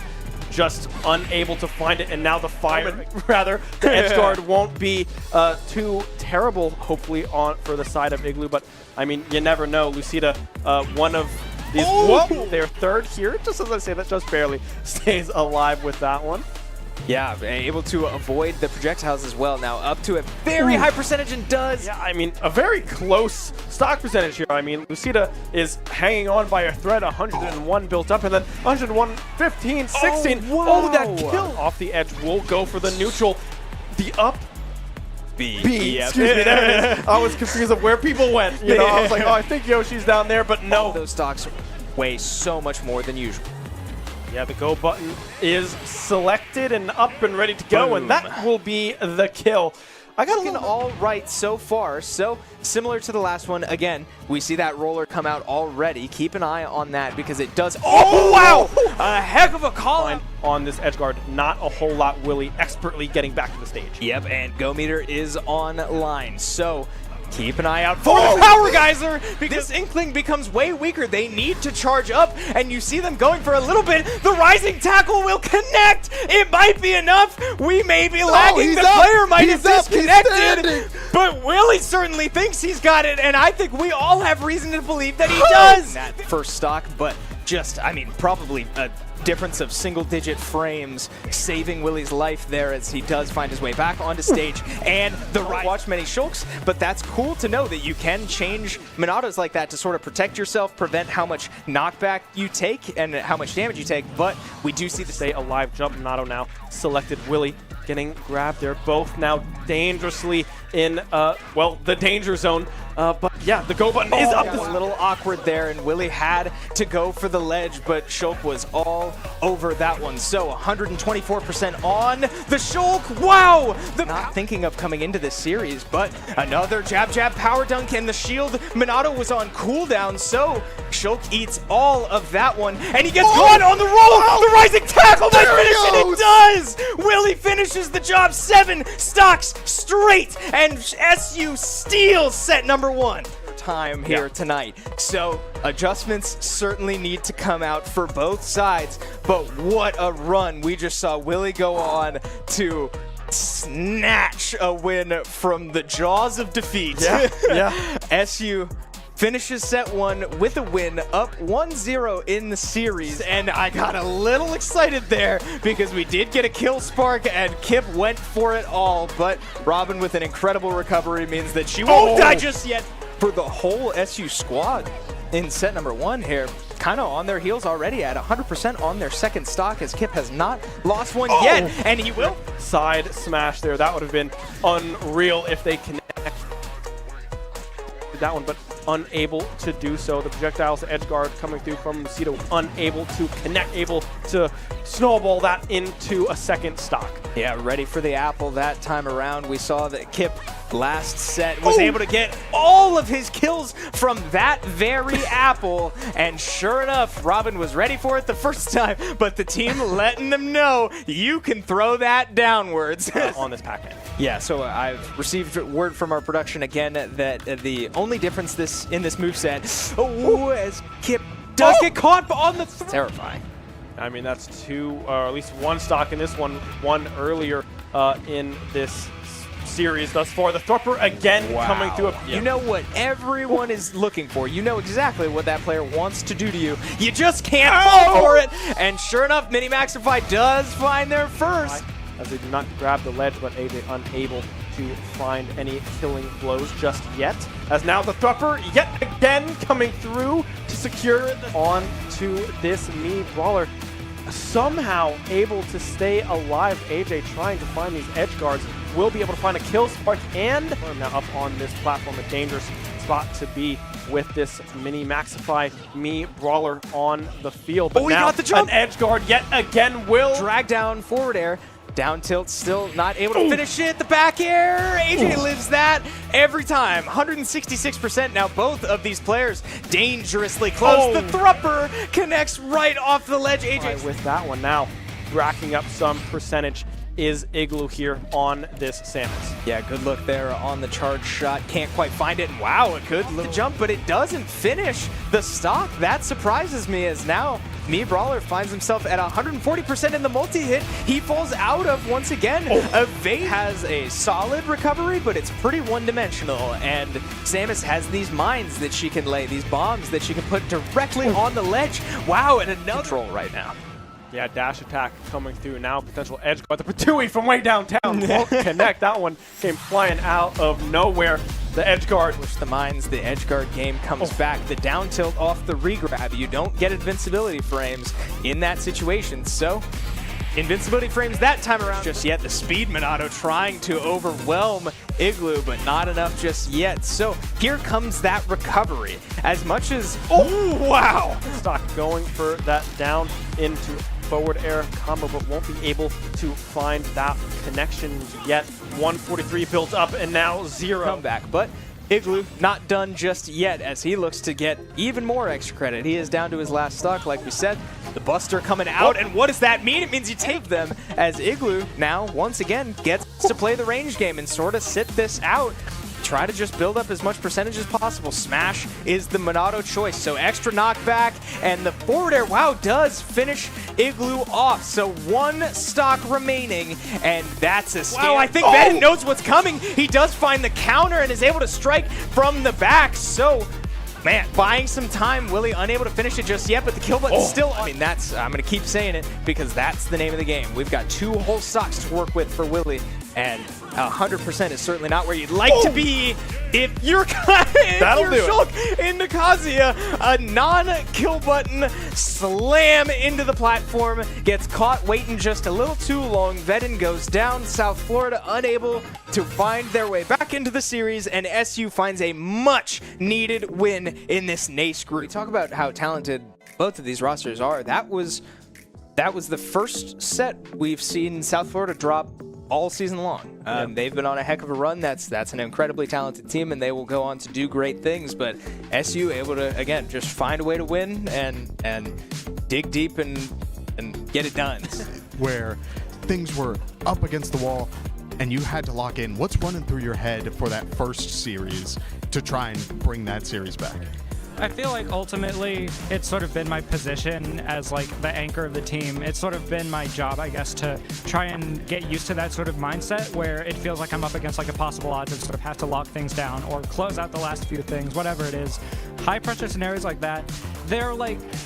just unable to find it. And now the fire, rather, the edge guard won't be too terrible, hopefully, for the side of Igloo. But, I mean, you never know. Lucida, one of these, their third here, just as I say, that just barely stays alive with that one. Yeah, able to avoid the projectiles as well. Now up to a very high percentage and does. Yeah, I mean, a very close stock percentage here. I mean, Lucida is hanging on by a thread, 101 built up, and then 101, 15, 16. Oh, that kill off the edge will go for the neutral. The up. B. Excuse me, there it is. I was confused of where people went. You know, I was like, oh, I think Yoshi's down there, but no. Those stocks weigh so much more than usual. Yeah, the go button is selected and up and ready to go, and that will be the kill. I got looking all right so far. So similar to the last one, again, we see that roller come out already. Keep an eye on that because it does. Oh, wow! A heck of a call on this edge guard. Not a whole lot. Willie expertly getting back to the stage. Yep, and Go Meter is online. So keep an eye out for the Power Geyser because this Inkling becomes way weaker. They need to charge up, and you see them going for a little bit. The Rising Tackle will connect. It might be enough. We may be lagging. The player might have disconnected, but Willie certainly thinks he's got it, and I think we all have reason to believe that he does. That first stock, but just, I mean, probably a difference of single-digit frames, saving Willie's life there as he does find his way back onto stage. And the watch many shulks, but that's cool to know that you can change Minatos like that to sort of protect yourself, prevent how much knockback you take and how much damage you take. But we do see the stay alive jump. Minato now selected Willie getting grabbed. They're both now dangerously in, well, the danger zone. But yeah, the go button is up. A little awkward there, and Willie had to go for the ledge, but Shulk was all over that one. So 124% on the Shulk. Wow! Not thinking of coming into this series, but another jab power dunk, and the shield Minato was on cooldown, so Shulk eats all of that one, and he gets caught on the roll. The Rising Tackle might finish, and it does! Willie finishes the job. 7 stocks straight, and SU steals set number 1 time here tonight. So adjustments certainly need to come out for both sides, but what a run we just saw Willie go on to snatch a win from the jaws of defeat. SU finishes set 1 with a win, up 1-0 in the series, and I got a little excited there because we did get a kill spark and Kip went for it all, but Robin with an incredible recovery means that she won't die just yet. For the whole SU squad in set number 1 here, kind of on their heels already at 100% on their second stock as Kip has not lost one yet, and he will. Side smash there. That would have been unreal if they connect that one, but unable to do so. The projectiles, the edge guard coming through from Lucida, unable to connect, able to snowball that into a second stock. Yeah, ready for the apple that time around. We saw that Kip last set was able to get all of his kills from that very apple, and sure enough, Robin was ready for it the first time, but the team letting them know you can throw that downwards on this pack-in. Yeah, so I've received word from our production again that the only difference in this moveset, as Kip does get caught on the terrifying. I mean, that's 2, or at least 1 stock in this one earlier in this series thus far. The Thorper again coming through. You know what everyone is looking for. You know exactly what that player wants to do to you. You just can't fall for it. And sure enough, Mini Maxify does find their first. As they do not grab the ledge, but AJ unable to find any killing blows just yet. As now the Thorper yet again coming through to secure on to this Mii Brawler. Somehow able to stay alive. AJ trying to find these edge guards. will be able to find a kill spark, and now up on this platform, a dangerous spot to be with this mini Maxify me brawler on the field. But he now got the jump! An edge guard yet again will Drag down forward air. Down tilt, still not able to finish it. The back air. AJ lives that every time. 166% now. Both of these players dangerously close. The Thrupper connects right off the ledge. AJ with that one now, racking up some percentage is Igloo here on this Samus. Yeah, good look there on the charge shot. Can't quite find it. And wow, a good little jump, but it doesn't finish the stock. That surprises me, as now Me Brawler finds himself at 140% in the multi-hit. He falls out of, once again, Evade has a solid recovery, but it's pretty one-dimensional. And Samus has these mines that she can lay, these bombs that she can put directly on the ledge. Wow, and another control right now. Yeah, dash attack coming through now. Potential edge guard. The Patui from way downtown won't connect. That one came flying out of nowhere. The edge guard. Push the mines. The edge guard game comes back. The down tilt off the regrab. You don't get invincibility frames in that situation. So invincibility frames that time around. Just yet, the speed Monado trying to overwhelm Igloo, but not enough just yet. So here comes that recovery. As much as, oh wow! Stock going for that down into forward air combo, but won't be able to find that connection yet. 143 built up and now 0. Comeback, but Igloo not done just yet as he looks to get even more extra credit. He is down to his last stock, like we said. The Buster coming out, and what does that mean? It means you take them, as Igloo now, once again, gets to play the range game and sort of sit this out. Try to just build up as much percentage as possible. Smash is the Monado choice, so extra knockback, and the forward air, wow, does finish Igloo off. So one stock remaining, and that's a scare. Wow, I think Vedden knows what's coming. He does find the counter and is able to strike from the back. So, man, buying some time. Willie unable to finish it just yet, but the kill button's still on. I mean, that's, I'm going to keep saying it because that's the name of the game. We've got 2 whole stocks to work with for Willie, and 100% is certainly not where you'd like to be if you're Shulk into Kazuya. A non-kill button slam into the platform, gets caught waiting just a little too long. Vedden goes down. South Florida unable to find their way back into the series, and SU finds a much-needed win in this NACE group. We talk about how talented both of these rosters are. That was the first set we've seen South Florida drop all season long. They've been on a heck of a run. That's an incredibly talented team, and they will go on to do great things. But SU able to, again, just find a way to win and dig deep and get it done. Where things were up against the wall and you had to lock in. What's running through your head for that first series to try and bring that series back? I feel like ultimately it's sort of been my position as like the anchor of the team. It's sort of been my job, I guess, to try and get used to that sort of mindset where it feels like I'm up against like a possible odds and sort of have to lock things down or close out the last few things, whatever it is. High pressure scenarios like that, they're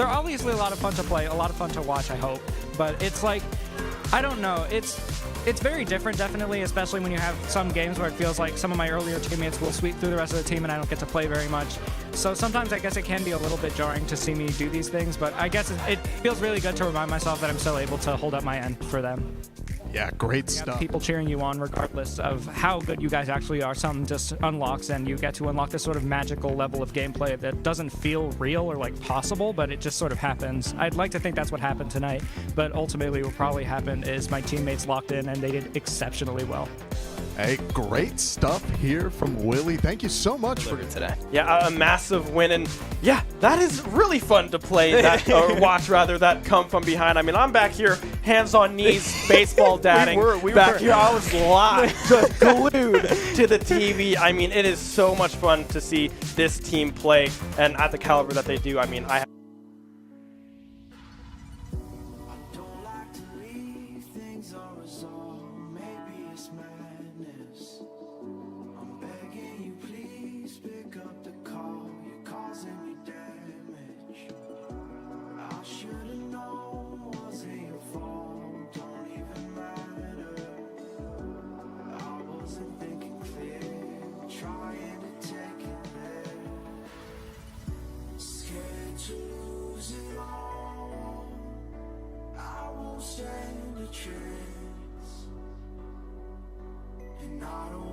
obviously a lot of fun to play, a lot of fun to watch, I hope. But it's like, I don't know, it's very different, definitely, especially when you have some games where it feels like some of my earlier teammates will sweep through the rest of the team and I don't get to play very much. So sometimes I guess it can be a little bit jarring to see me do these things, but I guess it feels really good to remind myself that I'm still able to hold up my end for them. Yeah, great stuff. People cheering you on regardless of how good you guys actually are. Some just unlocks and you get to unlock this sort of magical level of gameplay that doesn't feel real or like possible, but it just sort of happens. I'd like to think that's what happened tonight, but ultimately what probably happened is my teammates locked in and they did exceptionally well. Hey, great stuff here from Willie. Thank you so much for today. Yeah, a massive win, and yeah, that is really fun to play that or watch rather that come from behind. I mean, I'm back here, hands on knees, baseball dadding. we back were. here. I was live, just glued to the TV. I mean, it is so much fun to see this team play, and at the caliber that they do. I mean, I Don't like to leave things unresolved. Maybe it's madness. I'm begging you, please pick up the call. You're causing me damage. I should've known wasn't your fault. Don't even matter. I wasn't thinking clear, trying to take it there. Scared to lose it all. I won't stand a chance. I don't